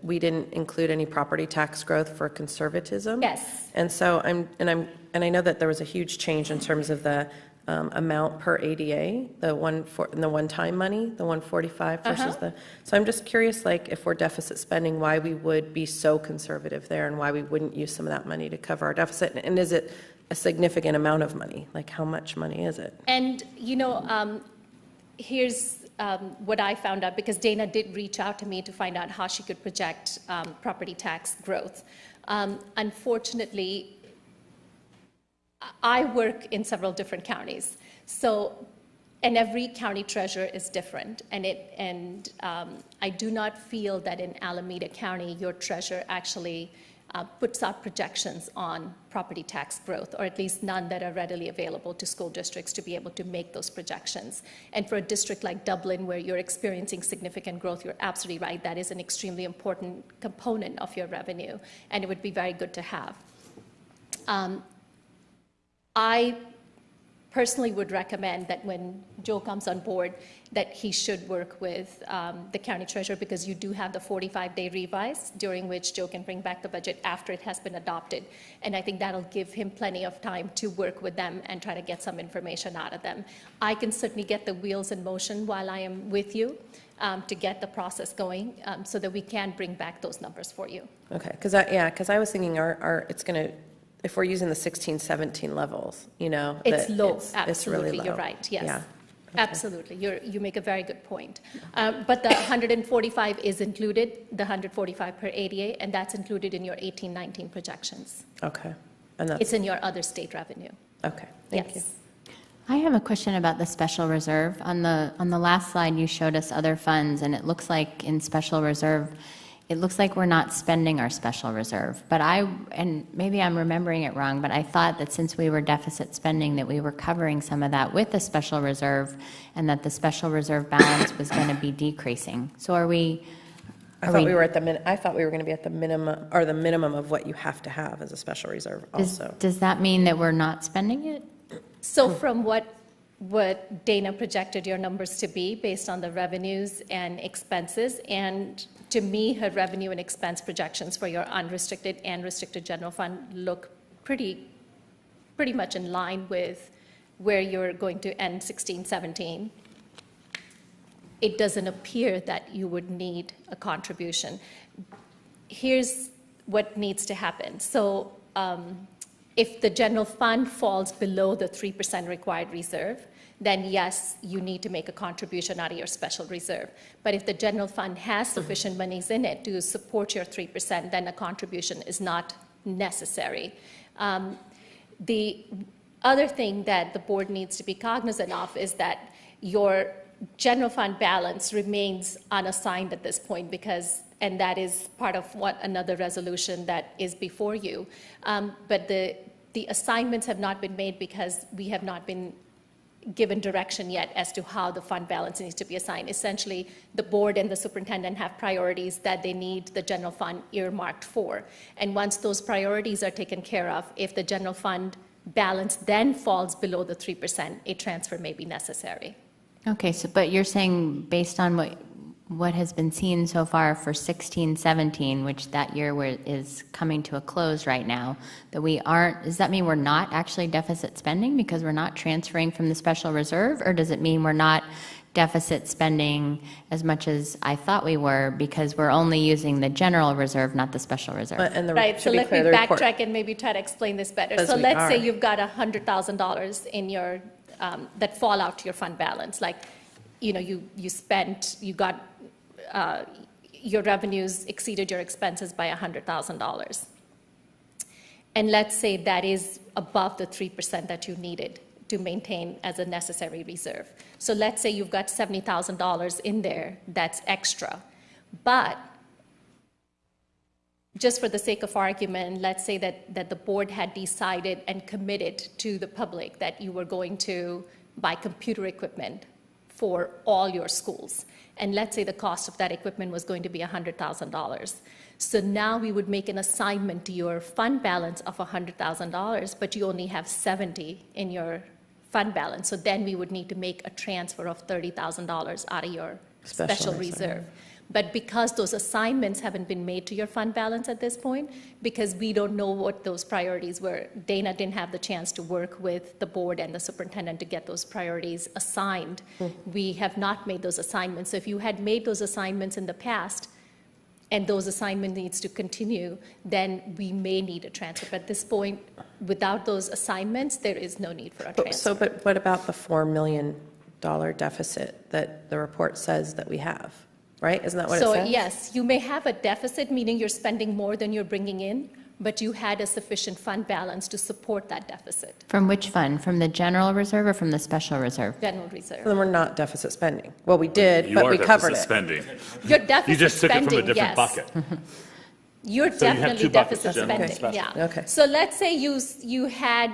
we didn't include any property tax growth for conservatism. Yes. And so I know that there was a huge change in terms of the amount per ADA, the one-time money, the 145 versus so I'm just curious, like, if we're deficit spending, why we would be so conservative there and why we wouldn't use some of that money to cover our deficit. And is it a significant amount of money? Like, how much money is it? And, you know, here's what I found out, because Dana did reach out to me to find out how she could project property tax growth. Unfortunately, I work in several different counties, and every county treasurer is different, and I do not feel that in Alameda County your treasurer actually puts out projections on property tax growth, or at least none that are readily available to school districts to be able to make those projections. And for a district like Dublin, where you're experiencing significant growth, you're absolutely right, that is an extremely important component of your revenue, and it would be very good to have. I personally would recommend that when Joe comes on board, that he should work with the county treasurer, because you do have the 45-day revise during which Joe can bring back the budget after it has been adopted. And I think that'll give him plenty of time to work with them and try to get some information out of them. I can certainly get the wheels in motion while I am with you to get the process going so that we can bring back those numbers for you. Okay, because I was thinking it's going to, if we're using the 16-17 levels, you know, it's low. Absolutely, it's really low. You're right. Yes. Yeah. Okay. Absolutely. You make a very good point. But the 145 is included, the 145 per ADA, and that's included in your 18-19 projections. Okay. And that's, it's in your other state revenue. Okay. Thank you. I have a question about the special reserve. On the last slide, you showed us other funds, and it looks like in special reserve, it looks like we're not spending our special reserve. But and maybe I'm remembering it wrong, but I thought that since we were deficit spending, that we were covering some of that with the special reserve, and that the special reserve balance was going to be decreasing. So are we? I thought we were going to be at the minimum, or the minimum of what you have to have as a special reserve also. Does that mean that we're not spending it? So from what Dana projected your numbers to be based on the revenues and expenses, and to me, her revenue and expense projections for your unrestricted and restricted general fund look pretty much in line with where you're going to end 16-17. It doesn't appear that you would need a contribution. Here's what needs to happen. So if the general fund falls below the 3% required reserve, then yes, you need to make a contribution out of your special reserve. But if the general fund has sufficient monies in it to support your 3%, then a contribution is not necessary. The other thing that the board needs to be cognizant of is that your general fund balance remains unassigned at this point and that is part of what another resolution that is before you. But the assignments have not been made because we have not been given direction yet as to how the fund balance needs to be assigned. Essentially, the board and the superintendent have priorities that they need the general fund earmarked for. And once those priorities are taken care of, if the general fund balance then falls below the 3%, a transfer may be necessary. Okay, so but you're saying based on what has been seen so far for 16-17, which that year is coming to a close right now, that we aren't, does that mean we're not actually deficit spending because we're not transferring from the special reserve, or does it mean we're not deficit spending as much as I thought we were because we're only using the general reserve, not the special reserve? Right, so let me backtrack and maybe try to explain this better. So let's say you've got $100,000 in your, that fall out to your fund balance, like, you spent, your revenues exceeded your expenses by $100,000. And let's say that is above the 3% that you needed to maintain as a necessary reserve. So let's say you've got $70,000 in there that's extra. But just for the sake of argument, let's say that the board had decided and committed to the public that you were going to buy computer equipment for all your schools. And let's say the cost of that equipment was going to be $100,000. So now we would make an assignment to your fund balance of $100,000, but you only have 70 in your fund balance. So then we would need to make a transfer of $30,000 out of your special reserve. But because those assignments haven't been made to your fund balance at this point, because we don't know what those priorities were, Dana didn't have the chance to work with the board and the superintendent to get those priorities assigned. We have not made those assignments. So if you had made those assignments in the past, and those assignment needs to continue, then we may need a transfer. But at this point, without those assignments, there is no need for a transfer. But what about the $4 million deficit that the report says that we have? Right? Isn't that what it says? So yes, you may have a deficit, meaning you're spending more than you're bringing in, but you had a sufficient fund balance to support that deficit. From which fund? From the general reserve or from the special reserve? General reserve. So then we're not deficit spending. Well, we did, but we covered it. Spending. You're deficit You just took it from a spending, different yes. bucket. You're So you have definitely two buckets, deficit general and spending, special. yeah. Okay. So let's say you had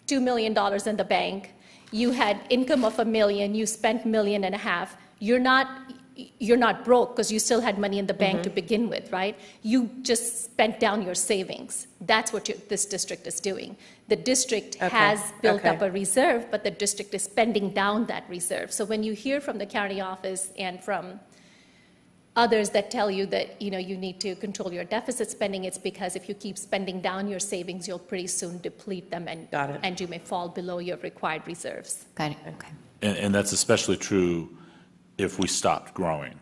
$2 million in the bank, you had income of $1 million, you spent $1.5 million. You're not broke because you still had money in the bank to begin with, right? You just spent down your savings. That's what this district is doing. The district has built up a reserve, but the district is spending down that reserve. So when you hear from the county office and from others that tell you that you need to control your deficit spending, it's because if you keep spending down your savings, you'll pretty soon deplete them, and you may fall below your required reserves. Got it. Okay. And that's especially true if we stopped growing.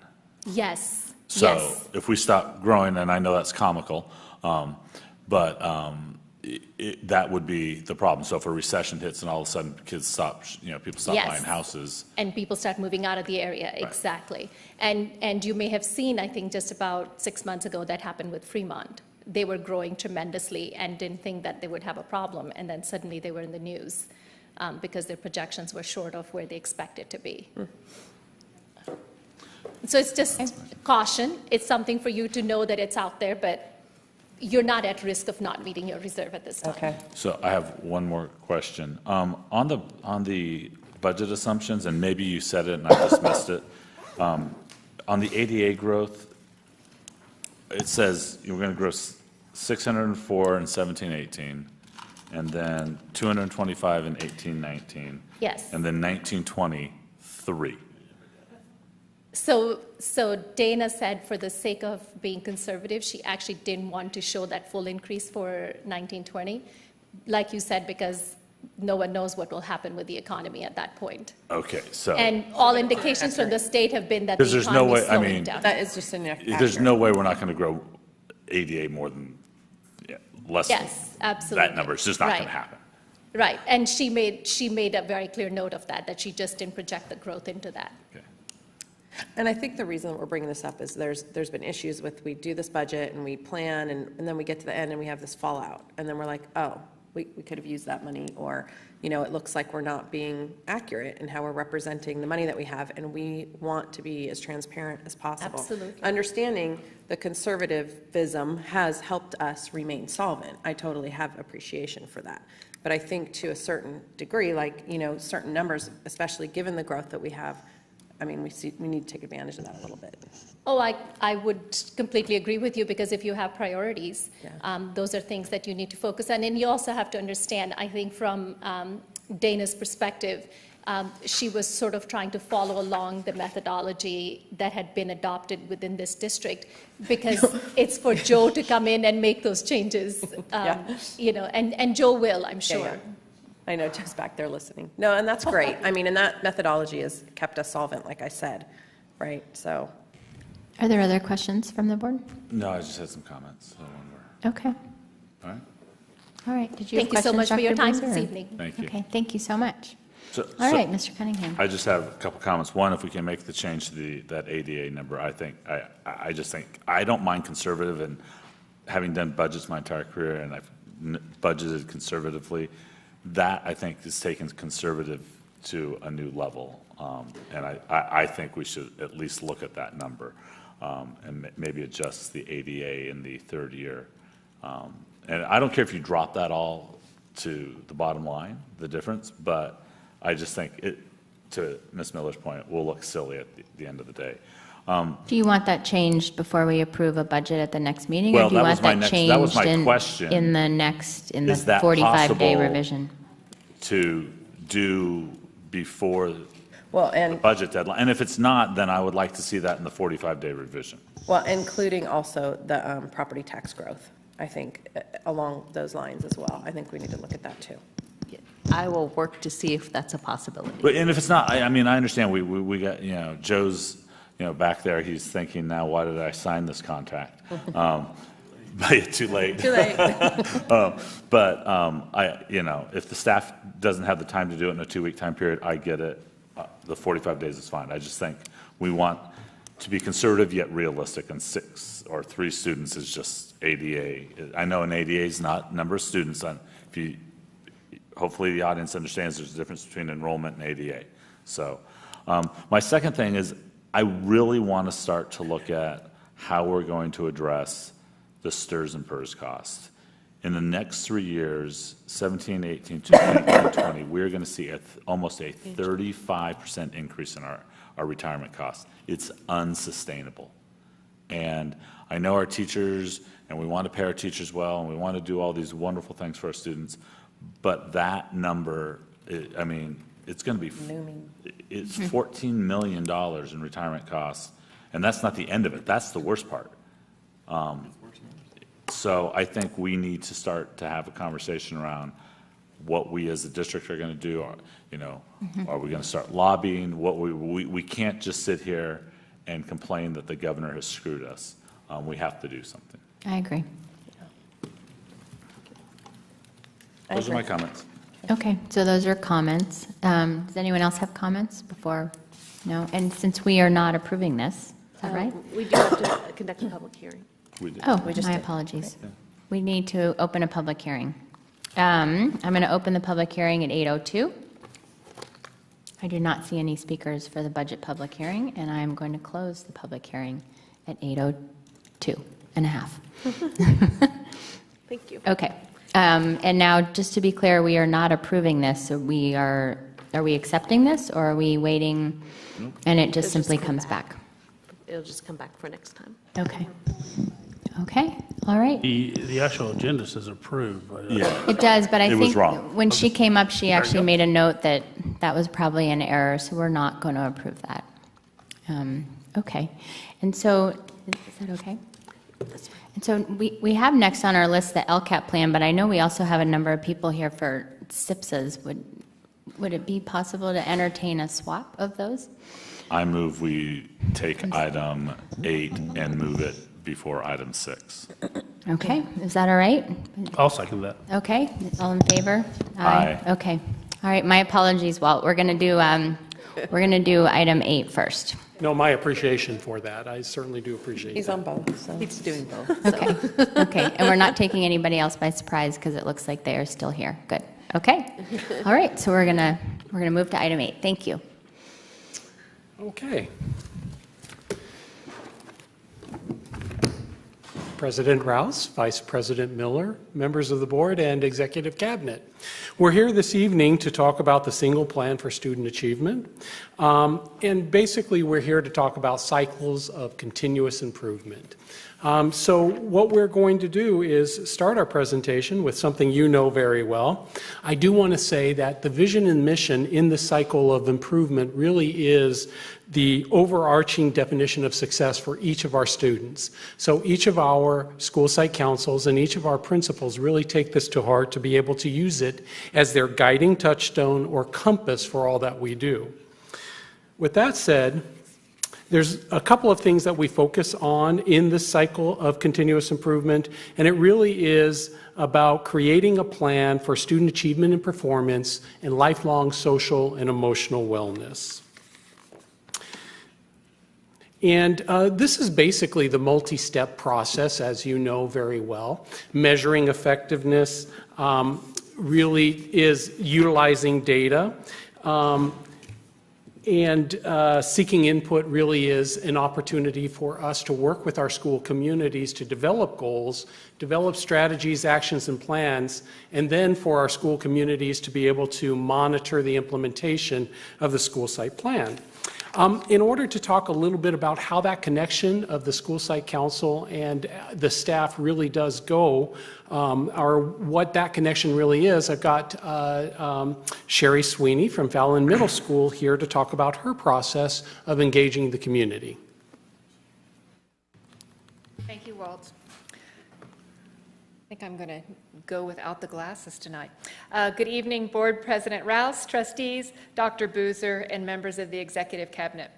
Yes. So if we stop growing, and I know that's comical, but that would be the problem. So if a recession hits and all of a sudden kids stop, people stop buying houses. And people start moving out of the area, exactly. And you may have seen, I think just about 6 months ago, that happened with Fremont. They were growing tremendously and didn't think that they would have a problem, and then suddenly they were in the news because their projections were short of where they expected to be. So it's just caution. It's something for you to know that it's out there, but you're not at risk of not meeting your reserve at this time. Okay. So I have one more question. On the budget assumptions, and maybe you said it and I just missed it, on the ADA growth, it says you're going to grow 604 in 17-18, and then 225 in 18-19. Yes. And then 19-20, 3. So Dana said for the sake of being conservative, she actually didn't want to show that full increase for 1920. Like you said, because no one knows what will happen with the economy at that point. Okay, so. And all indications from the state have been that the Because economy there's is no way, slowing down. That is just inaccurate. There's no way we're not going to grow ADA more than, less than absolutely. that number. It's just not going to happen. Right, and she made a very clear note of that she just didn't project the growth into that. And I think the reason that we're bringing this up is there's been issues with, we do this budget and we plan and then we get to the end and we have this fallout. And then we're like, oh, we could have used that money, or, it looks like we're not being accurate in how we're representing the money that we have, and we want to be as transparent as possible. Absolutely. Understanding the conservatism has helped us remain solvent. I totally have appreciation for that. But I think to a certain degree, like, certain numbers, especially given the growth that we have, I mean, we need to take advantage of that a little bit. Oh, I would completely agree with you, because if you have priorities, those are things that you need to focus on. And you also have to understand, I think from Dana's perspective, she was sort of trying to follow along the methodology that had been adopted within this district, because it's for Joe to come in and make those changes, and Joe will, I'm sure. Yeah. I know Joe's back there listening. No, and that's great. I mean, and that methodology has kept us solvent, like I said, right? So. Are there other questions from the board? No, I just had some comments. So when we're, Okay. all right. All right. Did you Thank you have so questions, much for your Dr. time Boozer? this evening. Thank you. Okay, thank you so much. All All right, Mr. Cunningham. I just have a couple comments. One, if we can make the change to that ADA number, I just think, I don't mind conservative, and having done budgets my entire career, and I've budgeted conservatively, that I think is taken conservative to a new level. And I think we should at least look at that number, and maybe adjust the ADA in the third year. And I don't care if you drop that all to the bottom line, the difference, but I just think it, to Ms. Miller's point, will look silly at the end of the day. Do you want that changed before we approve a budget at the next meeting? Well, or do you that want was my that next- changed that was my question. in the Is that 45-day possible revision? To do before Well, the and, budget deadline? And if it's not, then I would like to see that in the 45-day revision. well, including also the property tax growth, I think, along those lines as well. I think we need to look at that too. I will work to see if that's a possibility. But, and if it's not, I mean, I understand we got, Joe's, back there, he's thinking now, why did I sign this contract? But too late. Too late. If the staff doesn't have the time to do it in a 2-week time period, I get it. The 45 days is fine. I just think we want to be conservative yet realistic, and 6 or 3 students is just ADA. I know an ADA is not number of students. Hopefully the audience understands there's a difference between enrollment and ADA. So my second thing is, I really want to start to look at how we're going to address the STRS and PERS costs. In the next 3 years, 17, 18, 19, 20, we're going to see almost a 35% increase in our retirement costs. It's unsustainable. And I know our teachers, and we want to pay our teachers well, and we want to do all these wonderful things for our students, but that number, it's going to be, it's $14 million in retirement costs, and that's not the end of it. That's the worst part. So I think we need to start to have a conversation around what we as a district are going to do. Are we going to start lobbying? We can't just sit here and complain that the governor has screwed us. We have to do something. I agree. Those are my comments. Okay, so those are comments. Does anyone else have comments before? No? And since we are not approving this, is that right? We do have to conduct a public hearing. We did. Oh, We just my did. apologies. We need to open a public hearing. I'm going to open the public hearing at 8:02. I do not see any speakers for the budget public hearing, and I'm going to close the public hearing at 8:02 and a half. Thank you. Okay. And now, just to be clear, we are not approving this. So are we accepting this, or are we waiting and it just It'll simply come comes back? It'll just come back for next time. Okay. Okay, all right. The actual agenda says approved. But, It does, but I It was think wrong. when she came up, she actually go. made a note that that was probably an error, so we're not going to approve that. Okay, and so, is that okay? And so we have next on our list the LCAP plan, but I know we also have a number of people here for SIPSAs. Would it be possible to entertain a swap of those? I move we take item 8 and move it before item 6. Okay, is that all right? I'll second that. Okay, all in favor? Aye. Okay, all right, my apologies, Walt. We're going to do We're going to do item 8 first. No, my appreciation for that. I certainly do appreciate He's that. on both, so. He's doing both. Okay. Okay. And we're not taking anybody else by surprise because it looks like they are still here. Good. Okay. All right. So we're gonna move to item 8. Thank you. Okay. President Rouse, Vice President Miller, members of the board, and executive cabinet. We're here this evening to talk about the single plan for student achievement. And basically, we're here to talk about cycles of continuous improvement. So what we're going to do is start our presentation with something you know very well. I do want to say that the vision and mission in the cycle of improvement really is the overarching definition of success for each of our students. So each of our school site councils and each of our principals really take this to heart to be able to use it as their guiding touchstone or compass for all that we do. With that said, there's a couple of things that we focus on in this cycle of continuous improvement, and it really is about creating a plan for student achievement and performance and lifelong social and emotional wellness. And this is basically the multi-step process, as you know very well. Measuring effectiveness really is utilizing data. And seeking input really is an opportunity for us to work with our school communities to develop goals, develop strategies, actions, and plans, and then for our school communities to be able to monitor the implementation of the school site plan. In order to talk a little bit about how that connection of the school site council and the staff really does go, or what that connection really is, I've got Sherry Sweeney from Fallon Middle School here to talk about her process of engaging the community. Thank you, Walt. I think I'm going to go without the glasses tonight. Good evening, Board President Rouse, trustees, Dr. Boozer, and members of the Executive Cabinet.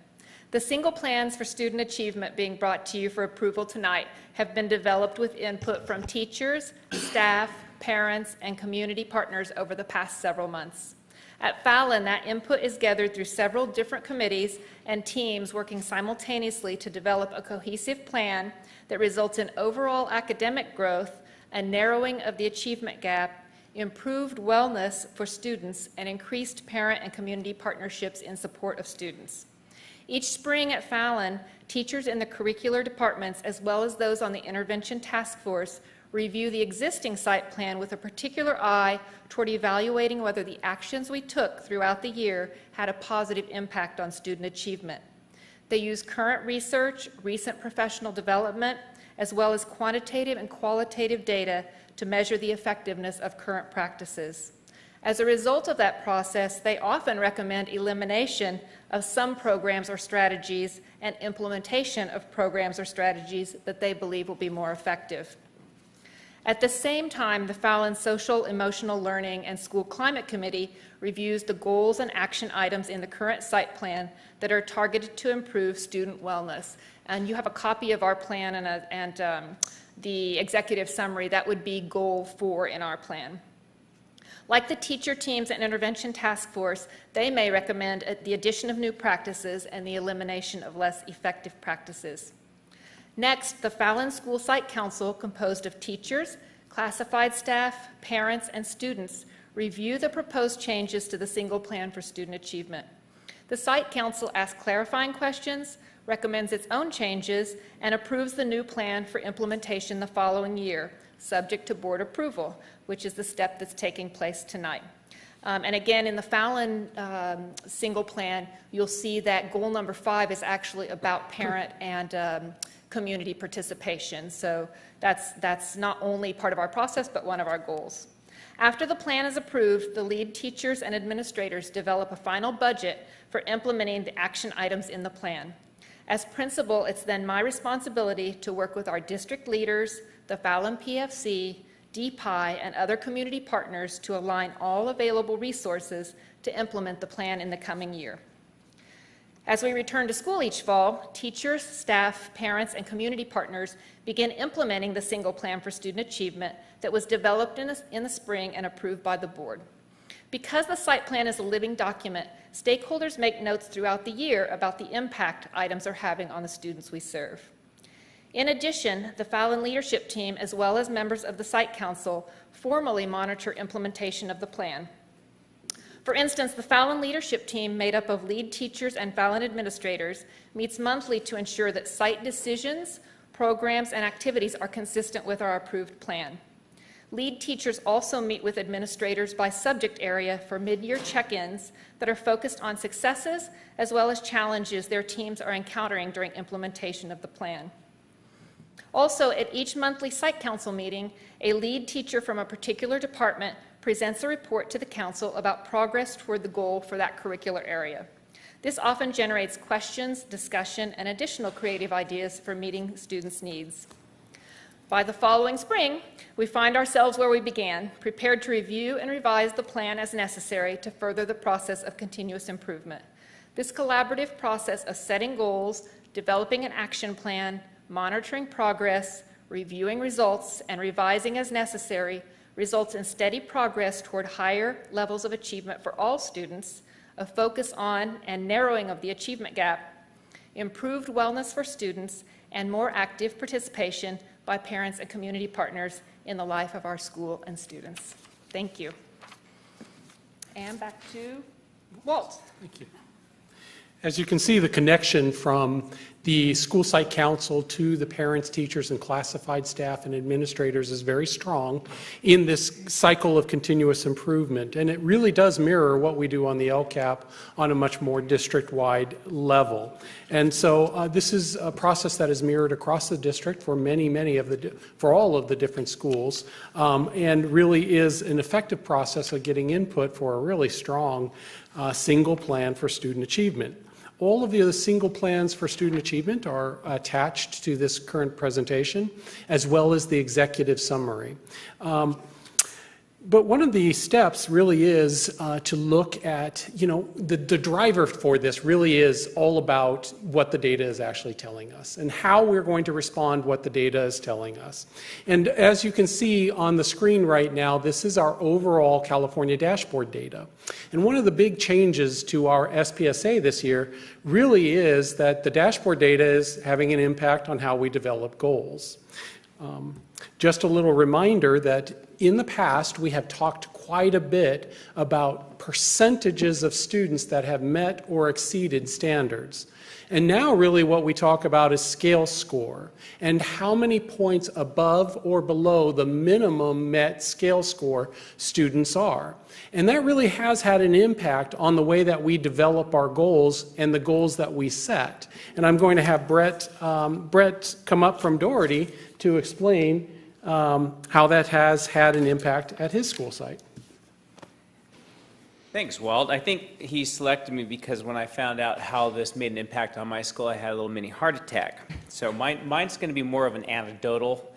The single plans for student achievement being brought to you for approval tonight have been developed with input from teachers, staff, parents, and community partners over the past several months. At Fallon, that input is gathered through several different committees and teams working simultaneously to develop a cohesive plan that results in overall academic growth, a narrowing of the achievement gap, improved wellness for students, and increased parent and community partnerships in support of students. Each spring at Fallon, teachers in the curricular departments, as well as those on the intervention task force, review the existing site plan with a particular eye toward evaluating whether the actions we took throughout the year had a positive impact on student achievement. They use current research, recent professional development, as well as quantitative and qualitative data to measure the effectiveness of current practices. As a result of that process, they often recommend elimination of some programs or strategies and implementation of programs or strategies that they believe will be more effective. At the same time, the Fallon Social Emotional Learning and School Climate Committee reviews the goals and action items in the current site plan that are targeted to improve student wellness. And you have a copy of our plan and the executive summary. That would be goal 4 in our plan. Like the teacher teams and intervention task force, they may recommend the addition of new practices and the elimination of less effective practices. Next, the Fallon School Site Council, composed of teachers, classified staff, parents, and students, review the proposed changes to the single plan for student achievement. The Site Council asks clarifying questions, recommends its own changes, and approves the new plan for implementation the following year, subject to board approval, which is the step that's taking place tonight. And again, in the Fallon single plan, you'll see that goal number 5 is actually about parent and community participation. So that's not only part of our process, but one of our goals. After the plan is approved, the lead teachers and administrators develop a final budget for implementing the action items in the plan. As principal, it's then my responsibility to work with our district leaders, the Fallon PFC, DPI, and other community partners to align all available resources to implement the plan in the coming year. As we return to school each fall, teachers, staff, parents, and community partners begin implementing the single plan for student achievement that was developed in the spring and approved by the board. Because the site plan is a living document, stakeholders make notes throughout the year about the impact items are having on the students we serve. In addition, the Fallon leadership team, as well as members of the Site Council, formally monitor implementation of the plan. For instance, the Fallon leadership team, made up of lead teachers and Fallon administrators, meets monthly to ensure that site decisions, programs, and activities are consistent with our approved plan. Lead teachers also meet with administrators by subject area for mid-year check-ins that are focused on successes as well as challenges their teams are encountering during implementation of the plan. Also, at each monthly Site Council meeting, a lead teacher from a particular department presents a report to the Council about progress toward the goal for that curricular area. This often generates questions, discussion, and additional creative ideas for meeting students' needs. By the following spring, we find ourselves where we began, prepared to review and revise the plan as necessary to further the process of continuous improvement. This collaborative process of setting goals, developing an action plan, monitoring progress, reviewing results, and revising as necessary results in steady progress toward higher levels of achievement for all students, a focus on and narrowing of the achievement gap, improved wellness for students, and more active participation by parents and community partners in the life of our school and students. Thank you. And back to Walt. Thank you. As you can see, the connection from the school site council to the parents, teachers, and classified staff and administrators is very strong in this cycle of continuous improvement. And it really does mirror what we do on the LCAP on a much more district-wide level. And so this is a process that is mirrored across the district for for all of the different schools, and really is an effective process of getting input for a really strong single plan for student achievement. All of the other single plans for student achievement are attached to this current presentation, as well as the executive summary. But one of the steps really is to look at, the driver for this really is all about what the data is actually telling us and how we're going to respond what the data is telling us. And as you can see on the screen right now, this is our overall California dashboard data. And one of the big changes to our SPSA this year really is that the dashboard data is having an impact on how we develop goals. Just a little reminder that in the past we have talked quite a bit about percentages of students that have met or exceeded standards. And now really what we talk about is scale score and how many points above or below the minimum met scale score students are. And that really has had an impact on the way that we develop our goals and the goals that we set. And I'm going to have Brett come up from Doherty to explain how that has had an impact at his school site. Thanks, Walt. I think he selected me because when I found out how this made an impact on my school, I had a little mini heart attack. So mine's going to be more of an anecdotal.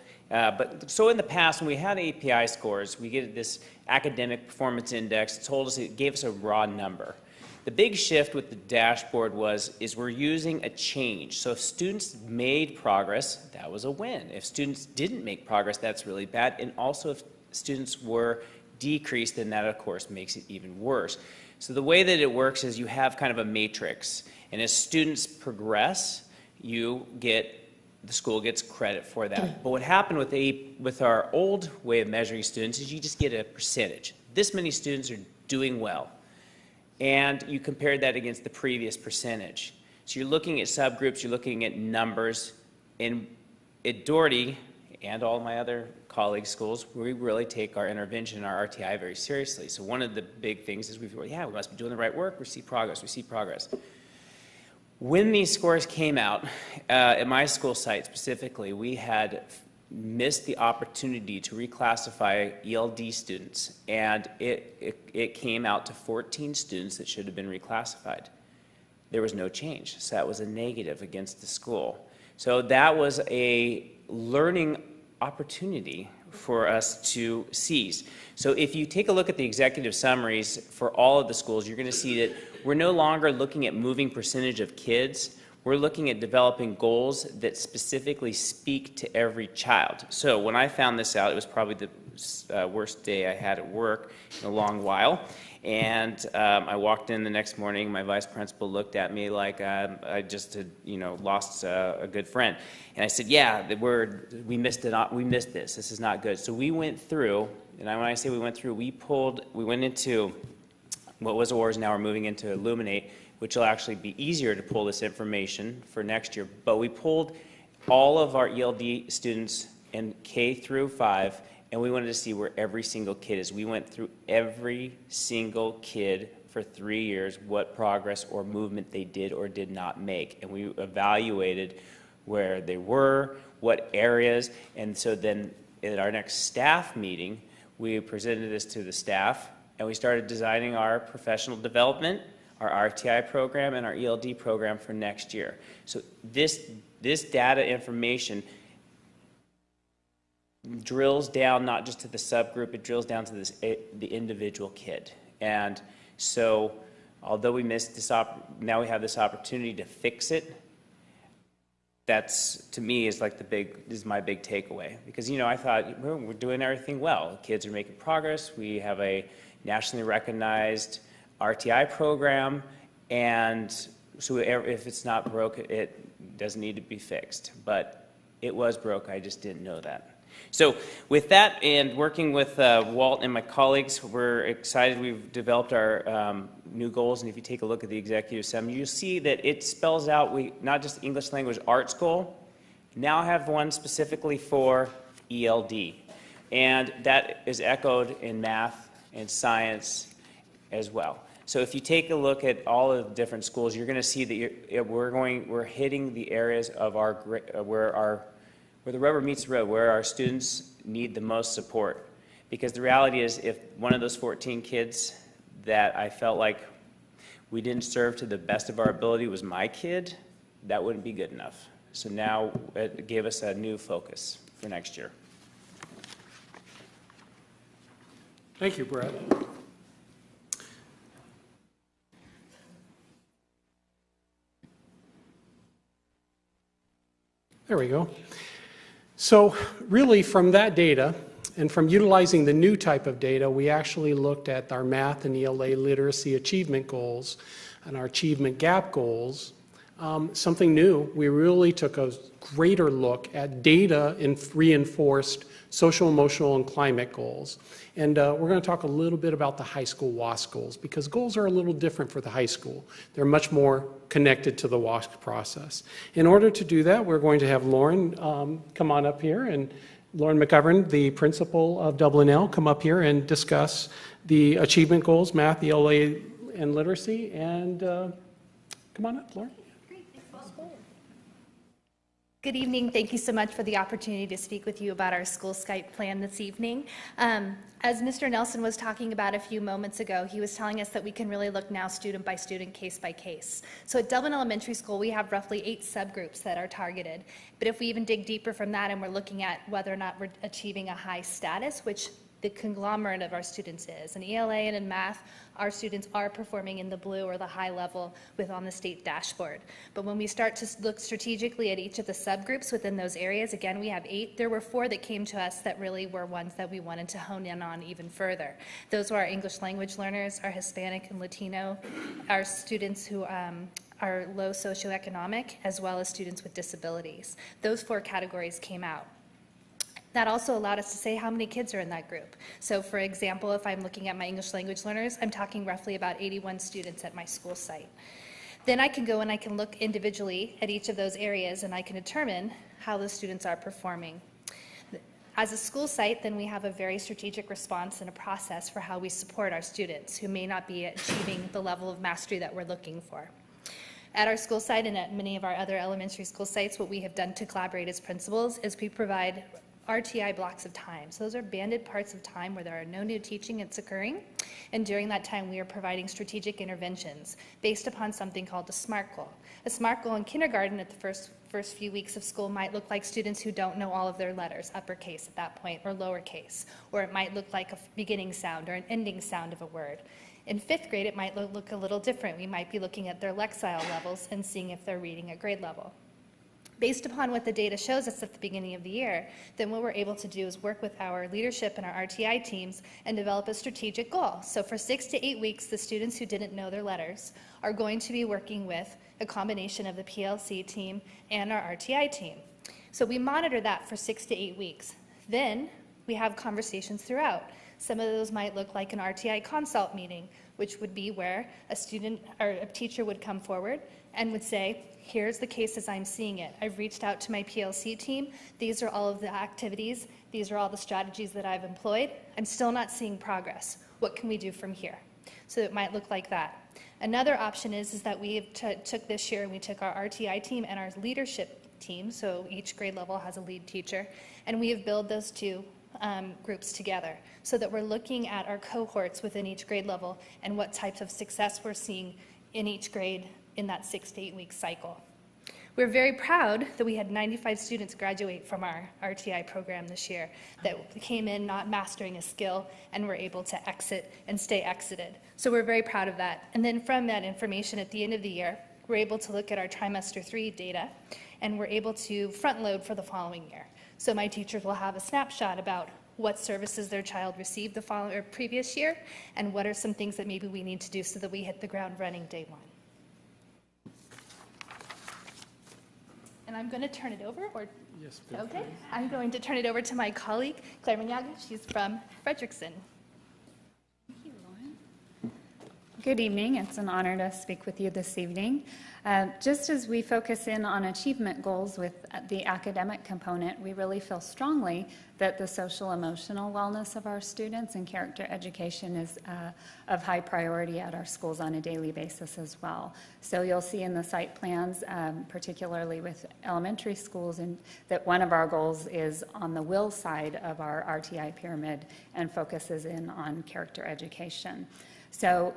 So in the past, when we had API scores, we get this academic performance index. It gave us a raw number. The big shift with the dashboard is we're using a change. So if students made progress, that was a win. If students didn't make progress, that's really bad. And also if students were decreased, then that of course makes it even worse. So the way that it works is you have kind of a matrix. And as students progress, the school gets credit for that. But what happened with our old way of measuring students is you just get a percentage. This many students are doing well. And you compare that against the previous percentage. So you're looking at subgroups, you're looking at numbers. And at Doherty and all my other colleagues' schools, we really take our intervention and our RTI very seriously. So one of the big things is we must be doing the right work, we see progress. When these scores came out, at my school site specifically, we had missed the opportunity to reclassify ELD students, and it came out to 14 students that should have been reclassified. There was no change, so that was a negative against the school. So that was a learning opportunity for us to seize. So if you take a look at the executive summaries for all of the schools, you're going to see that we're no longer looking at moving percentage of kids. we're looking at developing goals that specifically speak to every child. So when I found this out, it was probably the worst day I had at work in a long while. And I walked in the next morning, my vice principal looked at me like I just had, lost a good friend. And I said, yeah, we missed it, we missed this, this is not good. So we went through, and when I say we went through, we went into what was ORS, now we're moving into Illuminate, which will actually be easier to pull this information for next year. But we pulled all of our ELD students in K through 5, and we wanted to see where every single kid is. We went through every single kid for 3 years, what progress or movement they did or did not make. And we evaluated where they were, what areas, and so then at our next staff meeting, we presented this to the staff, and we started designing our professional development, our RTI program, and our ELD program for next year. So this data information drills down not just to the subgroup, it drills down to the individual kid. And so although we missed this, now we have this opportunity to fix it. That's, to me, is my big takeaway. Because, I thought we're doing everything well. Kids are making progress. We have a nationally recognized RTI program, and so if it's not broke, it doesn't need to be fixed. But it was broke, I just didn't know that. So with that, and working with Walt and my colleagues, we're excited. We've developed our new goals, and if you take a look at the executive summary, you'll see that it spells out not just English language arts goal, now have one specifically for ELD. And that is echoed in math and science as well. So if you take a look at all of the different schools, you're going to see that we're hitting the areas of where the rubber meets the road, where our students need the most support. Because the reality is, if one of those 14 kids that I felt like we didn't serve to the best of our ability was my kid, that wouldn't be good enough. So now it gave us a new focus for next year. Thank you, Brett. There we go. So really from that data and from utilizing the new type of data, we actually looked at our math and ELA literacy achievement goals and our achievement gap goals. Something new, we really took a greater look at data and reinforced social, emotional, and climate goals. And we're going to talk a little bit about the high school WASC goals, because goals are a little different for the high school. They're much more connected to the WASC process. In order to do that, we're going to have Lauren come on up here, and Lauren McGovern, the principal of Dublin L, come up here and discuss the achievement goals, math, ELA, and literacy. And come on up, Lauren. Good evening. Thank you so much for the opportunity to speak with you about our school Skype plan this evening. As Mr. Nelson was talking about a few moments ago, he was telling us that we can really look now student by student, case by case. So at Dublin Elementary School, we have roughly 8 subgroups that are targeted. But if we even dig deeper from that and we're looking at whether or not we're achieving a high status, which the conglomerate of our students is. In ELA and in math, our students are performing in the blue or the high level on the state dashboard. But when we start to look strategically at each of the subgroups within those areas, again, we have 8. There were 4 that came to us that really were ones that we wanted to hone in on even further. Those were our English language learners, our Hispanic and Latino, our students who are low socioeconomic, as well as students with disabilities. Those 4 categories came out. That also allowed us to say how many kids are in that group. So for example, if I'm looking at my English language learners, I'm talking roughly about 81 students at my school site. Then I can go and I can look individually at each of those areas and I can determine how the students are performing. As a school site, then we have a very strategic response and a process for how we support our students who may not be achieving the level of mastery that we're looking for. At our school site and at many of our other elementary school sites, what we have done to collaborate as principals is we provide RTI blocks of time. So those are banded parts of time where there are no new teaching that's occurring. And during that time, we are providing strategic interventions based upon something called a SMART goal. A SMART goal in kindergarten at the first first few weeks of school might look like students who don't know all of their letters, uppercase at that point, or lowercase, or it might look like a beginning sound or an ending sound of a word. In 5th grade, it might look a little different. We might be looking at their Lexile levels and seeing if they're reading at grade level. Based upon what the data shows us at the beginning of the year, then what we're able to do is work with our leadership and our RTI teams and develop a strategic goal. So for 6 to 8 weeks, the students who didn't know their letters are going to be working with a combination of the PLC team and our RTI team. So we monitor that for 6 to 8 weeks. Then we have conversations throughout. Some of those might look like an RTI consult meeting, which would be where a student or a teacher would come forward and would say, here's the case as I'm seeing it. I've reached out to my PLC team. These are all of the activities. These are all the strategies that I've employed. I'm still not seeing progress. What can we do from here? So it might look like that. Another option is that we took this year and we took our RTI team and our leadership team, so each grade level has a lead teacher, and we have built those two groups together so that we're looking at our cohorts within each grade level and what types of success we're seeing in each grade in that 6 to 8 week cycle. We're very proud that we had 95 students graduate from our RTI program this year that came in not mastering a skill and were able to exit and stay exited. So we're very proud of that. And then from that information at the end of the year, we're able to look at our trimester 3 data and we're able to front load for the following year. So my teachers will have a snapshot about what services their child received the previous year and what are some things that maybe we need to do so that we hit the ground running day one. And I'm going to turn it over, or yes, okay, I'm going to turn it over to my colleague, Claire Manyaga. She's from Frederickson. Thank you, Lauren. Good evening. It's an honor to speak with you this evening. Just as we focus in on achievement goals with the academic component, we really feel strongly that the social emotional wellness of our students and character education is of high priority at our schools on a daily basis as well. So you'll see in the site plans, particularly with elementary schools, and that one of our goals is on the will side of our RTI pyramid and focuses in on character education. So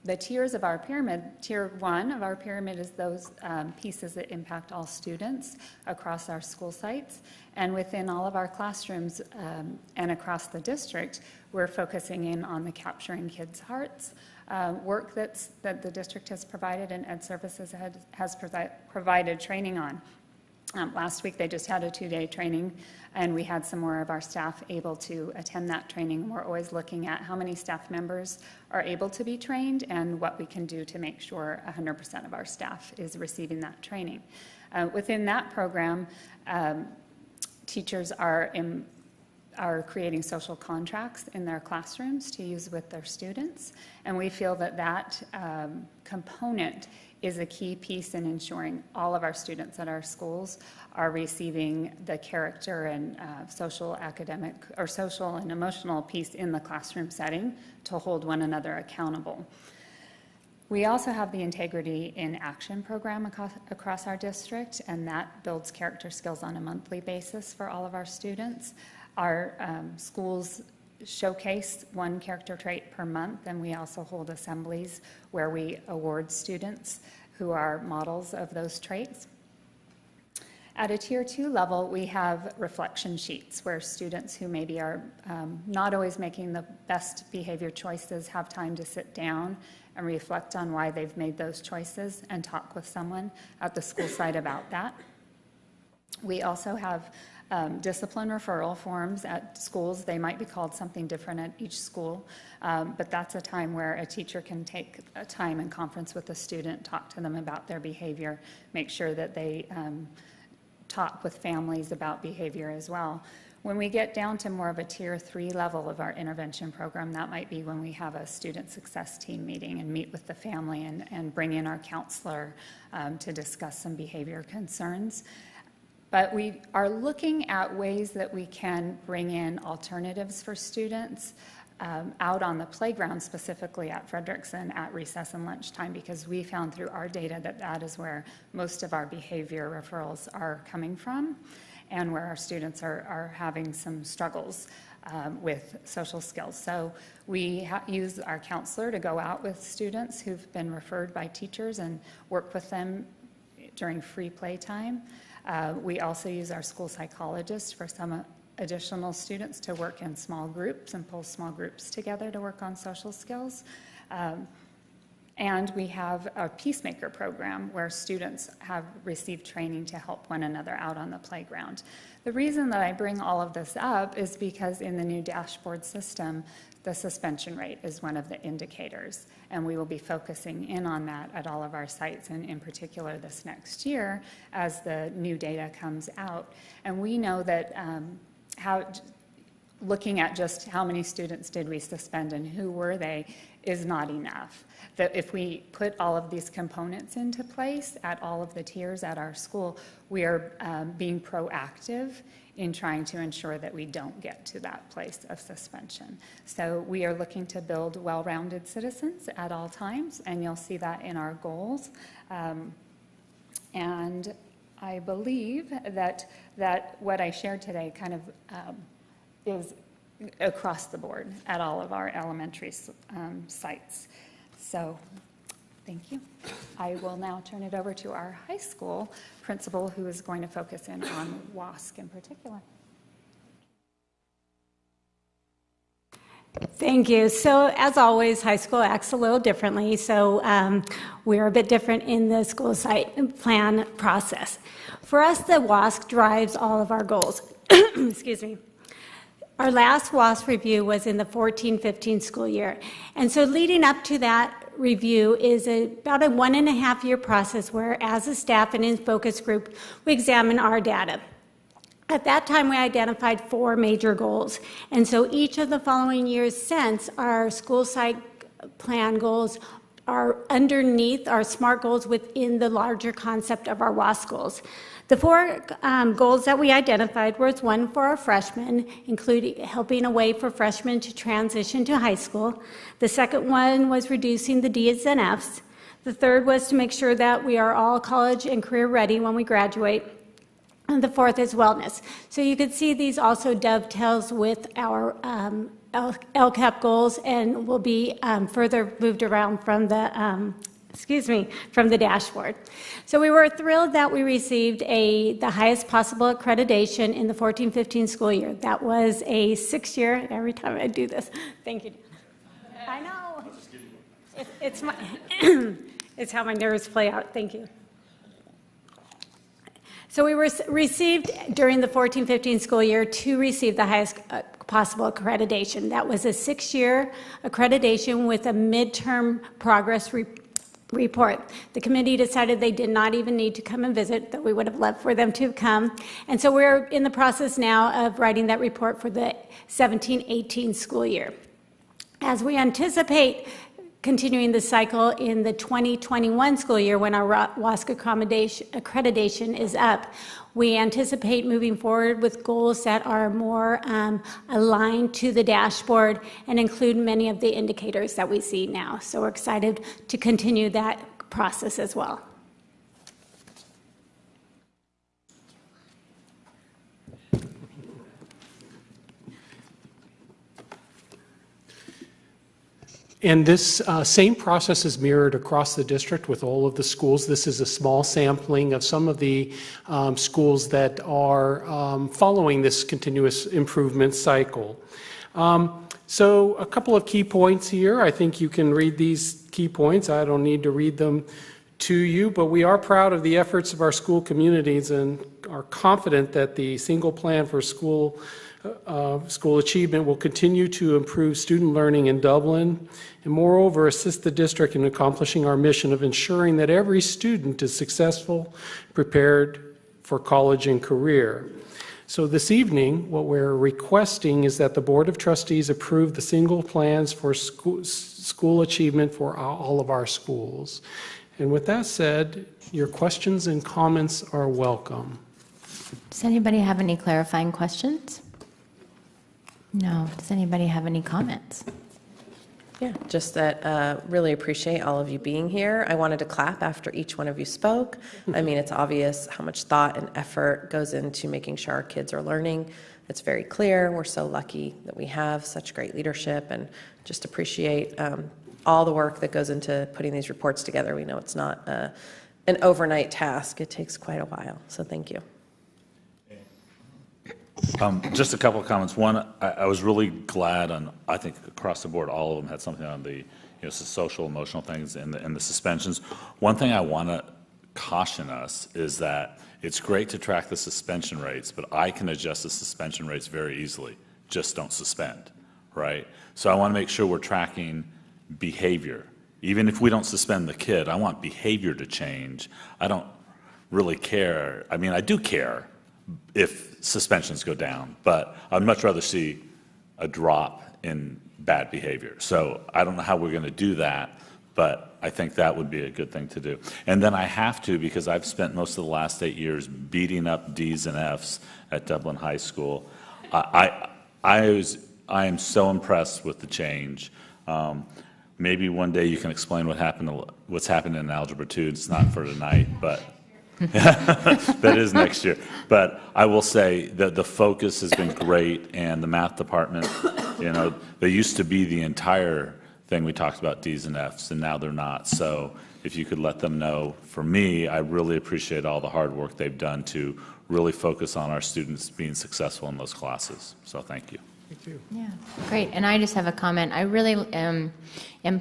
the tiers of our pyramid, tier 1 of our pyramid is those pieces that impact all students across our school sites. And within all of our classrooms and across the district, we're focusing in on the Capturing Kids' Hearts work that the district has provided and Ed Services has provided training on. Last week they just had a 2-day training and we had some more of our staff able to attend that training. We're always looking at how many staff members are able to be trained and what we can do to make sure 100% of our staff is receiving that training. Within that program, teachers are creating social contracts in their classrooms to use with their students, and we feel that that component is a key piece in ensuring all of our students at our schools are receiving the character and social, academic, or social and emotional piece in the classroom setting to hold one another accountable. We also have the Integrity in Action program across our district, and that builds character skills on a monthly basis for all of our students. Our schools showcase one character trait per month, and we also hold assemblies where we award students who are models of those traits. At a tier 2 level, we have reflection sheets where students who maybe are not always making the best behavior choices have time to sit down and reflect on why they've made those choices and talk with someone at the school site about that. We also have discipline referral forms at schools. They might be called something different at each school, but that's a time where a teacher can take a time and conference with a student, talk to them about their behavior, make sure that they talk with families about behavior as well. When we get down to more of a tier 3 level of our intervention program, that might be when we have a student success team meeting and meet with the family and bring in our counselor to discuss some behavior concerns. But we are looking at ways that we can bring in alternatives for students out on the playground, specifically at Frederickson at recess and lunchtime, because we found through our data that that is where most of our behavior referrals are coming from and where our students are having some struggles with social skills. So we use our counselor to go out with students who've been referred by teachers and work with them during free playtime. We also use our school psychologist for some additional students to work in small groups and pull small groups together to work on social skills. And we have a Peacemaker program where students have received training to help one another out on the playground. The reason that I bring all of this up is because in the new dashboard system, the suspension rate is one of the indicators, and we will be focusing in on that at all of our sites, and in particular this next year as the new data comes out. And we know that looking at just how many students did we suspend and who were they is not enough. That if we put all of these components into place at all of the tiers at our school, we are being proactive in trying to ensure that we don't get to that place of suspension. So we are looking to build well-rounded citizens at all times, and you'll see that in our goals. And I believe that what I shared today kind of is across the board at all of our elementary sites. So thank you. I will now turn it over to our high school principal, who is going to focus in on WASC in particular. Thank you. So as always, high school acts a little differently. So we're a bit different in the school site plan process. For us, the WASC drives all of our goals. Excuse me. Our last WASC review was in the 14-15 school year. And so leading up to that review is about a 1.5-year process where, as a staff and in focus group, we examine our data. At that time, we identified 4 major goals. And so each of the following years since, our school site plan goals are underneath our SMART goals within the larger concept of our WASC goals. The 4 goals that we identified was one for our freshmen, including helping a way for freshmen to transition to high school. The second one was reducing the D's and F's. The third was to make sure that we are all college and career ready when we graduate. And the fourth is wellness. So you can see these also dovetails with our LCAP goals and will be further moved around from the from the dashboard. So we were thrilled that we received the highest possible accreditation in the 14-15 school year. That was a 6-year, every time I do this, thank you. I know. It's my it's how my nerves play out, thank you. So we received during the 14-15 school year to receive the highest possible accreditation. That was a 6-year accreditation with a midterm progress report. The committee decided they did not even need to come and visit, though we would have loved for them to come. And so we're in the process now of writing that report for the 17-18 school year. As we anticipate continuing the cycle in the 2021 school year when our WASC accreditation is up, we anticipate moving forward with goals that are more aligned to the dashboard and include many of the indicators that we see now. So we're excited to continue that process as well. And this same process is mirrored across the district with all of the schools. This is a small sampling of some of the schools that are following this continuous improvement cycle. So a couple of key points here. I think you can read these key points. I don't need to read them to you, but we are proud of the efforts of our school communities and are confident that the single plan for school achievement will continue to improve student learning in Dublin and moreover assist the district in accomplishing our mission of ensuring that every student is successful, prepared for college and career. So this evening, what we're requesting is that the Board of Trustees approve the single plans for school achievement for all of our schools. And with that said, your questions and comments are welcome. Does anybody have any clarifying questions? No. Does anybody have any comments? Yeah, just that really appreciate all of you being here. I wanted to clap after each one of you spoke. I mean, it's obvious how much thought and effort goes into making sure our kids are learning. It's very clear. We're so lucky that we have such great leadership, and just appreciate all the work that goes into putting these reports together. We know it's not an overnight task. It takes quite a while, so thank you. Just a couple of comments. One, I was really glad on, I think across the board, all of them had something on the social, emotional things and the suspensions. One thing I want to caution us is that it's great to track the suspension rates, but I can adjust the suspension rates very easily. Just don't suspend, right? So I want to make sure we're tracking behavior. Even if we don't suspend the kid, I want behavior to change. I don't really care. I mean, I do care if suspensions go down, but I'd much rather see a drop in bad behavior. So I don't know how we're going to do that, but I think that would be a good thing to do. And then I have to, because I've spent most of the last 8 years beating up D's and F's at Dublin High School. I am so impressed with the change. Maybe one day you can explain what's happened in Algebra 2. It's not for tonight, but that is next year. But I will say that the focus has been great, and the math department, they used to be the entire thing we talked about, D's and F's, and now they're not. So if you could let them know, for me, I really appreciate all the hard work they've done to really focus on our students being successful in those classes. So thank you. Thank you. Yeah, great. And I just have a comment. I really am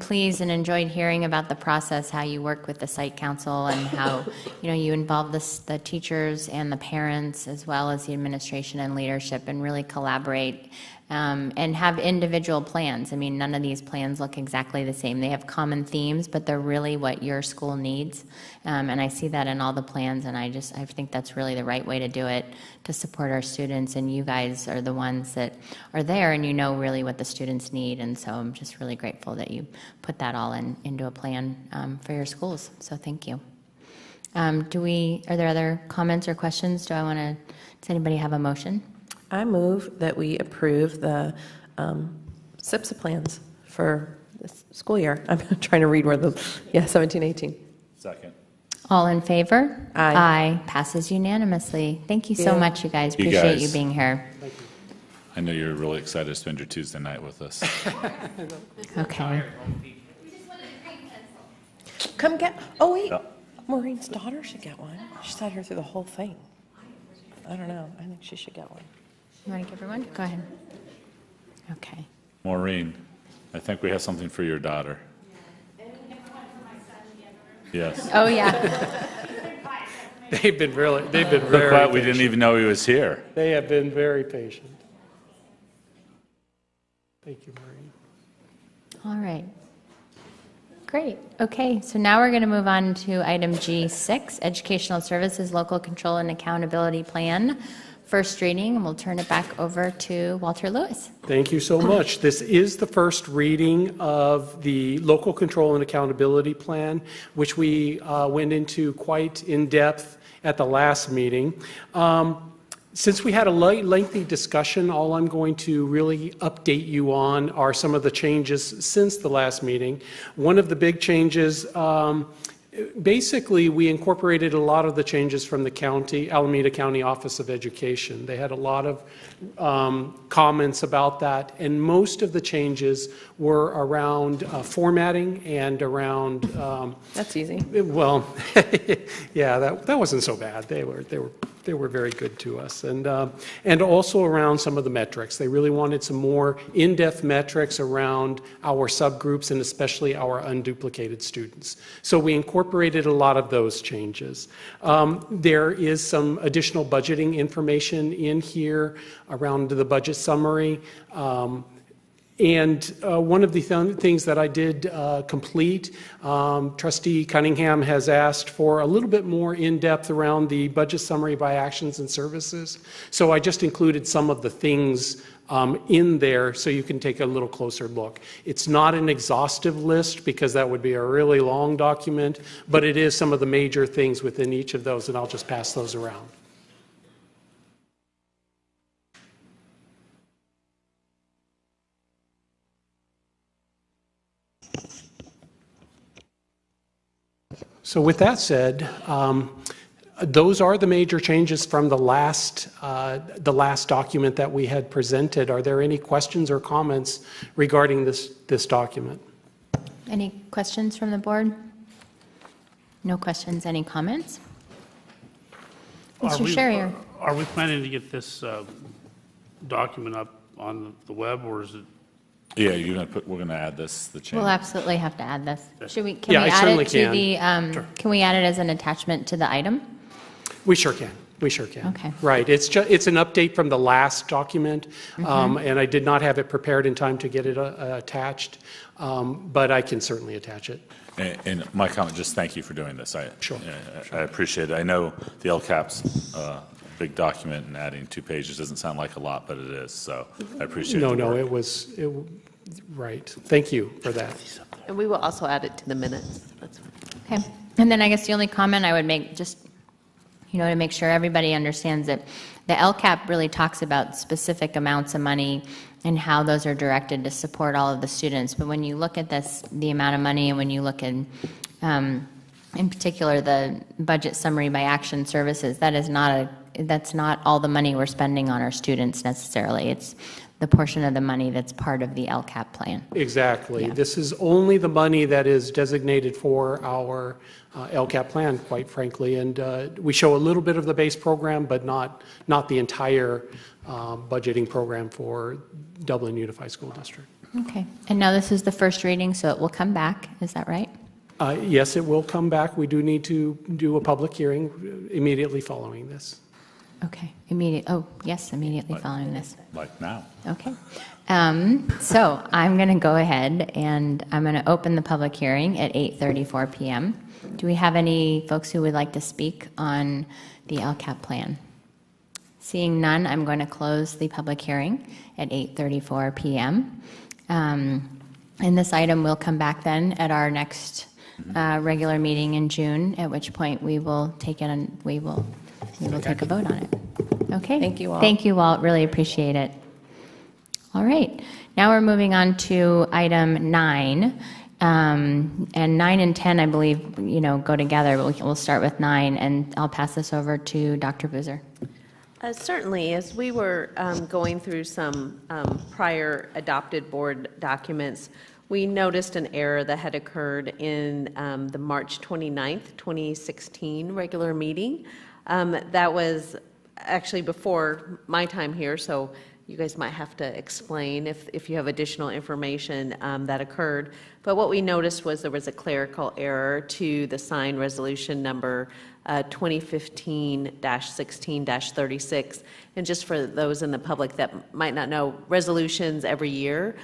pleased and enjoyed hearing about the process, how you work with the site council and how you involve the teachers and the parents as well as the administration and leadership and really collaborate and have individual plans. I mean, none of these plans look exactly the same. They have common themes, but they're really what your school needs. And I see that in all the plans, and I think that's really the right way to do it, to support our students. And you guys are the ones that are there, and you know really what the students need. And so I'm just really grateful that you put that all into a plan for your schools. So thank you. Are there other comments or questions? Does anybody have a motion? I move that we approve the SIPSA plans for this school year. I'm trying to read where 17-18. Second. All in favor? Aye. Aye. Passes unanimously. Thank you so much, you guys. Appreciate you being here. I know you're really excited to spend your Tuesday night with us. Okay. Come get, oh wait, Maureen's daughter should get one. She sat here through the whole thing. I don't know, I think she should get one. You want to give her one? Go ahead. Okay. Maureen, I think we have something for your daughter. Yes. Oh, yeah. They've been very quiet. We didn't even know he was here. They have been very patient. Thank you, Maureen. All right. Great. Okay, so now we're going to move on to item G6, Educational Services Local Control and Accountability Plan. First reading, and we'll turn it back over to Walter Lewis. Thank you so much. This is the first reading of the Local Control and Accountability Plan, which we went into quite in depth at the last meeting. Since we had a lengthy discussion, all I'm going to really update you on are some of the changes since the last meeting. One of the big changes, basically, we incorporated a lot of the changes from the county, Alameda County Office of Education. They had a lot of comments about that, and most of the changes were around formatting and around. That's easy. Well, yeah, that wasn't so bad. They were very good to us, and also around some of the metrics. They really wanted some more in-depth metrics around our subgroups and especially our unduplicated students. So we incorporated a lot of those changes. There is some additional budgeting information in here around the budget summary. And one of the things that I did complete, Trustee Cunningham has asked for a little bit more in-depth around the budget summary by actions and services. So I just included some of the things in there so you can take a little closer look. It's not an exhaustive list because that would be a really long document, but it is some of the major things within each of those, and I'll just pass those around. So with that said, those are the major changes from the last document that we had presented. Are there any questions or comments regarding this document? Any questions from the board? No questions, any comments? Are Mr. we- Sherrier. Are we planning to get this document up on the web, or is it? Yeah, we're gonna add this, the change. We'll absolutely have to add this. Should we, can Yeah, we I add certainly it to can. the, Sure. can we add it as an attachment to the item? We sure can. We sure can. Okay. Right. It's an update from the last document, Mhm. and I did not have it prepared in time to get it attached, but I can certainly attach it. And my comment, just thank you for doing this. Sure. I appreciate it. I know the LCAP's big document, and adding 2 pages doesn't sound like a lot, but it is, so I appreciate the No, work. it was, right. Thank you for that. And we will also add it to the minutes. That's fine. Okay. And then I guess the only comment I would make, just, to make sure everybody understands that the LCAP really talks about specific amounts of money and how those are directed to support all of the students. But when you look at this, the amount of money, and when you look in particular, the budget summary by action services, that's not all the money we're spending on our students necessarily. It's the portion of the money that's part of the LCAP plan. Exactly. Yeah. This is only the money that is designated for our LCAP plan, quite frankly. And we show a little bit of the base program, but not the entire budgeting program for Dublin Unified School District. Okay. And now this is the first reading, so it will come back. Is that right? Yes, it will come back. We do need to do a public hearing immediately following this. Okay. Immediately following this. Like now. Okay. So I'm going to go ahead and I'm going to open the public hearing at 8:34 p.m. Do we have any folks who would like to speak on the LCAP plan? Seeing none, I'm going to close the public hearing at 8:34 p.m. And this item will come back then at our next regular meeting in June, at which point we will take it and we will take a vote on it. Okay. Thank you all. Thank you, Walt. Really appreciate it. All right. Now we're moving on to item 9. And 9 and 10, I believe, go together. But we'll start with 9, and I'll pass this over to Dr. Boozer. Certainly, as we were going through some prior adopted board documents, we noticed an error that had occurred in the March 29th, 2016 regular meeting. That was actually before my time here, so you guys might have to explain if you have additional information that occurred. But what we noticed was there was a clerical error to the signed resolution number 2015-16-36. And just for those in the public that might not know, resolutions every year,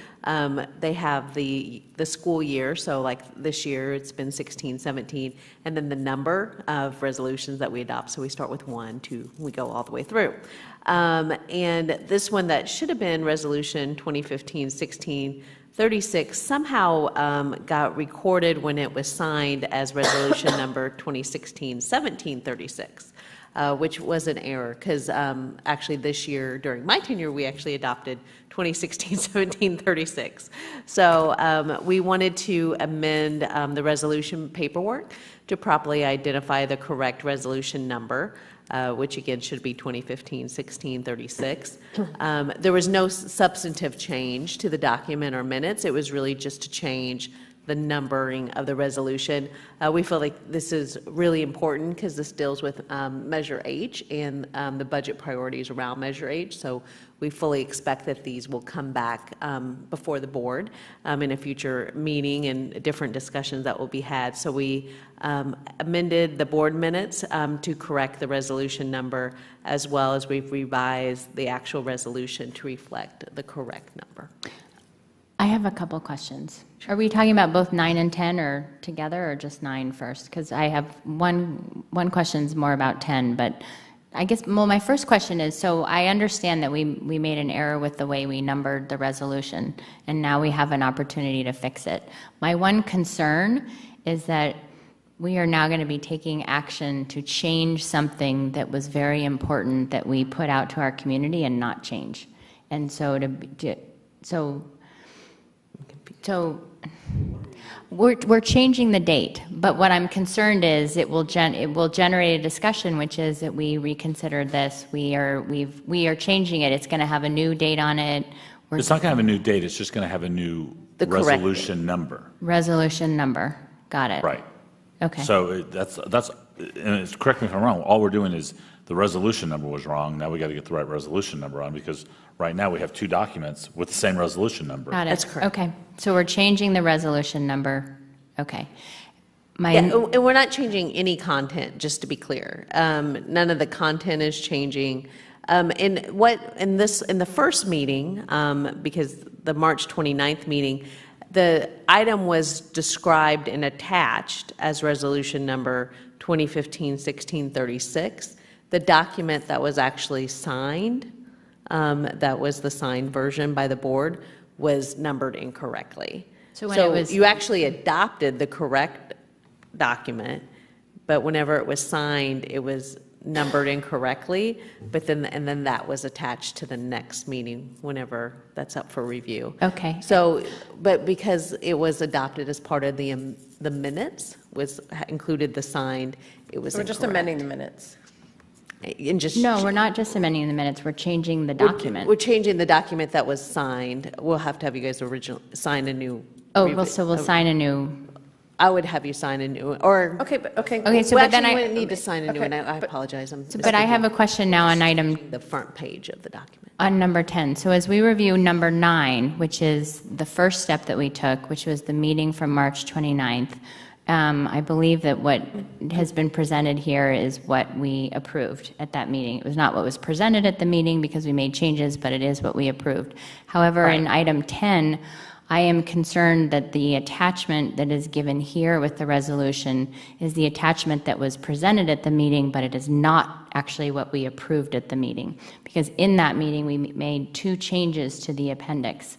they have the school year. So like this year, it's been 16, 17, and then the number of resolutions that we adopt. So we start with 1, 2, we go all the way through. And this one that should have been resolution 2015-16-36 somehow got recorded when it was signed as resolution number 2016-17-36, which was an error because actually this year during my tenure we actually adopted 2016-17-36. So we wanted to amend the resolution paperwork to properly identify the correct resolution number. Which again should be 2015-16-36. There was no substantive change to the document or minutes. It was really just to change the numbering of the resolution. We feel like this is really important because this deals with Measure H and the budget priorities around Measure H. So we fully expect that these will come back before the board in a future meeting and different discussions that will be had. So we amended the board minutes to correct the resolution number, as well as we've revised the actual resolution to reflect the correct number. I have a couple questions. Are we talking about both 9 and 10 or together, or just 9 first? Because I have one question's more about 10, but I guess, well, my first question is, so I understand that we made an error with the way we numbered the resolution, and now we have an opportunity to fix it. My one concern is that we are now going to be taking action to change something that was very important that we put out to our community and not change. And so we're changing the date, but what I'm concerned is it will generate a discussion, which is that we reconsidered this. We are changing it. It's going to have a new date on it. It's not going to have a new date. It's just going to have a new resolution number. Resolution number. Got it. Right. Okay. So that's, correct me if I'm wrong, all we're doing is the resolution number was wrong. Now we got to get the right resolution number on, because right now we have two documents with the same resolution number. Got it. That's correct. Okay, so we're changing the resolution number. Okay. Yeah, and we're not changing any content, just to be clear. None of the content is changing. In the first meeting, because the March 29th meeting, the item was described and attached as resolution number 2015-1636. The document that was actually signed, that was the signed version by the board, was numbered incorrectly. So you actually adopted the correct document, but whenever it was signed, it was numbered incorrectly, and then that was attached to the next meeting whenever that's up for review. Okay. So, but because it was adopted as part of the minutes, included the signed, it was We're just incorrect. amending the minutes. No, we're not just amending the minutes, we're changing the document. We're changing the document that was signed. We'll have to have you guys sign a new. So we'll sign a new. I would have you sign a new, or. Okay. Okay, so Well, but then actually, I. you wouldn't need to sign a new one. I apologize. But I have a question now on item. The front page of the document. On number 10. So as we review number 9, which is the first step that we took, which was the meeting from March 29th, I believe that what has been presented here is what we approved at that meeting. It was not what was presented at the meeting because we made changes, but it is what we approved. However, in item 10, I am concerned that the attachment that is given here with the resolution is the attachment that was presented at the meeting, but it is not actually what we approved at the meeting. Because in that meeting, we made 2 changes to the appendix.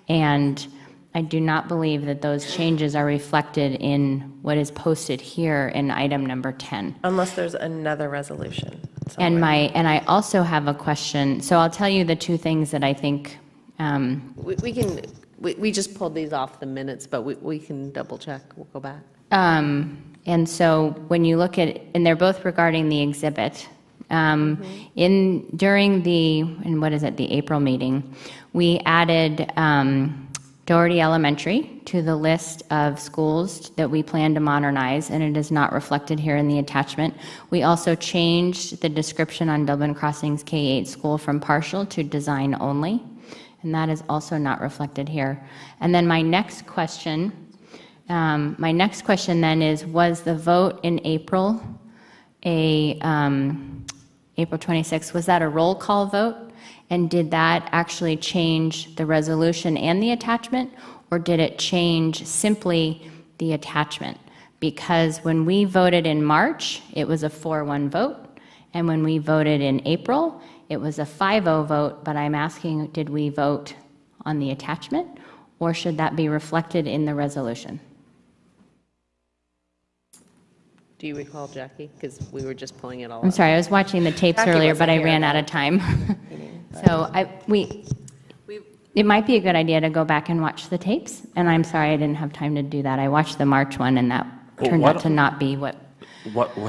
And I do not believe that those changes are reflected in what is posted here in item number 10. Unless there's another resolution. And I also have a question. So I'll tell you the 2 things that I think. We just pulled these off the minutes, but we can double check. We'll go back. And so when you look at, and they're both regarding the exhibit. During the April meeting, we added Doherty Elementary to the list of schools that we plan to modernize, and it is not reflected here in the attachment. We also changed the description on Dublin Crossings K-8 school from partial to design only, and that is also not reflected here. And then my next question then is, was the vote in April, April 26th, was that a roll call vote? And did that actually change the resolution and the attachment, or did it change simply the attachment? Because when we voted in March, it was a 4-1 vote, and when we voted in April, it was a 5-0 vote, but I'm asking, did we vote on the attachment, or should that be reflected in the resolution? Do you recall, Jackie? Because we were just pulling it all I'm up. sorry, I was watching the tapes Jackie earlier, but I wasn't ran here, out of time. So it might be a good idea to go back and watch the tapes, and I'm sorry I didn't have time to do that. I watched the March one, and that turned out to not be what.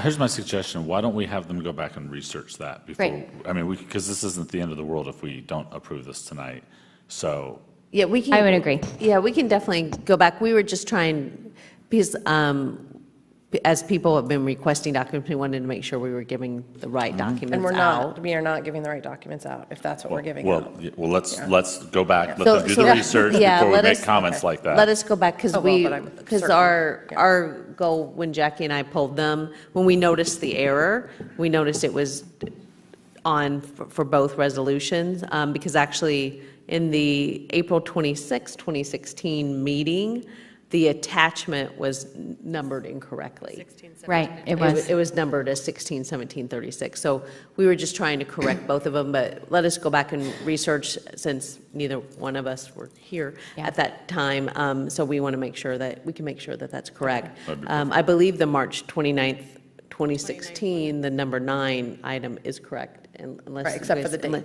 Here's my suggestion. Why don't we have them go back and research that before? Great. I mean, because this isn't the end of the world if we don't approve this tonight. So. Yeah, we can. I would agree. Yeah, we can definitely go back. We were just trying, because as people have been requesting documents, we wanted to make sure we were giving the right documents And out. we are not giving the right documents out, if that's what we're giving out. Well, let's go back, let So- them do so- the research yeah, before we let make us- comments like that. Let us go back, because certain, our goal, when Jackie and I pulled them, when we noticed the error, we noticed it was on for both resolutions, because actually in the April 26, 2016 meeting, the attachment was numbered incorrectly. Right, it was. It was numbered as 16-17-36. So we were just trying to correct both of them, but let us go back and research, since neither one of us were here at that time. So we want to make sure that we can make sure that that's correct. I believe the March 29th, 2016, the number 9 item is correct, unless Right, except for the date.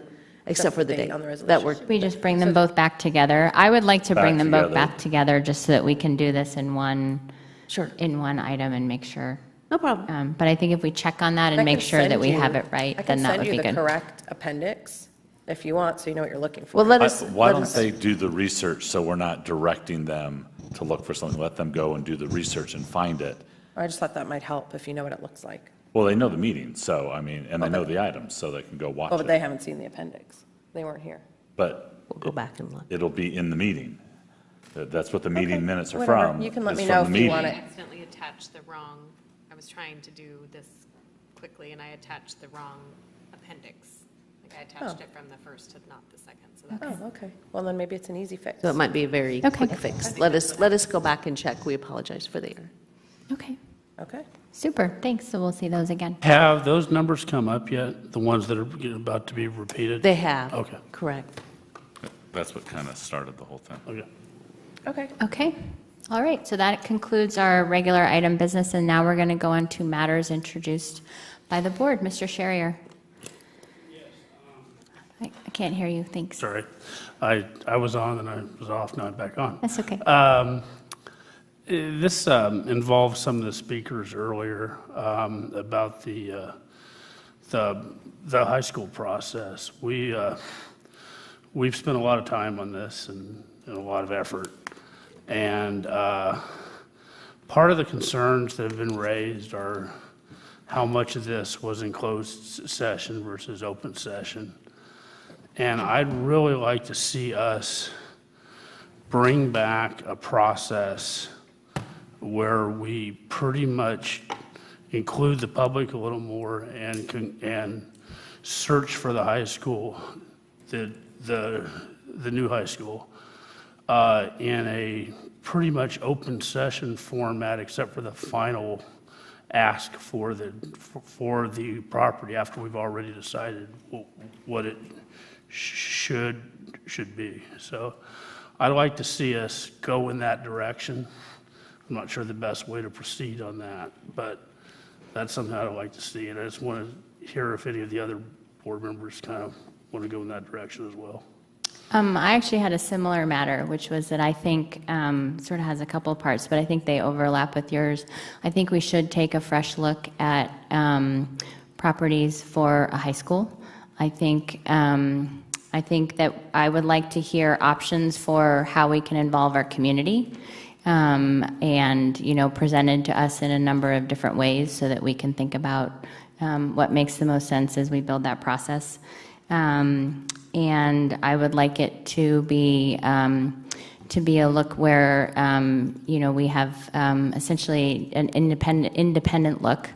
Except for the date on the resolution. that we're. We just bring them both back together. I would like to bring them both together. back together just so that we can do this in one Sure. item and make sure. No problem. But I think if we check on that I and make can sure that send we you- have it right, I then can that send would you be the good. correct appendix if you want, so you know what you're looking for. Well, let us. Why let don't us- they do the research so we're not directing them to look for something? Let them go and do the research and find it, I just thought that might help if you know what it looks like. Well, they know the meeting, so, I mean, and they know the items, so they can go watch Oh, but they it. haven't seen the appendix. They weren't here. But We'll go back and look. it'll be in the meeting. That's what the meeting minutes are whatever. from. You can let is me from know the if you meeting. want it. I accidentally attached the wrong, I was trying to do this quickly, and I attached the wrong appendix. Like, I attached Oh. it from the first to not the second, so that's. Oh, okay. Well, then maybe it's an easy fix. So it might be a very quick fix. Let us go back and check. We apologize for the error. Okay, Okay. super, thanks, so we'll see those again. Have those numbers come up yet? The ones that are about to be repeated? They have. Okay. Correct. That's what kind of started the whole thing. Okay. Okay. Okay, all right, so that concludes our regular item business, and now we're going to go on to matters introduced by the board. Mr. Sherrier. I can't hear you, thanks. Sorry. I was on and I was off, now I'm back on. That's okay. This involves some of the speakers earlier about the high school process. We've spent a lot of time on this and a lot of effort. And part of the concerns that have been raised are how much of this was in closed session versus open session. And I'd really like to see us bring back a process where we pretty much include the public a little more and search for the high school, the new high school, in a pretty much open session format, except for the final ask for the property after we've already decided what it should be. So I'd like to see us go in that direction. I'm not sure the best way to proceed on that, but that's something I'd like to see. And I just want to hear if any of the other board members kind of want to go in that direction as well. I actually had a similar matter, which was that I think sort of has a couple of parts, but I think they overlap with yours. I think we should take a fresh look at properties for a high school. I think that I would like to hear options for how we can involve our community, and presented to us in a number of different ways so that we can think about what makes the most sense as we build that process. And I would like it to be a look where we have essentially an independent look,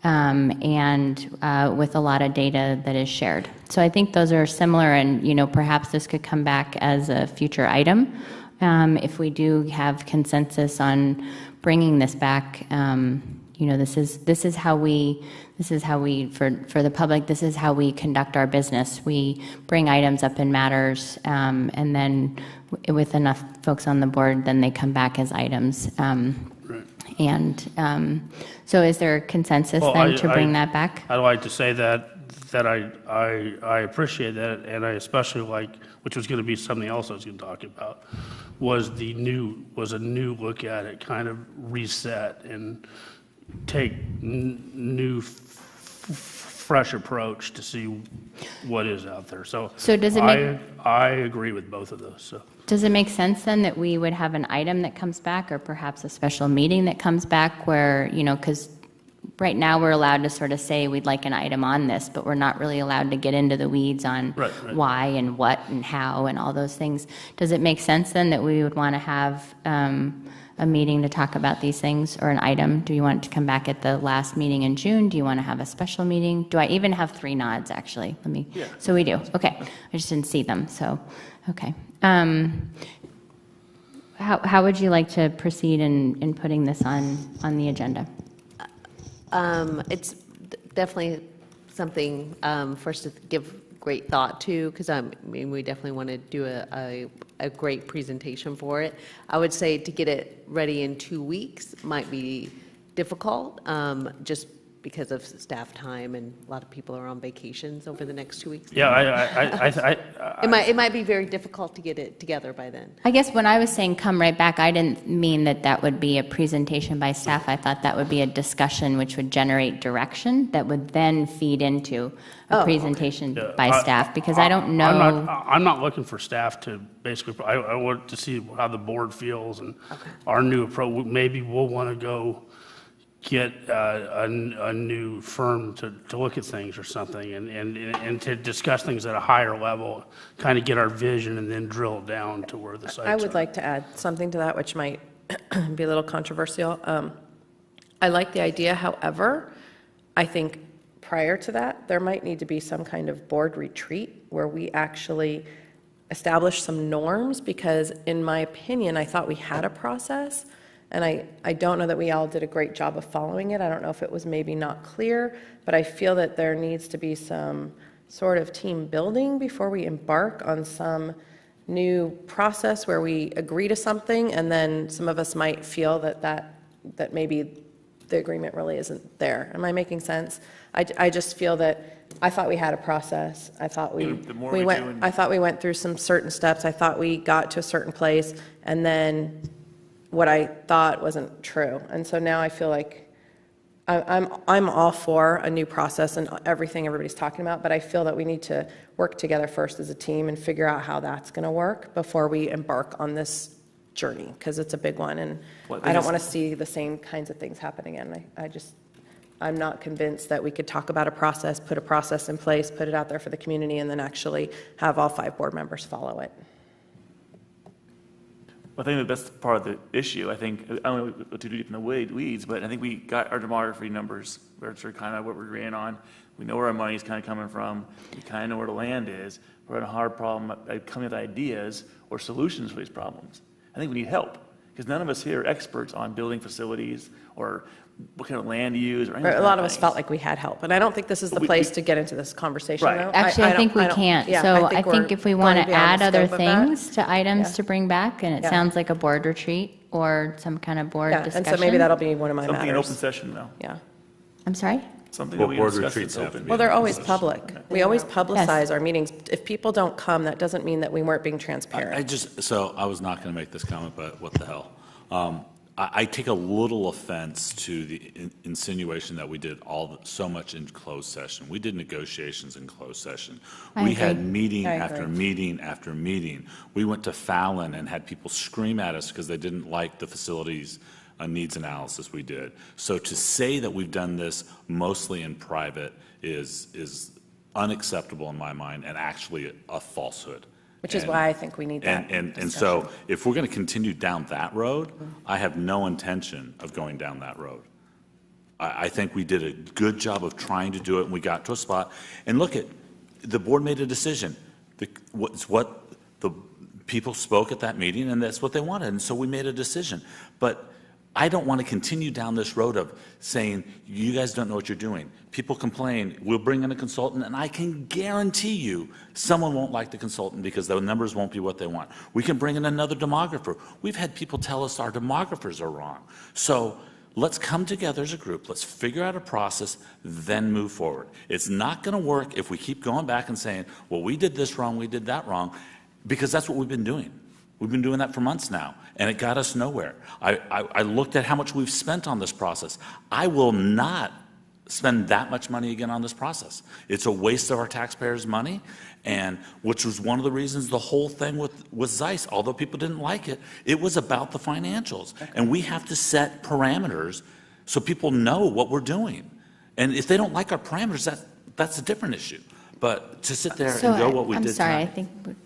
and with a lot of data that is shared. So I think those are similar, and perhaps this could come back as a future item if we do have consensus on bringing this back. This is how we for the public, this is how we conduct our business. We bring items up in matters, and then with enough folks on the board, then they come back as items. And so is there consensus then to bring that back? I'd like to say that I appreciate that, and I especially like, which was going to be something else I was going to talk about, was a new look at it, kind of reset and take new fresh approach to see what is out there. So does it make, I agree with both of those. So does it make sense then that we would have an item that comes back, or perhaps a special meeting that comes back where, because right now we're allowed to sort of say we'd like an item on this, but we're not really allowed to get into the weeds on why and what and how and all those things. Does it make sense then that we would want to have a meeting to talk about these things, or an item? Do you want it to come back at the last meeting in June? Do you want to have a special meeting? Do I even have 3 nods, actually? So we do. Okay. I just didn't see them. So, okay. How would you like to proceed in putting this on the agenda? It's definitely something for us to give great thought to, because we definitely want to do a great presentation for it. I would say to get it ready in 2 weeks might be difficult, just because of staff time, and a lot of people are on vacations over the next 2 weeks. Yeah, it might be very difficult to get it together by then. I guess when I was saying come right back, I didn't mean that would be a presentation by staff. I thought that would be a discussion which would generate direction that would then feed into a presentation by staff, because I don't know. I'm not looking for staff to basically, I want to see how the board feels and our new approach. Maybe we'll want to go get a new firm to look at things or something and to discuss things at a higher level, kind of get our vision and then drill down to where the sites are. I would like to add something to that, which might be a little controversial. I like the idea, however, I think prior to that, there might need to be some kind of board retreat where we actually establish some norms, because in my opinion, I thought we had a process, and I don't know that we all did a great job of following it. I don't know if it was maybe not clear, but I feel that there needs to be some sort of team building before we embark on some new process where we agree to something, and then some of us might feel that maybe the agreement really isn't there. Am I making sense? I just feel that I thought we had a process. I thought we went through some certain steps. I thought we got to a certain place, and then what I thought wasn't true. And so now I feel like I'm all for a new process and everything everybody's talking about, but I feel that we need to work together first as a team and figure out how that's going to work before we embark on this journey, because it's a big one, and I don't want to see the same kinds of things happen again. I'm not convinced that we could talk about a process, put a process in place, put it out there for the community, and then actually have all 5 board members follow it. I think that's part of the issue. I think, I don't know what to do deep in the weeds, but I think we got our demography numbers, which are kind of what we're agreeing on. We know where our money's kind of coming from. We kind of know where the land is. We're in a hard problem at coming up with ideas or solutions for these problems. I think we need help, because none of us here are experts on building facilities or what kind of land to use or anything. A lot of us felt like we had help, and I don't think this is the place to get into this conversation. Right. Though. Actually, I think we can't. Yeah, So I think if we want to add other things to items Yeah. to bring back, and it Yeah. sounds like a board retreat or some kind of board discussion. And so maybe that'll be one of my Something in matters. open session, though. Yeah. I'm sorry? Something Well, that we board can discuss retreats that's have to open. be Well, they're in always open public. session. We always publicize our meetings. If people don't come, that doesn't mean that we weren't being transparent. I was not going to make this comment, but what the hell? I take a little offense to the insinuation that we did so much in closed session. We did negotiations in closed session. We had meeting after meeting after meeting. We went to Fallon and had people scream at us because they didn't like the facilities needs analysis we did. So to say that we've done this mostly in private is unacceptable in my mind, and actually a falsehood. Which is why I think we need that. And so if we're going to continue down that road, I have no intention of going down that road. I think we did a good job of trying to do it, and we got to a spot. And look, the board made a decision. What the people spoke at that meeting, and that's what they wanted. And so we made a decision. But I don't want to continue down this road of saying, you guys don't know what you're doing. People complain, we'll bring in a consultant, and I can guarantee you someone won't like the consultant because the numbers won't be what they want. We can bring in another demographer. We've had people tell us our demographers are wrong. So let's come together as a group, let's figure out a process, then move forward. It's not going to work if we keep going back and saying, well, we did this wrong, we did that wrong, because that's what we've been doing. We've been doing that for months now, and it got us nowhere. I looked at how much we've spent on this process. I will not spend that much money again on this process. It's a waste of our taxpayers' money, and which was one of the reasons the whole thing with Zeiss, although people didn't like it, it was about the financials. And we have to set parameters so people know what we're doing. And if they don't like our parameters, that's a different issue. But to sit there and go what we did I'm sorry, tonight. I think we're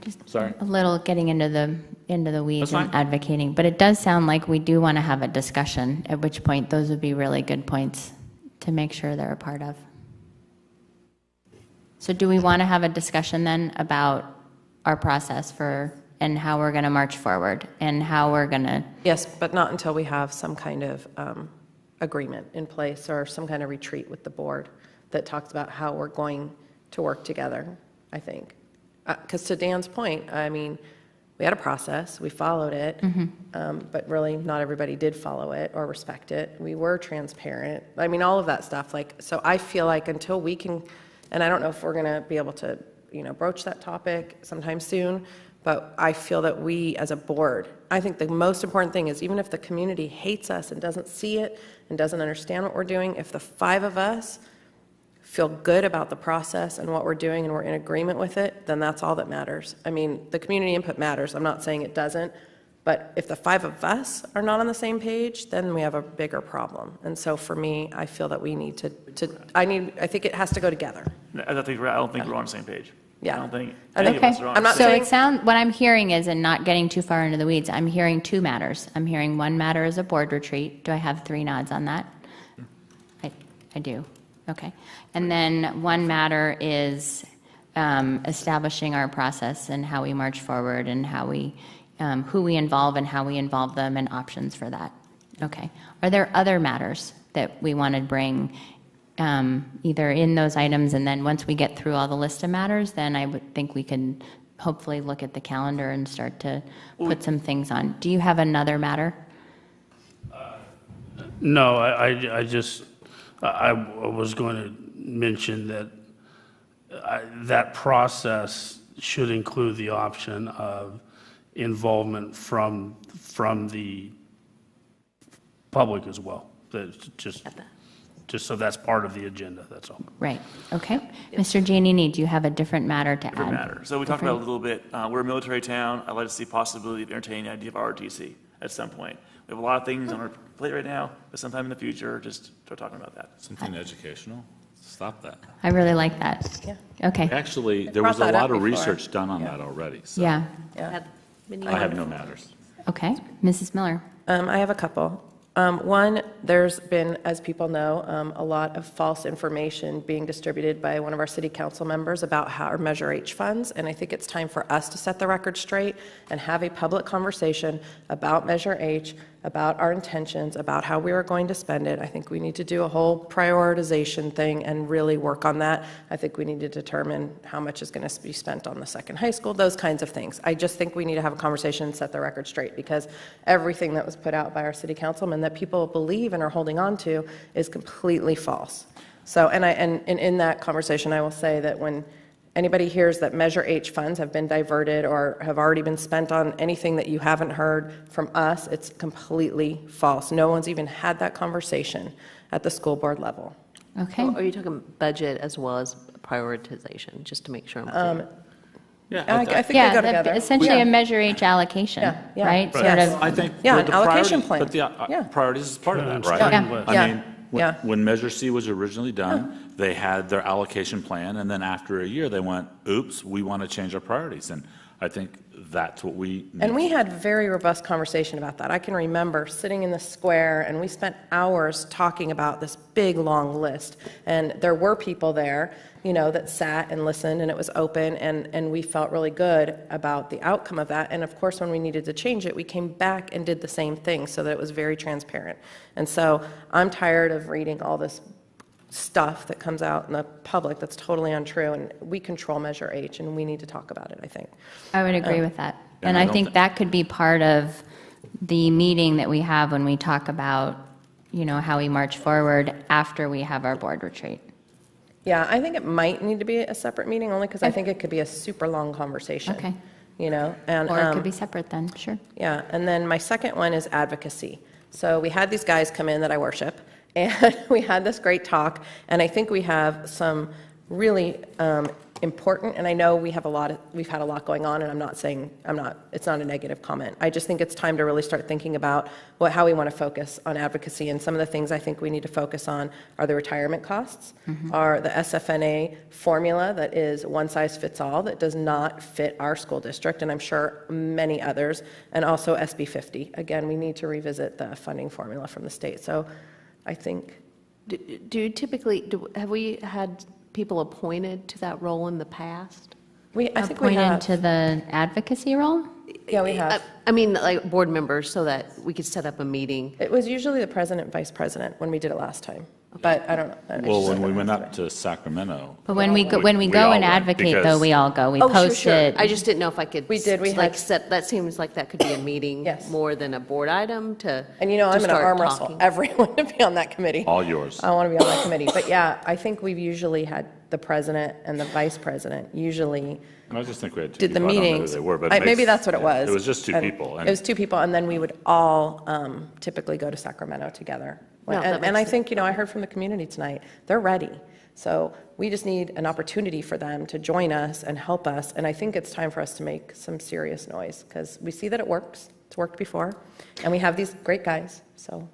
just a little getting into the weeds and advocating, but it does sound like we do want to have a discussion, at which point those would be really good points to make sure they're a part of. So do we want to have a discussion then about our process and how we're going to march forward and how we're going to... Yes, but not until we have some kind of agreement in place or some kind of retreat with the board that talks about how we're going to work together, I think. Because to Dan's point, I mean, we had a process, we followed it, but really not everybody did follow it or respect it. We were transparent. I mean, all of that stuff. So I feel like until we can, and I don't know if we're going to be able to, broach that topic sometime soon, but I feel that we as a board, I think the most important thing is even if the community hates us and doesn't see it and doesn't understand what we're doing, if the 5 of us feel good about the process and what we're doing and we're in agreement with it, then that's all that matters. I mean, the community input matters. I'm not saying it doesn't, But if the 5 of us are not on the same page, then we have a bigger problem. And so for me, I feel that we need I think it has to go together. I don't think we're on the same page. Yeah. I don't think I think- any of us are on. I'm not So saying- what I'm hearing is, and not getting too far into the weeds, I'm hearing 2 matters. I'm hearing 1 matter is a board retreat. Do I have 3 nods on that? I do. Okay. And then 1 matter is establishing our process and how we march forward and how we, who we involve and how we involve them and options for that. Okay. Are there other matters that we want to bring either in those items, and then once we get through all the list of matters, then I would think we can hopefully look at the calendar and start to put some things on. Do you have another matter? No, I was going to mention that that process should include the option of involvement from the public as well. Just so that's part of the agenda, that's all. Right. Okay. Mr. Giannini, do you have a different matter to Different add? matter. So we talked about a little bit, we're a military town. I'd like to see possibility of entertaining the idea of ROTC at some point. We have a lot of things on our plate right now, but sometime in the future, just start talking about that. Something educational? Stop that. I really like that. Yeah. Okay. Actually, there brought was a that up lot of before. research done on that already, so. Yeah. Yeah. I have no matters. Okay. Mrs. Miller. I have a couple. One, there's been, as people know, a lot of false information being distributed by one of our city council members about how our Measure H funds, and I think it's time for us to set the record straight and have a public conversation about Measure H, about our intentions, about how we are going to spend it. I think we need to do a whole prioritization thing and really work on that. I think we need to determine how much is going to be spent on the second high school, those kinds of things. I just think we need to have a conversation and set the record straight, because everything that was put out by our city councilman that people believe and are holding on to is completely false. So, and in that conversation, I will say that when anybody hears that Measure H funds have been diverted or have already been spent on anything that you haven't heard from us, it's completely false. No one's even had that conversation at the school board level. Okay. Are you talking budget as well as prioritization, just to make sure I'm clear? Yeah, I think they go together. Essentially a Measure H allocation, Yeah. right? Sort Yes. of. I think. Yeah, with an the allocation priority- plan. But the Yeah. priorities is part of that, right? Yeah. I Yeah. mean, Yeah. when Measure C was originally done, they had their allocation plan, and then after a year, they went, oops, we want to change our priorities. And I think that's what we need. And we had very robust conversation about that. I can remember sitting in the square, and we spent hours talking about this big, long list. And there were people there, that sat and listened, and it was open, and we felt really good about the outcome of that. And of course, when we needed to change it, we came back and did the same thing so that it was very transparent. And so I'm tired of reading all this stuff that comes out in the public that's totally untrue, and we control Measure H, and we need to talk about it, I think. I would agree with that. Yeah, And I I don't think that could be part of the meeting that we have when we talk about, how we march forward after we have our board retreat. Yeah, I think it might need to be a separate meeting, only because I think it could be a super long conversation. Okay. And Or it could be separate then, sure. yeah, and then my second one is advocacy. So we had these guys come in that I worship, and we had this great talk, and I think we have some really important, and I know we've had a lot going on, and it's not a negative comment. I just think it's time to really start thinking about how we want to focus on advocacy, and some of the things I think we need to focus on are the retirement costs, are the SFNA formula that is one size fits all, that does not fit our school district, and I'm sure many others, and also SB 50. Again, we need to revisit the funding formula from the state. So I think. Have we had people appointed to that role in the past? I think we Appointed have. to the advocacy role? Yeah, we have. I mean, like board members, so that we could set up a meeting. It was usually the president, vice president when we did it last time, but I don't know. Well, when we went up to Sacramento. But when we go all and went advocate, though, because- we all go. We Oh, post sure. it. I just didn't know if I could. We did, we like had- set, that seems like that could be a meeting. Yes. More than a board item to. And I'm to going to start arm wrestle talking. everyone to be on that committee. All yours. I want to be on that committee. But yeah, I think we've usually had the president and the vice president usually I just think we had two did the people. I don't know who meetings. they were, but Maybe that's what it was. It was just two And people. It was two people, and then we would all typically go to Sacramento together. No, that And I makes think, I heard from the community tonight, they're ready. So we just need an opportunity for them to join us and help us. And I think it's time for us to make some serious noise, because we see that it works. It's worked before. And we have these great guys, so.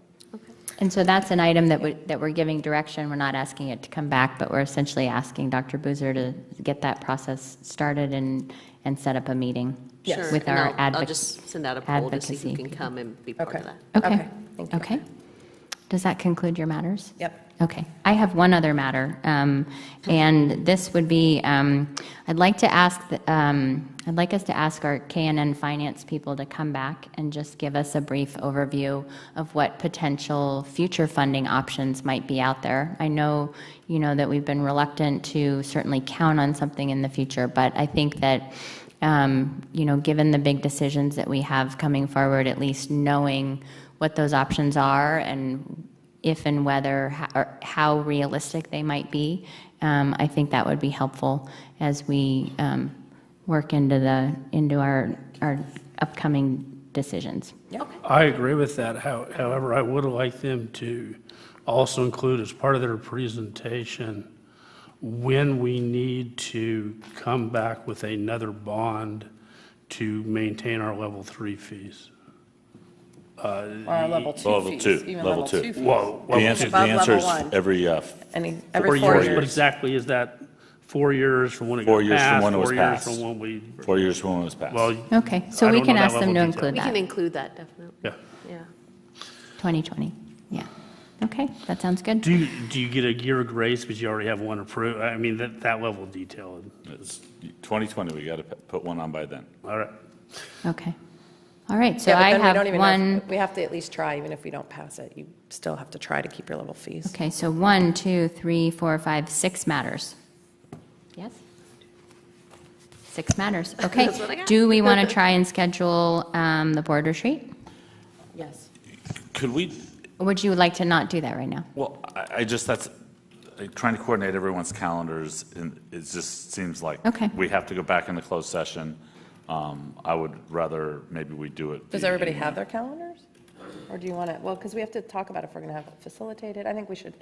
And so that's an item that we're giving direction. We're not asking it to come back, but we're essentially asking Dr. Boozer to get that process started and set up a meeting Sure, with and our I'll just send out a poll to see who advocacy can people. come and be part of that. Okay. Thank you. Okay. Does that conclude your matters? Yep. Okay. I have one other matter, and this would be, I'd like us to ask our K&N finance people to come back and just give us a brief overview of what potential future funding options might be out there. I know, that we've been reluctant to certainly count on something in the future, but I think that, given the big decisions that we have coming forward, at least knowing what those options are and if and whether or how realistic they might be, I think that would be helpful as we work into our upcoming decisions. I agree with that. However, I would like them to also include as part of their presentation when we need to come back with another bond to maintain our level 3 fees. Or level 2 Level fees. two, Even level level two. 2 fees. Well, The answer Above is level 1. every, Every 4 years. But exactly, is that 4 years from when it 4 got years from passed? when it was 4 years passed. from when we? 4 years from when it was passed. Well, Okay, so I we don't can know that ask them level to of include We that. can include that, definitely. Yeah. Yeah. 2020, yeah. Okay, that sounds good. Do you get a year of grace because you already have one approved? I mean, that level of detail. It's 2020, we got to put one on by then. All right. Okay. All right, so Yeah, but I then we have don't even know one. if- we have to at least try, even if we don't pass it. You still have to try to keep your level fees. Okay, so 1, 2, 3, 4, 5, 6 matters. Yes? 6 matters, okay. That's what I got. Do we want to try and schedule the board retreat? Yes. Could we, Or would you like to not do that right now? well, that's, trying to coordinate everyone's calendars, and it just seems like Okay. we have to go back into closed session. I would rather maybe we do it. Does via everybody email. have their calendars? Or do you want it, well, because we have to talk about if we're going to have it facilitated. I think we should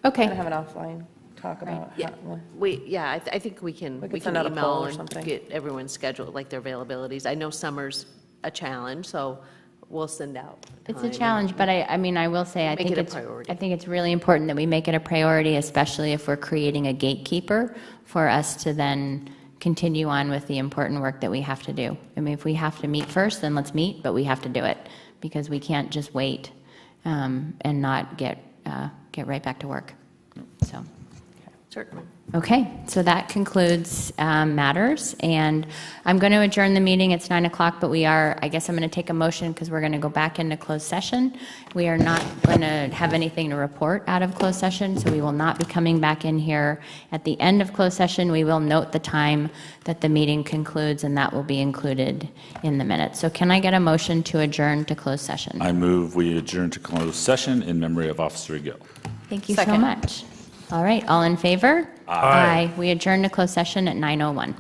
Okay. kind of have an offline talk about. Yeah, I think we can send out a email poll or and something. get everyone's schedule, like their availabilities. I know summer's a challenge, so we'll send out. It's a time. challenge, but I mean, I will say, I Make think it a it's, priority. I think it's really important that we make it a priority, especially if we're creating a gatekeeper for us to then continue on with the important work that we have to do. I mean, if we have to meet first, then let's meet, but we have to do it because we can't just wait and not get right back to work. So. Certainly. Okay, so that concludes matters, and I'm going to adjourn the meeting. It's 9 o'clock, but I guess I'm going to take a motion because we're going to go back into closed session. We are not going to have anything to report out of closed session, so we will not be coming back in here at the end of closed session. We will note the time that the meeting concludes, and that will be included in the minutes. So can I get a motion to adjourn to closed session? I move we adjourn to closed session in memory of Officer Gill. Thank you so much. All right, all in favor? Aye. We adjourn to closed session at 9:01.